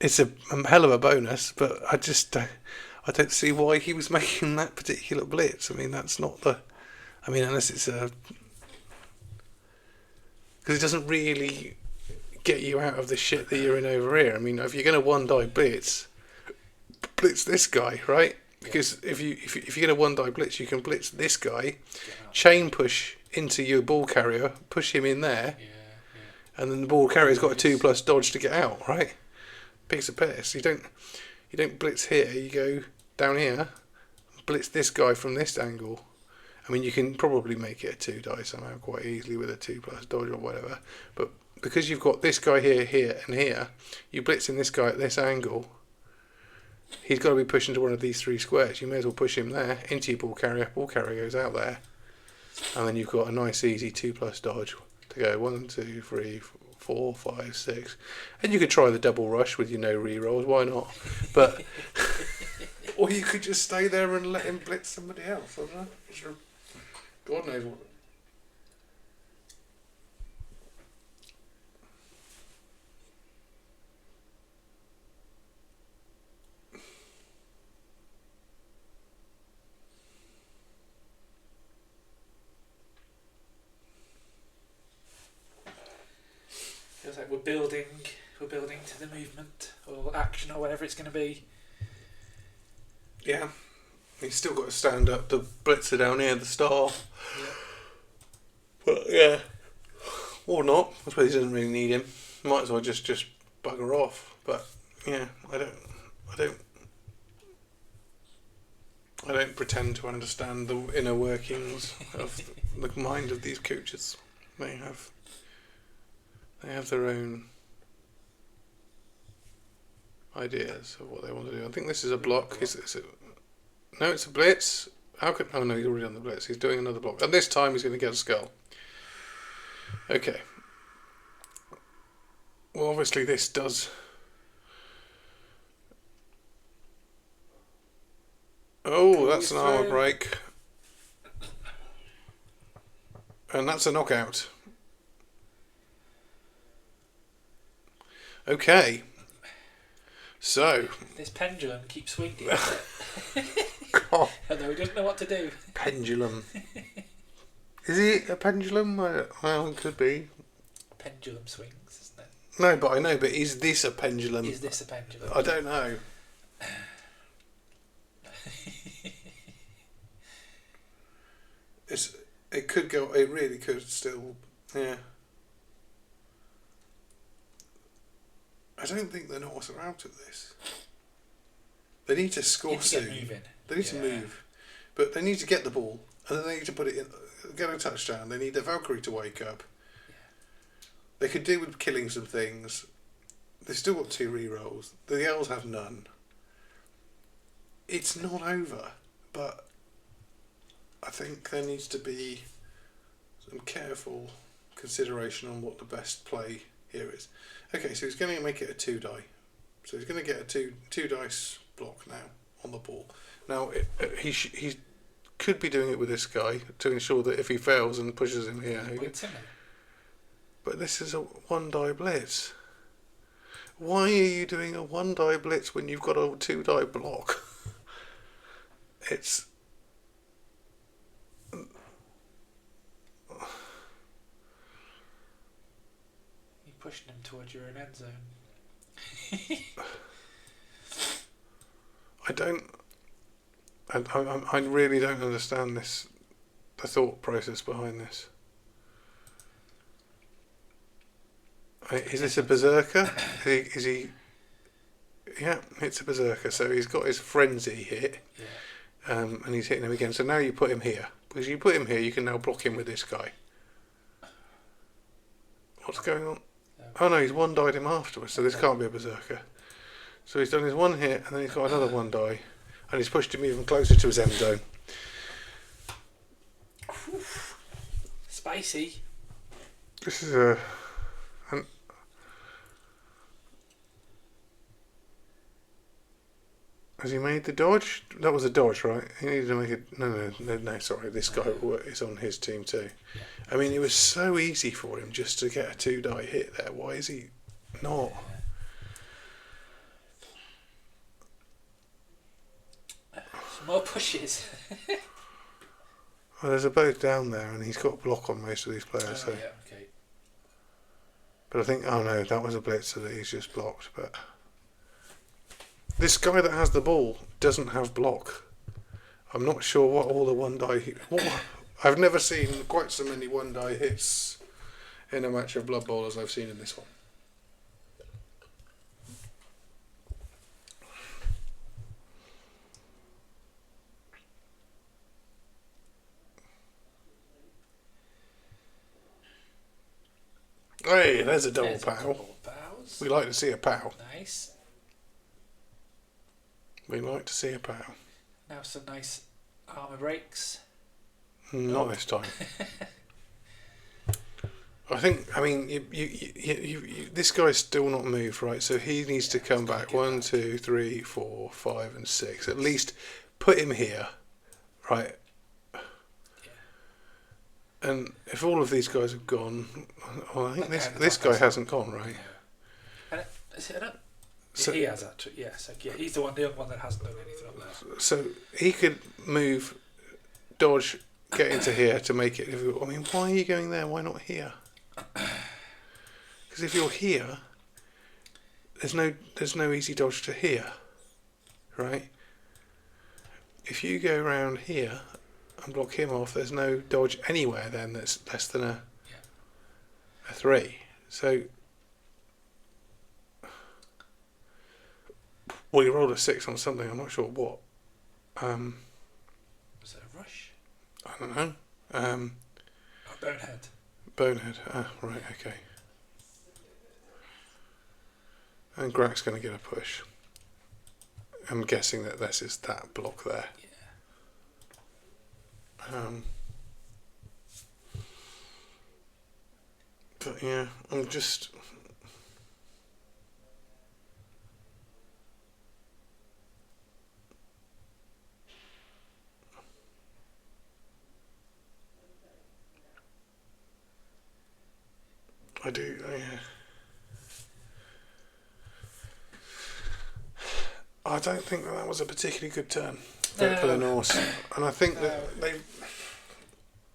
it's a hell of a bonus, but I don't see why he was making that particular blitz. I mean, that's not the. I mean, unless it's a. Because it doesn't really get you out of the shit that you're in over here. I mean, if you're going to 1 die blitz this guy, right? Because if you're going to 1 die blitz, you can blitz this guy, chain push into your ball carrier, push him in there, and then the ball carrier's got a 2+ dodge to get out, right? Piece of piss. You don't blitz here. You go down here, blitz this guy from this angle. I mean, you can probably make it a 2 die somehow quite easily with a 2+ dodge or whatever. But because you've got this guy here, here, and here, you blitzing this guy at this angle. He's got to be pushing to one of these 3 squares. You may as well push him there into your ball carrier. Ball carrier goes out there. and then you've got a nice easy 2+ dodge to go 1, 2, 3, 4, 5, 6, and you could try the double rush with your no rerolls. Why not? But or you could just stay there and let him blitz somebody else. I don't know. Sure. God knows what. Feels like we're building to the movement or action or whatever it's going to be. Yeah, he's still got to stand up. The blitzer down here, the star. Yeah. But yeah, or not. I suppose he doesn't really need him. Might as well just bugger off. But yeah, I don't pretend to understand the inner workings of the mind of these coaches. They have their own ideas of what they want to do. I think this is a block. No, it's a blitz. How could? Oh no, he's already on the blitz. He's doing another block, and this time he's going to get a skull. Okay. Well, obviously this does. Oh, that's an armor break, and that's a knockout. Okay. So. This pendulum keeps swinging. God. Although he doesn't know what to do. Pendulum. Is he a pendulum? Well, it could be. Pendulum swings, isn't it? No, but I know. But is this a pendulum? Is this a pendulum? I don't know. It could go. It really could still. Yeah. I don't think the Norse are out of this. They need to score soon. They need to move, but they need to get the ball, and then they need to put it in, get a touchdown. They need the Valkyrie to wake up. Yeah. They could do with killing some things. They've still got 2 rerolls. The Elves have none. It's not over, but I think there needs to be some careful consideration on what the best play here is. Okay, so he's going to make it a 2 die. So he's going to get a two dice block now on the ball. Now he could be doing it with this guy to ensure that if he fails and pushes him here. But this is a 1 die blitz. Why are you doing a 1 die blitz when you've got a 2 die block? It's. You pushing him towards your own end zone. I really don't understand this, the thought process behind this. Is this a berserker? Is he? Yeah, it's a berserker. So he's got his frenzy hit, and he's hitting him again. So now you put him here, because you put him here, you can now block him with this guy. What's going on? Oh no, he's 1 died him afterwards, so this can't be a berserker. So he's done his 1 hit, and then he's got another 1 die, and he's pushed him even closer to his end zone. Spicy. This is has he made the dodge? That was a dodge, right? He needed to make it. No, sorry. This guy is on his team too. I mean, it was so easy for him just to get a 2 die hit there. Why is he not? Some more pushes. Well, there's a boat down there, and he's got a block on most of these players. So. Yeah, okay. But I think, oh no, that was a blitzer that he's just blocked. But this guy that has the ball doesn't have block. I'm not sure what all the 1 die. I've never seen quite so many 1 die hits in a match of Blood Bowl as I've seen in this one. Hey, there's a double pow. We like to see a pow. Nice. We like to see a pow. Now some nice armour breaks. Not this time. I mean, this guy's still not moved, right? So he needs to come back. 1, 2, 3, 4, 5, and 6. At least put him here, right? Yeah. And if all of these guys have gone, well, I think this guy hasn't gone, right? And is it up? So, he has actually. Yeah. So yeah, he's the only one that hasn't done anything up there. So he could move, dodge, get into here to make it. I mean, why are you going there? Why not here? Because if you're here, there's no easy dodge to here, right? If you go around here and block him off, there's no dodge anywhere then that's less than a 3. So, well, you rolled a 6 on something. I'm not sure what. Was it a rush? I don't know. Oh, bonehead. Bonehead. Ah, right. Okay. And Grak's going to get a push. I'm guessing that this is that block there. Yeah. But yeah, I'm just. I do. Yeah. I don't think that was a particularly good turn for the Norse, and I think that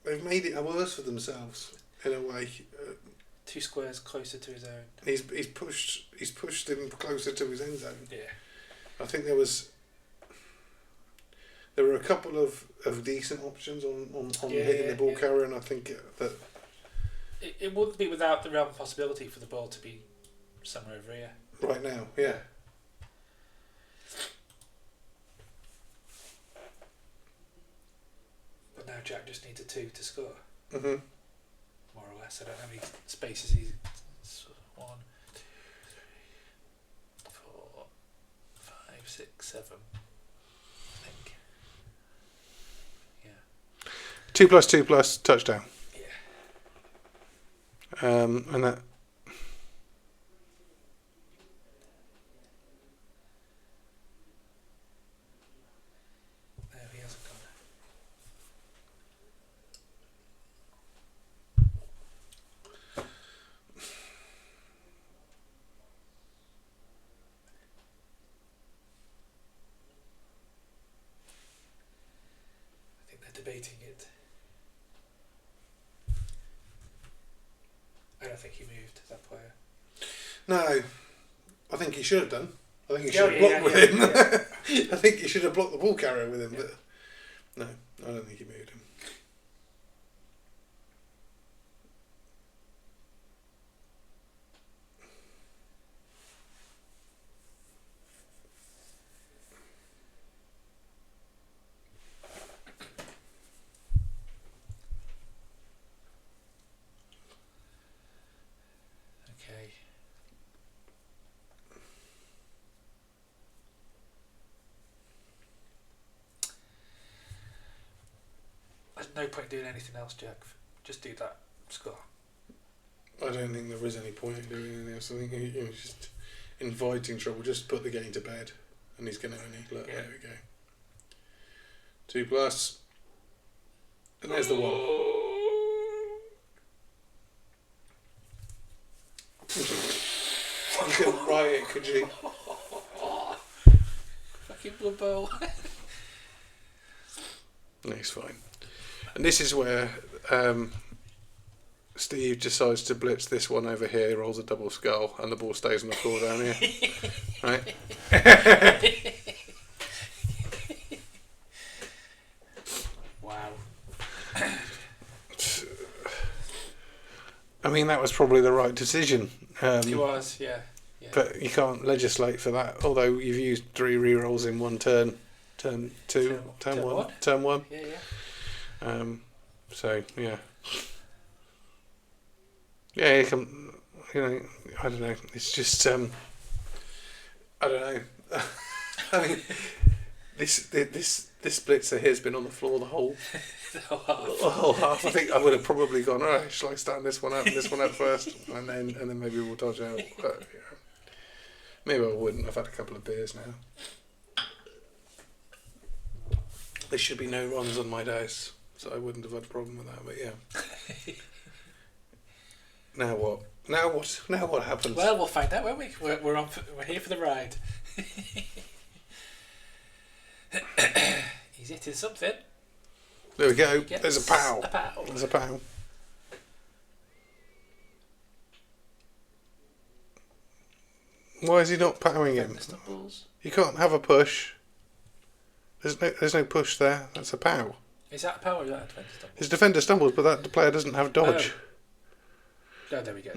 they've made it worse for themselves in a way. 2 squares closer to his own. He's pushed him closer to his end zone. Yeah. I think there were a couple of decent options on hitting the ball carrier, and I think that it wouldn't be without the realm possibility for the ball to be somewhere over here. Right now, yeah. But now Jack just needs a 2 to score. Mm-hmm. More or less. I don't know how many spaces he's. 1, 2, 3, 4, 5, 6, 7. I think. Yeah. 2+2+ touchdown. Yeah. And that. No, he hasn't gone. I think they're debating it. I don't think he moved, that player. No, I think he should have done. I think he should have blocked with him. I think he should have blocked the ball carrier with him, but no, I don't think he moved him. Okay. There's no point doing anything else, Jack. Just do that. Score. I don't think there is any point in doing anything else. I think he's just inviting trouble. Just put the game to bed, and he's going to only look. There we go. 2+, and there's the 1. You couldn't write it, could you? Fucking Blood Bowl. No, he's fine. And this is where Steve decides to blitz this one over here, rolls a double skull, and the ball stays on the floor down here. Right? Wow. I mean, that was probably the right decision. It was, yeah. But you can't legislate for that, although you've used 3 rerolls in one turn. Turn 2, turn 1. Turn 1. Yeah, yeah. So, yeah. Yeah, I don't know. It's just, I don't know. I mean, this This blitzer here's been on the floor the whole The whole half. half. I think I would have probably gone, all right, shall I stand this one up and this one up first, and then maybe we'll dodge out. But, yeah. Maybe I wouldn't. I've had a couple of beers now. There should be no runs on my dice, so I wouldn't have had a problem with that. But yeah. Now what? Now what happens? Well, we'll find out, won't we? We're here for the ride. He's hitting something. There we go. There's a pow. A pow. There's a pow. Why is he not powing him? You can't have a push. There's no push there. That's a pow. Is that a pow or is that a defender stumble? His defender stumbles, but that player doesn't have dodge. Oh, there we go.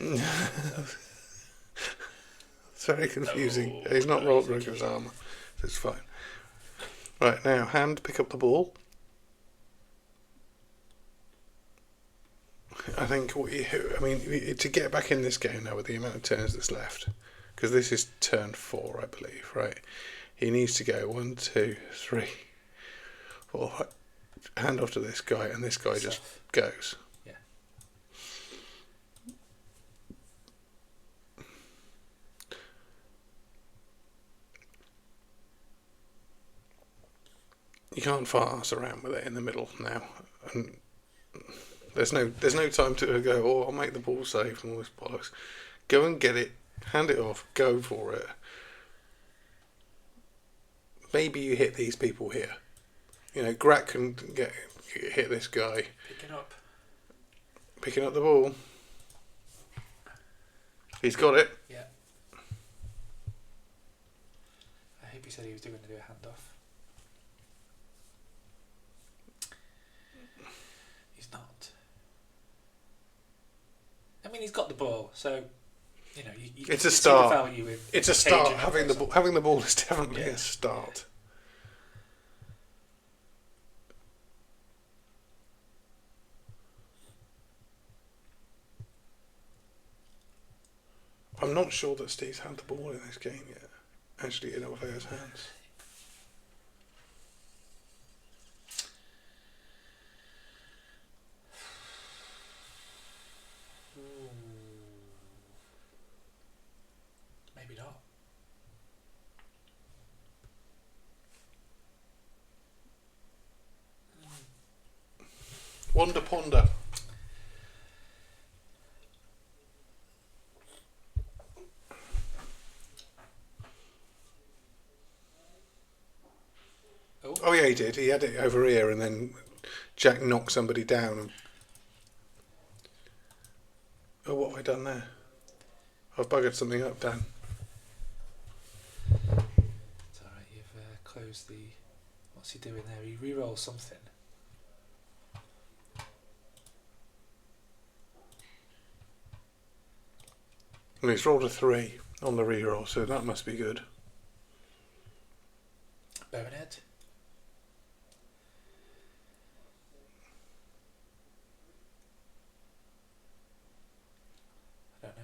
It's very confusing. He's not rolled Rugger's armour. So it's fine. Right, now, hand, pick up the ball. I think to get back in this game now with the amount of turns that's left, because this is turn 4, I believe, right? He needs to go 1, 2, 3, 4. Hand off to this guy, and this guy just goes. Yeah. You can't fast around with it in the middle now, and there's no time to go, oh, I'll make the ball safe and all this bollocks. Go and get it, hand it off, go for it. Maybe you hit these people here. You know, Grat can hit this guy. Picking up the ball. He's got it. Yeah. I hope he said he was going to do a handoff. He's not. I mean, he's got the ball, so you know you it's can a see start. the value in It's a start. caging up Having the ball is definitely a start. I'm not sure that Steve's had the ball in this game yet. Actually, in a player's hands. Maybe not. Wonder Ponder. Oh yeah, he did. He had it over here, and then Jack knocked somebody down. And... Oh, what have I done there? I've buggered something up, Dan. It's alright, you've closed the... What's he doing there? He re-rolls something. And he's rolled a 3 on the re-roll, so that must be good. Bonehead. I don't know.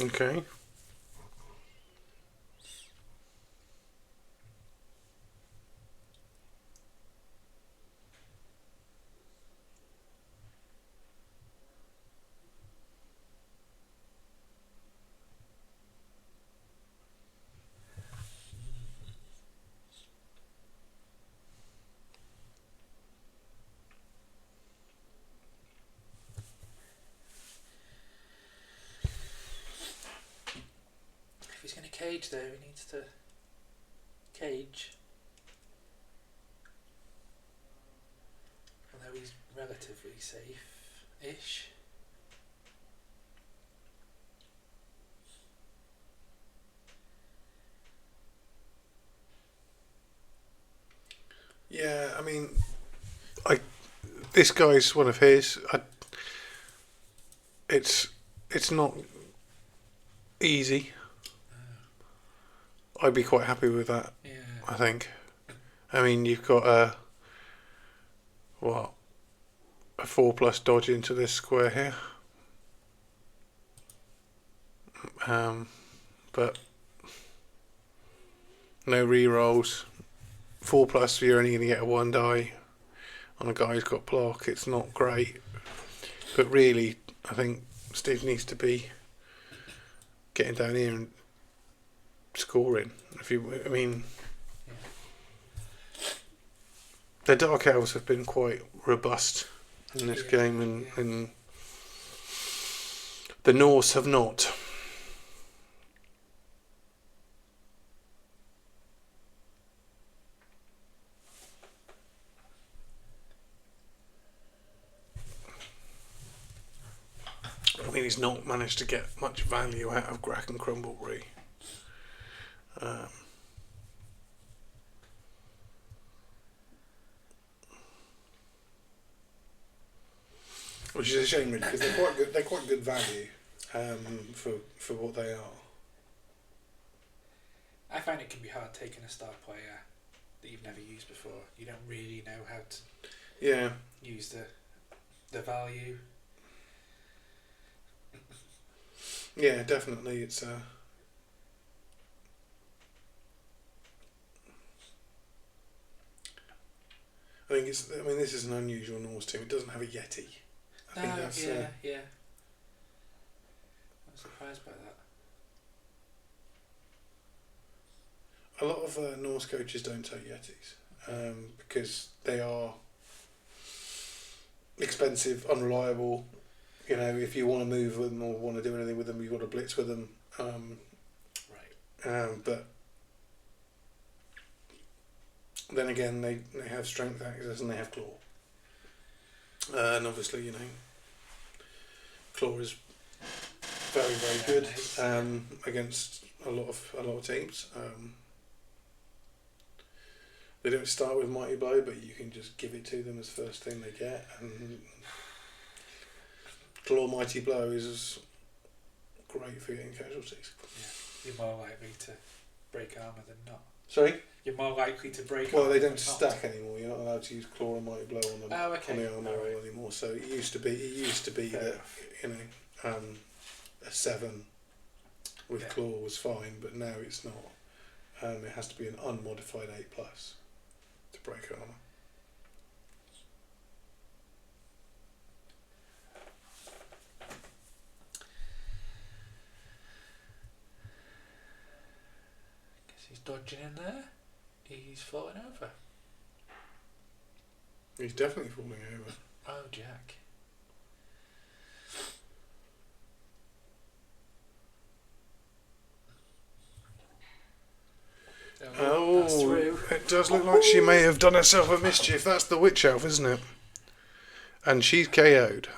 Okay. If he's going to cage though, he needs to cage. Although he's relatively safe-ish. Yeah, I mean, this guy's one of his. It's not easy. I'd be quite happy with that. Yeah. I think. I mean, you've got a 4+ dodge into this square here. But no re-rolls. 4+, you're only going to get a 1 die on a guy who's got block. It's not great. But really, I think Steve needs to be getting down here and scoring. I mean, the Dark Elves have been quite robust in this game, and the Norse have not. I mean, he's not managed to get much value out of Grack and Crumbleberry. Which is a shame, really, because they're quite good. They're quite good value for what they are. I find it can be hard taking a star player that you've never used before. You don't really know how to use the value. Yeah, definitely. It's I think it's. I mean, this is an unusual Norse team. It doesn't have a Yeti. I think that's. Yeah. I'm surprised by that. A lot of Norse coaches don't take Yetis because they are expensive, unreliable. You know, if you want to move them or want to do anything with them, you've got to blitz with them. Right. But then again, they have strength access and they have claw. And obviously, you know, claw is very, very good against a lot of teams. They don't start with Mighty Blow, but you can just give it to them as first thing they get. And Claw Mighty Blow is great for getting casualties. Yeah, you're more likely to break armour than not. Sorry? You're more likely to break Well, armour they than don't not. stack anymore. You're not allowed to use Claw and Mighty Blow on the armour roll anymore. So it used to be that you know a 7 with Claw was fine, but now it's not. It has to be an unmodified 8+ to break armour. Guess he's dodging in there. He's falling over. He's definitely falling over. Oh, Jack. Oh, that's through. It does look like she may have done herself a mischief. That's the Witch Elf, isn't it? And she's KO'd. Yeah.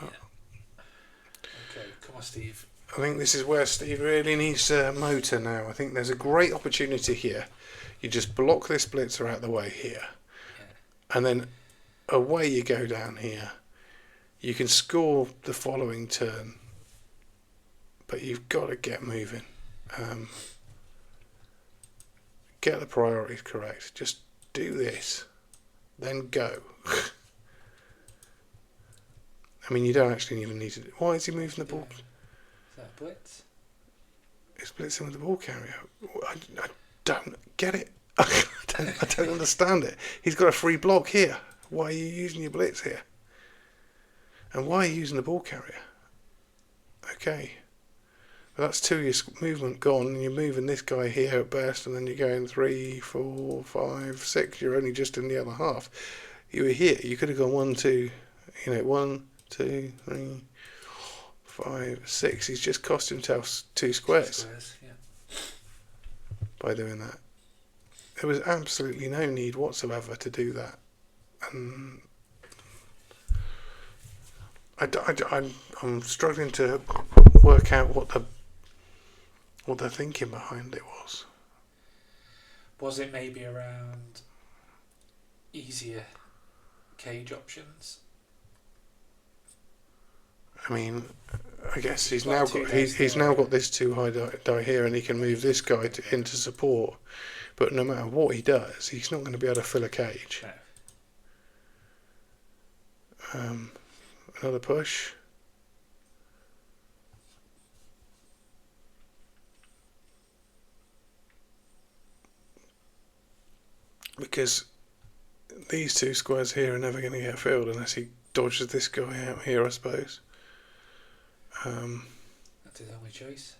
Okay, come on, Steve. I think this is where Steve really needs to motor now. I think there's a great opportunity here. You just block this blitzer out the way here. Yeah. And then away you go down here. You can score the following turn. But you've got to get moving. Get the priorities correct. Just do this. Then go. I mean, you don't actually even need to... Why is he moving the ball? Is that a blitz? He's blitzing with the ball carrier. I don't get it. I don't understand it. He's got a free block here. Why are you using your blitz here? And why are you using the ball carrier? Okay. But that's 2 years movement gone, and you're moving this guy here at best, and then you're going 3, 4, 5, 6. You're only just in the other half. You were here. You could have gone 1, 2, 1, 2, 3, 5, 6. He's just cost himself 2 squares by doing that. There was absolutely no need whatsoever to do that, and I'm struggling to work out what the thinking behind it was. Was it maybe around easier cage options? I mean, I guess he's got now two got dice he's there. now got this 2 high die here, and he can move this guy into support. But no matter what he does, he's not going to be able to fill a cage. No. Another push. Because these 2 squares here are never going to get filled unless he dodges this guy out here, I suppose. That's his only choice.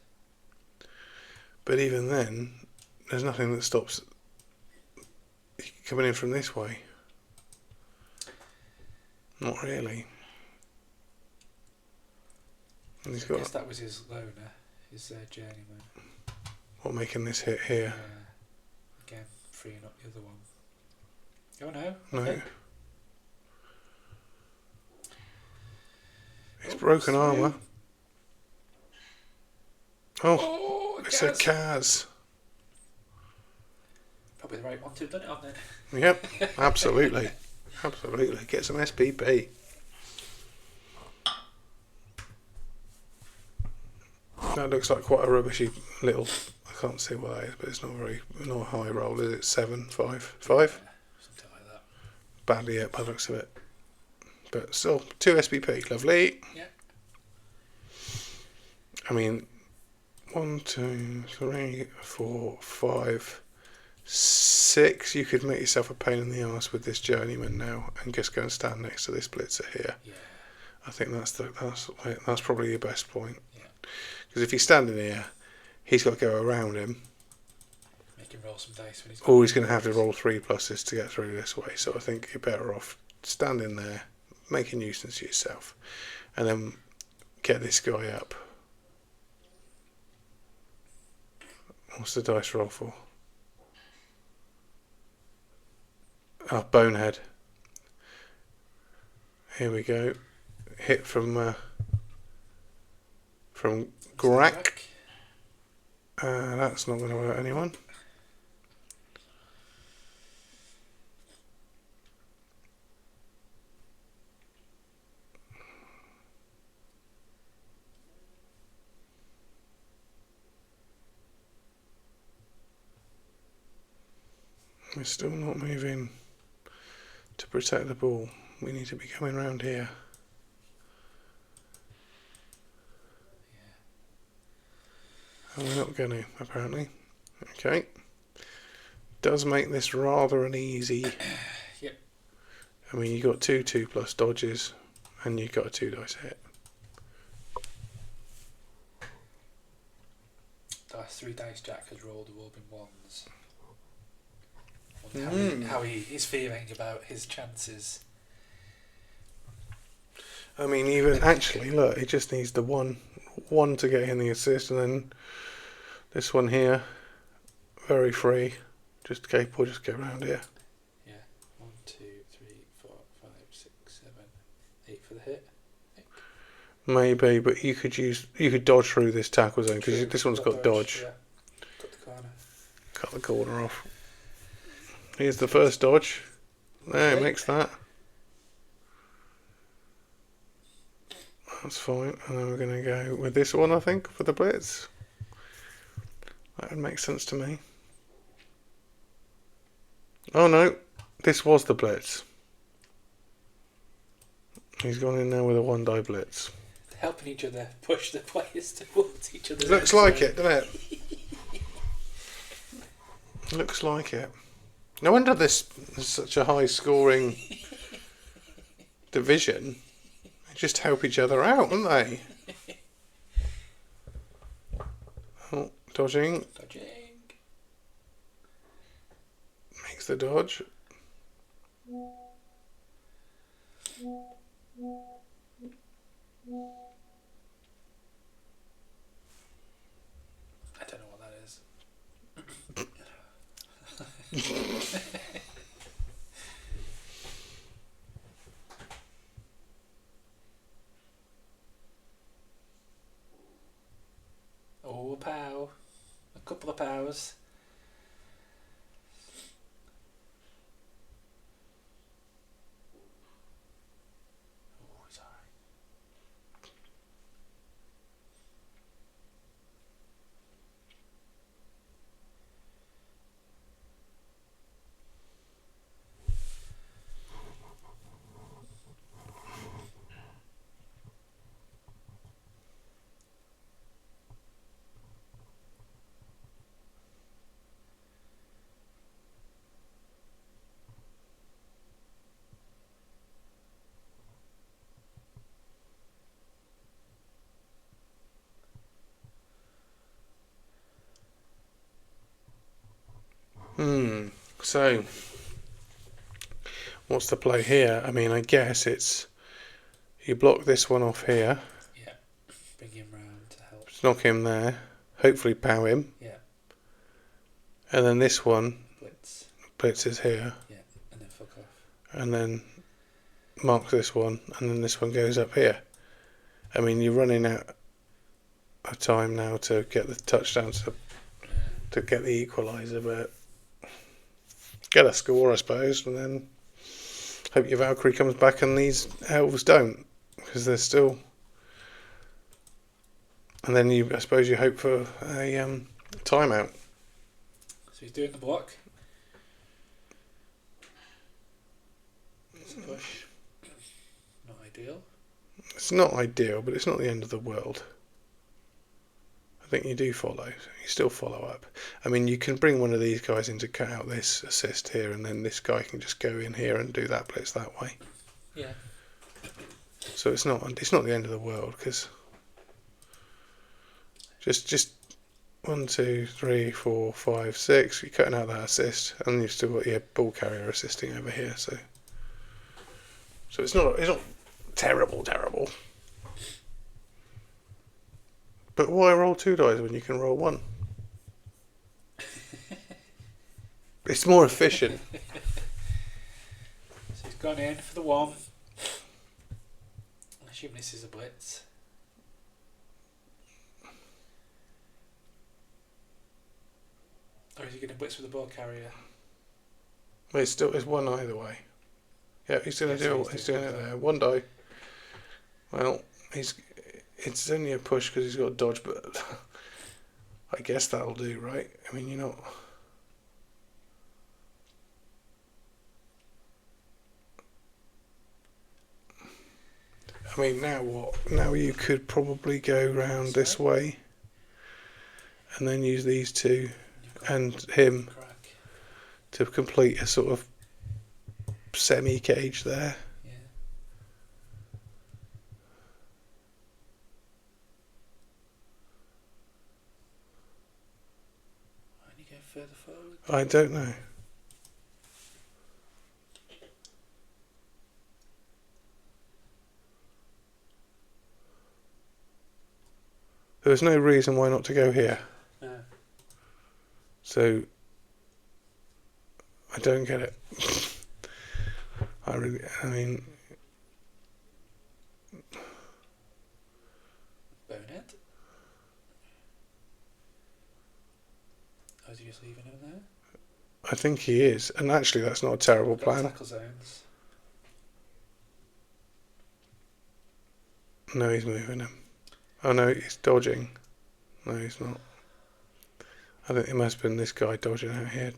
But even then, there's nothing that stops coming in from this way. Not really. And he's I got guess that was his loner, his journeyman. what making this hit here. Again, freeing up the other one. Oh no. No. Okay. It's broken armour. Oh, Oh, it's a Kaz. Probably the right one to have done it on then. Yep, absolutely. Absolutely. Get some SPP. That looks like quite a rubbishy little. I can't see what that is, but it's not a high roll, is it? 7, 5, 5? Yeah, something like that. Badly up by the looks of it. But still, 2 SPP. Lovely. Yeah. I mean, 1, 2, 3, 4, 5, 6. You could make yourself a pain in the arse with this journeyman now, and just go and stand next to this blitzer here. Yeah. I think that's probably your best point. Yeah. Because if he's standing here, he's got to go around him, Make him roll some dice when he's. or he's going to have to roll 3 pluses to get through this way. So I think you're better off standing there, making nuisance of yourself, and then get this guy up. What's the dice roll for? Oh, bonehead. Here we go. Hit from Grack. That's not going to hurt anyone. We're still not moving to protect the ball. We need to be coming round here. And we're not going to, apparently. Okay. Does make this rather an easy. Yep. I mean, you got 2 2+ dodges, and you got a 2 dice hit. The last 3 dice Jack has rolled have all been ones. Wonder how he is feeling about his chances. I mean, even actually, look, it just needs the one to get in the assist, and then this one here, very free, just capable, just get around here. Yeah. 1, 2, 3, 4, 5, 6, 7, 8 for the hit. Maybe, but you could dodge through this tackle zone because True, this one's got dodge. Yeah. Cut the corner. Cut the corner off. Here's the first dodge. There, Okay. it makes that. That's fine. And then we're going to go with this one, I think, for the blitz. That would make sense to me. Oh no, this was the blitz. He's gone in there with a 1 die blitz. Helping each other push the players towards each other. Looks like it, doesn't it? Looks like it. No wonder this is such a high scoring division. They just help each other out, don't they? Oh, dodging. Dodging. Makes the dodge. I don't know what that is. Oh, a pow. A couple of pows. Oh, he's alright. So, what's the play here? I mean, I guess it's you block this one off here, Yeah. Bring him round to help. just knock him there, hopefully pow him, Yeah. and then this one Blitz. blitzes here, Yeah. And then fuck off. and then marks this one, and then this one goes up here. I mean, you're running out of time now to get the touchdown to get the equaliser, but get a score, I suppose, and then hope your Valkyrie comes back and these elves don't, because they're still. And then I suppose you hope for a timeout. So he's doing the block. It's a push. Not ideal. It's not ideal, but it's not the end of the world. I think you do follow. You still follow up. I mean, you can bring one of these guys in to cut out this assist here, and then this guy can just go in here and do that blitz that way. Yeah. So it's not the end of the world, because just 1, 2, 3, 4, 5, 6. You're cutting out that assist, and you've still got your ball carrier assisting over here. So it's not terrible. But why roll 2 dice when you can roll 1? It's more efficient. So he's gone in for the 1. I assume this is a blitz. Or is he going to blitz with the ball carrier? Well, it's 1 either way. Yeah, he's going to Yeah, do so it. he's He's doing doing it it. there. 1 die. Well, it's only a push because he's got dodge, but I guess that'll do, right? I mean, you're not. I mean, now what? Now you could probably go round this way and then use these two You've got and him crack. to complete a sort of semi-cage there. Yeah. Why don't you go further forward? I don't know. There was no reason why not to go here. No. So I don't get it. I mean, Bonehead? Oh, is he just leaving him there? I think he is, and actually that's not a terrible Got plan. tackle zones. No, he's moving him. Oh no, he's dodging. No, he's not. I think it must have been this guy dodging out here.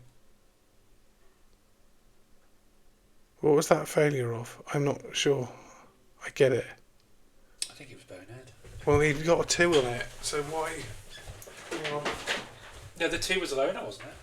What was that failure of? I'm not sure. I get it. I think it was Bonehead. Well, he'd got a 2 on it, so why? No, the 2 was a loner, wasn't it?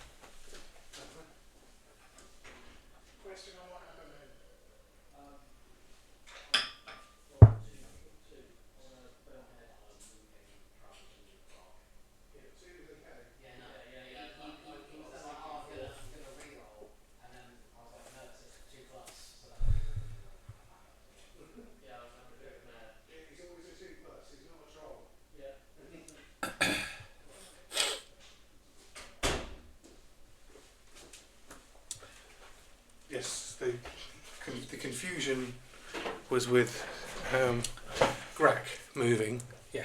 Yes, the confusion was with Grack moving. Yeah.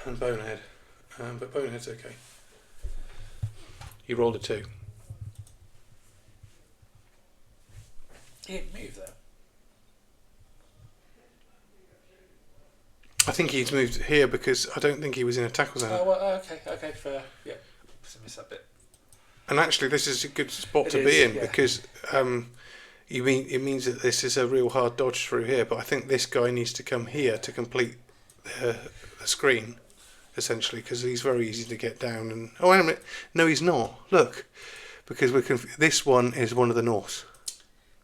And Bonehead. But Bonehead's okay. You rolled a 2. He didn't move though. I think he's moved here because I don't think he was in a tackle zone. Oh, well, okay, fair. Yeah. Just missed that bit. And actually, this is a good spot It to is, be in yeah. because it means that this is a real hard dodge through here. But I think this guy needs to come here to complete the screen, essentially, because he's very easy to get down. And oh, wait a minute, no, he's not. Look, because this one is one of the Norse.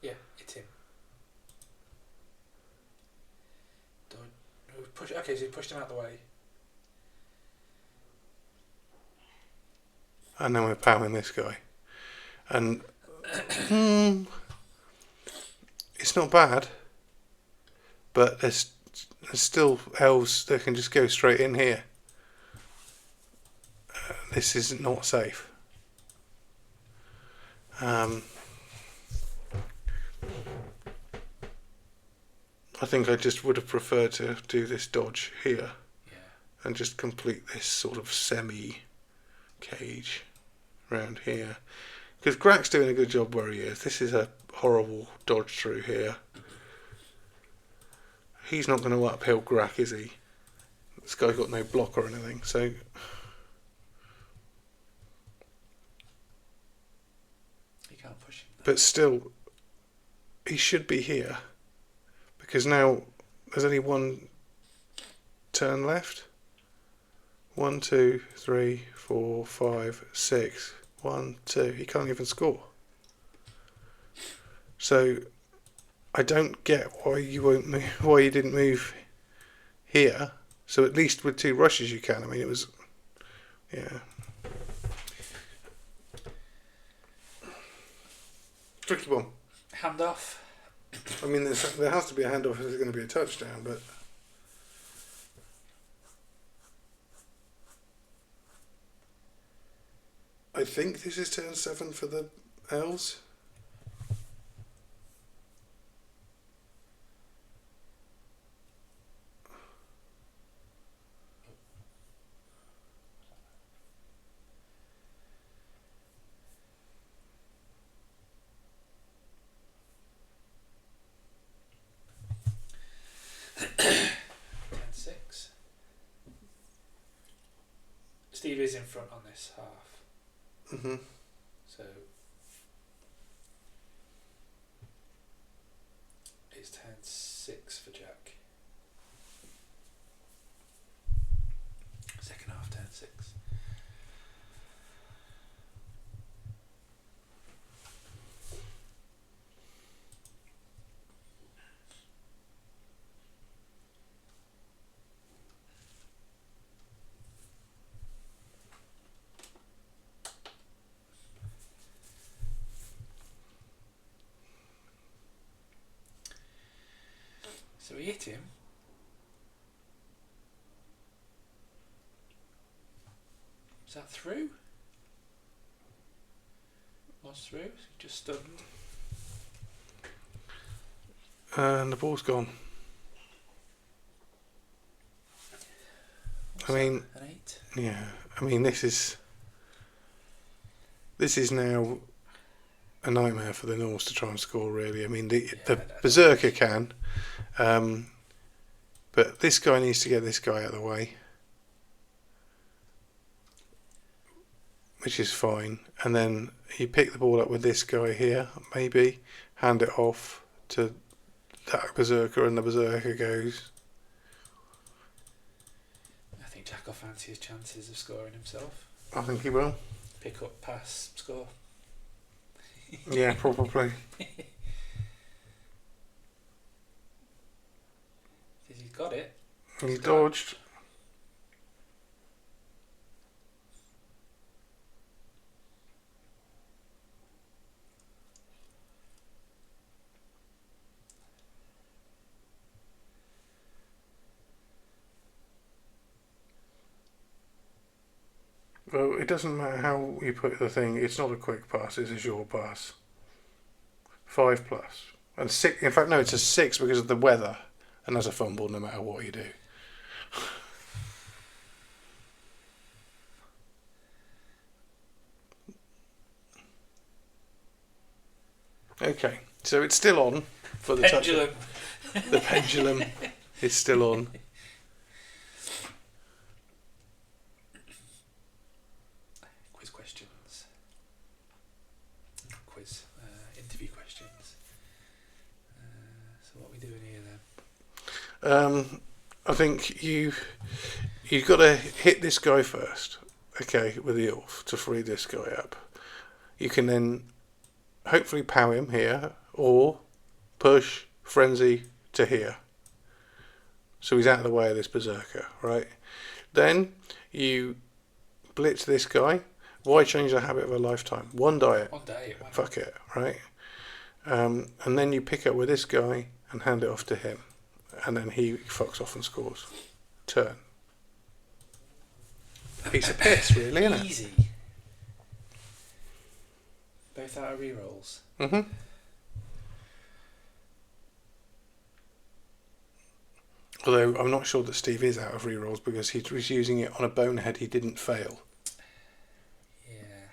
Yeah, it's him. Okay, so he pushed him out the way. and then we're powering this guy. And it's not bad, but there's still elves that can just go straight in here. This is not safe. I think I just would have preferred to do this dodge here, and just complete this sort of semi-cage around here. Because Grak's doing a good job where he is. This is a horrible dodge through here. He's not going to uphill Grak, is he? This guy's got no block or anything, so... You can't push him. But still, he should be here. Because now there's only one turn left. 1, 2, 3, 4, 5, 6. 1, 2. He can't even score. So I don't get why you won't move, why you didn't move here. So at least with 2 rushes you can. I mean, it was, yeah. Tricky one. Handoff. I mean, there has to be a handoff if there's going to be a touchdown, but I think this is turn 7 for the elves. Steve is in front on this half. Mm-hmm. So it's turn 6 for Jack. Second half, turn 6. So we hit him. Is that through? Was through? Just stunned. And the ball's gone. I mean, an 8. yeah. I mean, this is now a nightmare for the Norse to try and score. Really, I mean, the Berserker can, but this guy needs to get this guy out of the way, which is fine. And then you pick the ball up with this guy here, maybe hand it off to that Berserker, and the Berserker goes. I think Jack will fancy his chances of scoring himself. I think he will. Pick up, pass, score. Yeah, probably. He's got it. He dodged. Well, it doesn't matter how you put the thing. It's not a quick pass. It's a short pass. 5+. And 6. In fact, no, it's a 6 because of the weather. And that's a fumble no matter what you do. Okay, so it's still on for the Pendulum. touchdown. The pendulum is still on. Quiz questions. Interview questions. So what are we doing here then? I think you've got to hit this guy first, okay, with the elf to free this guy up. You can then hopefully pow him here, or push frenzy to here. So he's out of the way of this berserker, right? Then you blitz this guy, Why change the habit of a lifetime? One diet. One day. Fuck it, right? And then you pick up with this guy and hand it off to him. And then he fucks off and scores. Turn. Piece of piss, really, isn't it? Easy. Both out of rerolls. Mm-hmm. Although I'm not sure that Steve is out of rerolls because he was using it on a bonehead he didn't fail. Yeah.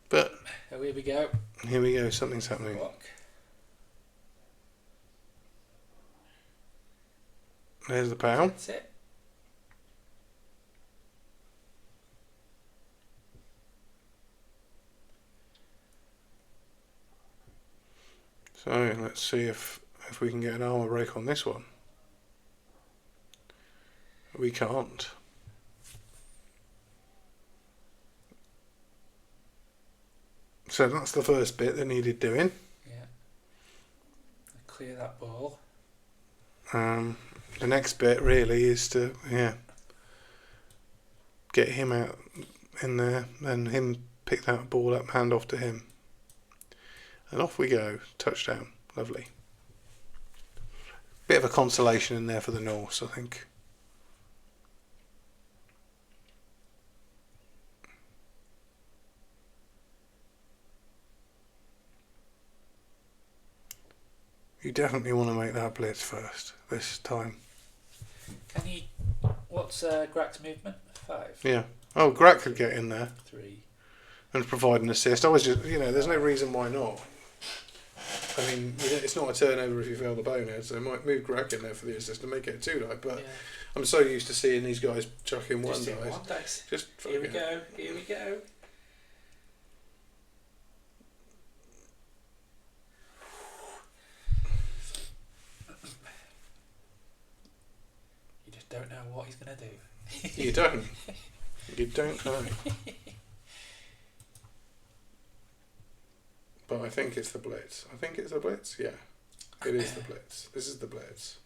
But Oh, here we go. here we go, something's happening. Block. There's the pound. That's it. So let's see if we can get an armour break on this one. We can't. So that's the first bit that needed doing. Yeah. Clear that ball. The next bit really is to get him out in there, then him pick that ball up, hand off to him. And off we go. Touchdown. Lovely. Bit of a consolation in there for the Norse, I think. You definitely want to make that blitz first this time. Can you... What's Grak's movement? 5? Yeah. Oh, Grak could get in there 3. and provide an assist. I was just, there's no reason why not. I mean, it's not a turnover if you fail the bonehead, so I might move Grak in there for the assist and make it a 2-die, but I'm so used to seeing these guys chucking one Just dice. in one dice. Just Here we go. Here we go. You just don't know what he's going to do. You don't. You don't know. But I think it's the blitz. I think it's the blitz. Yeah, it is the blitz. This is the blitz.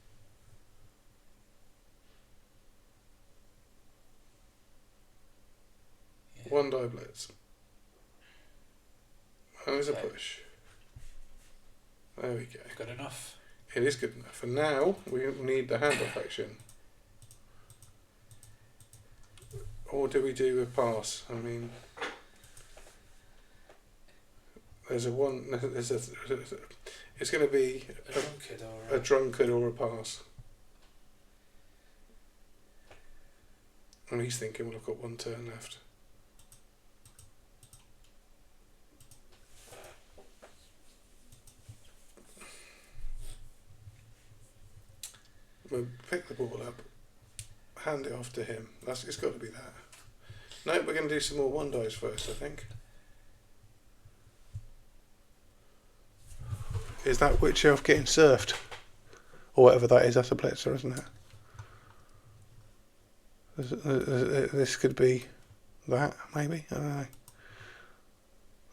Yeah. One die blitz. And there's a Okay. push. There we go. Good enough. It is good enough. And now we need the handoff action. Or do we do a pass? I mean, there's a one. There's a. It's going to be A drunkard or a drunkard or a pass. And he's thinking, well, I've got one turn left. We'll pick the ball up, hand it off to him. It's got to be that. No, we're going to do some more one dice first, I think. Is that Witch Elf getting surfed? Or whatever that is, that's a blitzer, isn't it? This could be that, maybe? I don't know.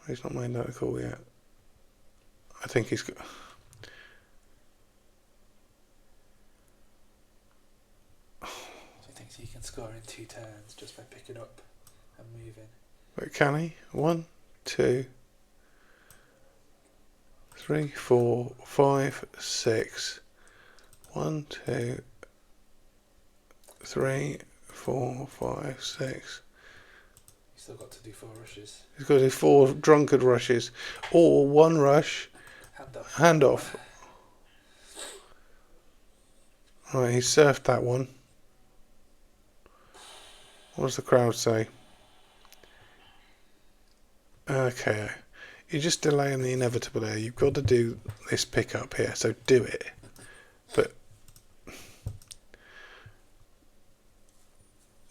He's not made that call yet. I think he's got... So he thinks he can score in 2 turns just by picking up and moving. Wait, can he? 1, 2, 3, 4, 5, 6. 1, 2, 3, 4, 5, 6. He's still got to do 4 rushes. He's got to do 4 drunkard rushes. Or 1 rush, Hand off. hand off. Right, he's surfed that one. What does the crowd say? Okay. You're just delaying the inevitable here. You've got to do this pick up here, so do it. But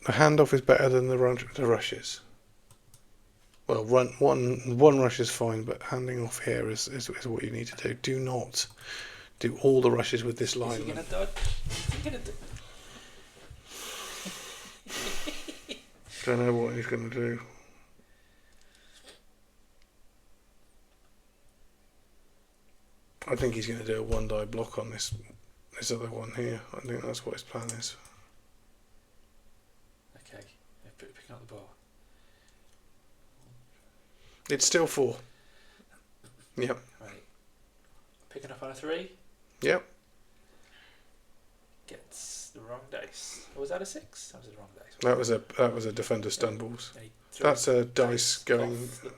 the handoff is better than the rushes. Well, one rush is fine, but handing off here is what you need to do. Do not do all the rushes with this Is he lineman. going to dodge? Is he going to do? Don't know what he's going to do. I think he's going to do a 1 die block on this this other one here. I think that's what his plan is. Okay, picking up the ball. It's still 4. Yep. Right. Picking up on a 3. Yep. Gets the wrong dice. Or was that a 6? That was the wrong dice. That was a defender stumbles. And he throws That's a dice going. off the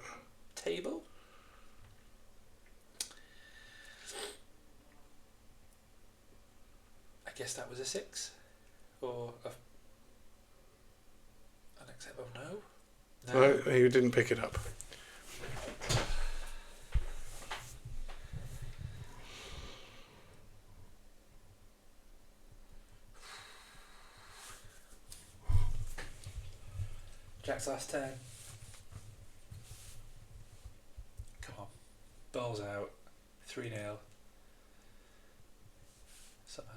table. I guess that was a 6. Or an accept. Oh no. No, he didn't pick it up. Jack's last turn. Come on. Ball's out. 3-0. Somehow.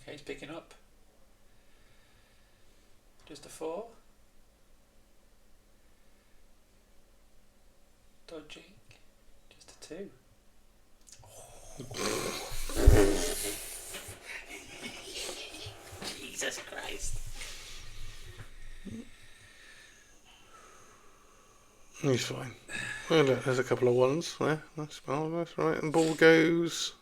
Okay, he's picking up. Just a 4. Dodging. Just a 2. Jesus Christ. He's fine. Well, look, there's a couple of 1s there. That's marvellous, right? And ball goes.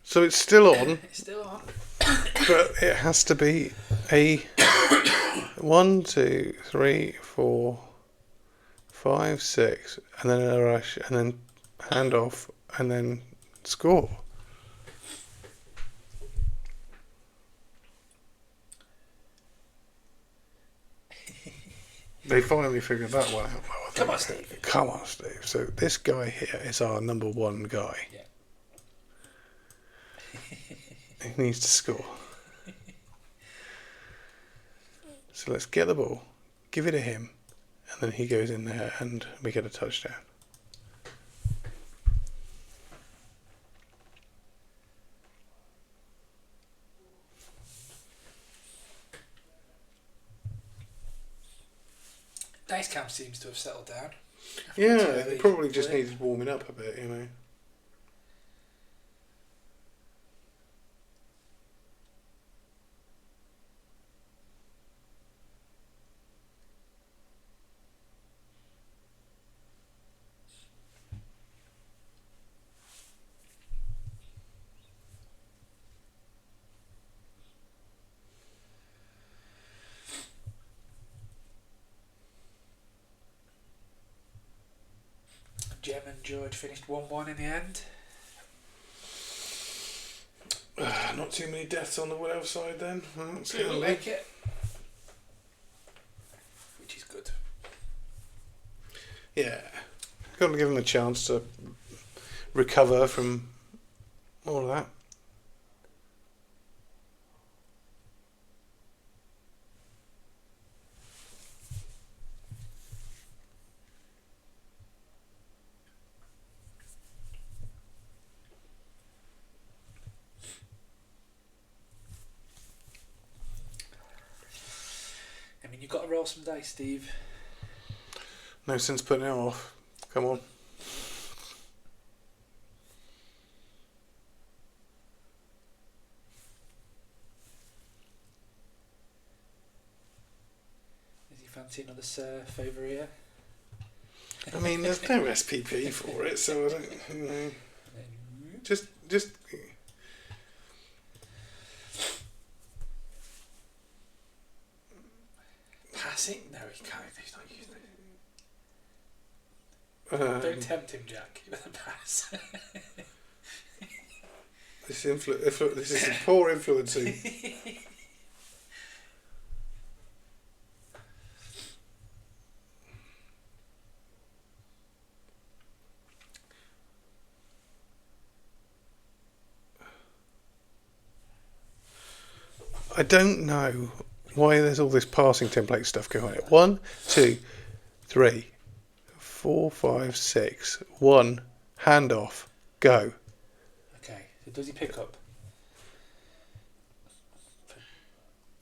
So it's still on, It's still on. but it has to be a 1, 2, 3, 4, 5, 6, and then a rush, and then hand off, and then score. They finally figured that one out. Well, I Come on, think. Steve. Come on, Steve. So this guy here is our number 1 guy. Yeah. He needs to score. So let's get the ball, give it to him, and then he goes in there and we get a touchdown. Dice camp seems to have settled down. Yeah, After they the probably just play. needed warming up a bit, you know. Jem and George finished 1-1 in the end. Not too many deaths on the Willow side then. Well, that's It handy. looked like it. Which is good. Yeah. Got to give them a chance to recover from all of that. I mean, you've got to roll some dice, Steve. No sense putting it off. Come on. Does he fancy another surf over here? I mean, there's no SPP for it, so I don't, you know. Just. Passing? No, he can't. He's not using it. Don't tempt him, Jack, with a pass. This is poor influencing. I don't know why there's all this passing template stuff going on. 1, 2, 3, 4, 5, 6. 1, hand off, go. Okay, so does he pick up?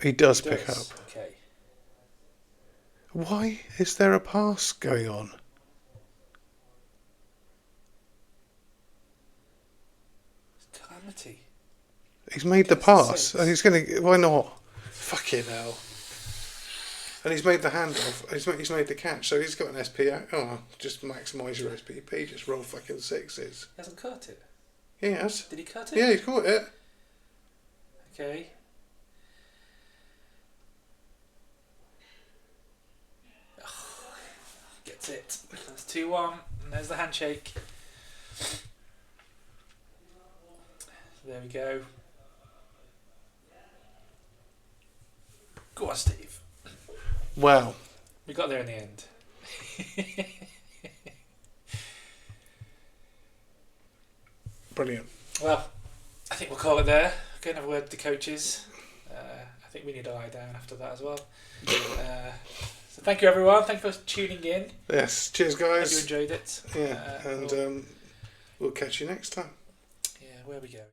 He does pick up. Okay. Why is there a pass going on? It's calamity. He's made the Against pass, the and he's going to. Why not? Fucking hell. And he's made the handoff. He's made the catch, so he's got an SP out. Oh, just maximise your SPP. Just roll fucking 6s. He hasn't cut it. He has. Did he cut it? Yeah, he's caught it. Okay. Oh, gets it. That's 2-1. And there's the handshake. There we go. Go on, Steve. Wow. We got there in the end. Brilliant. Well, I think we'll call it there. Go and have a word with the coaches. I think we need to lie down after that as well. So thank you, everyone. Thank you for tuning in. Yes. Cheers, Hope guys. you enjoyed it. Yeah. And we'll catch you next time. Yeah, where we go.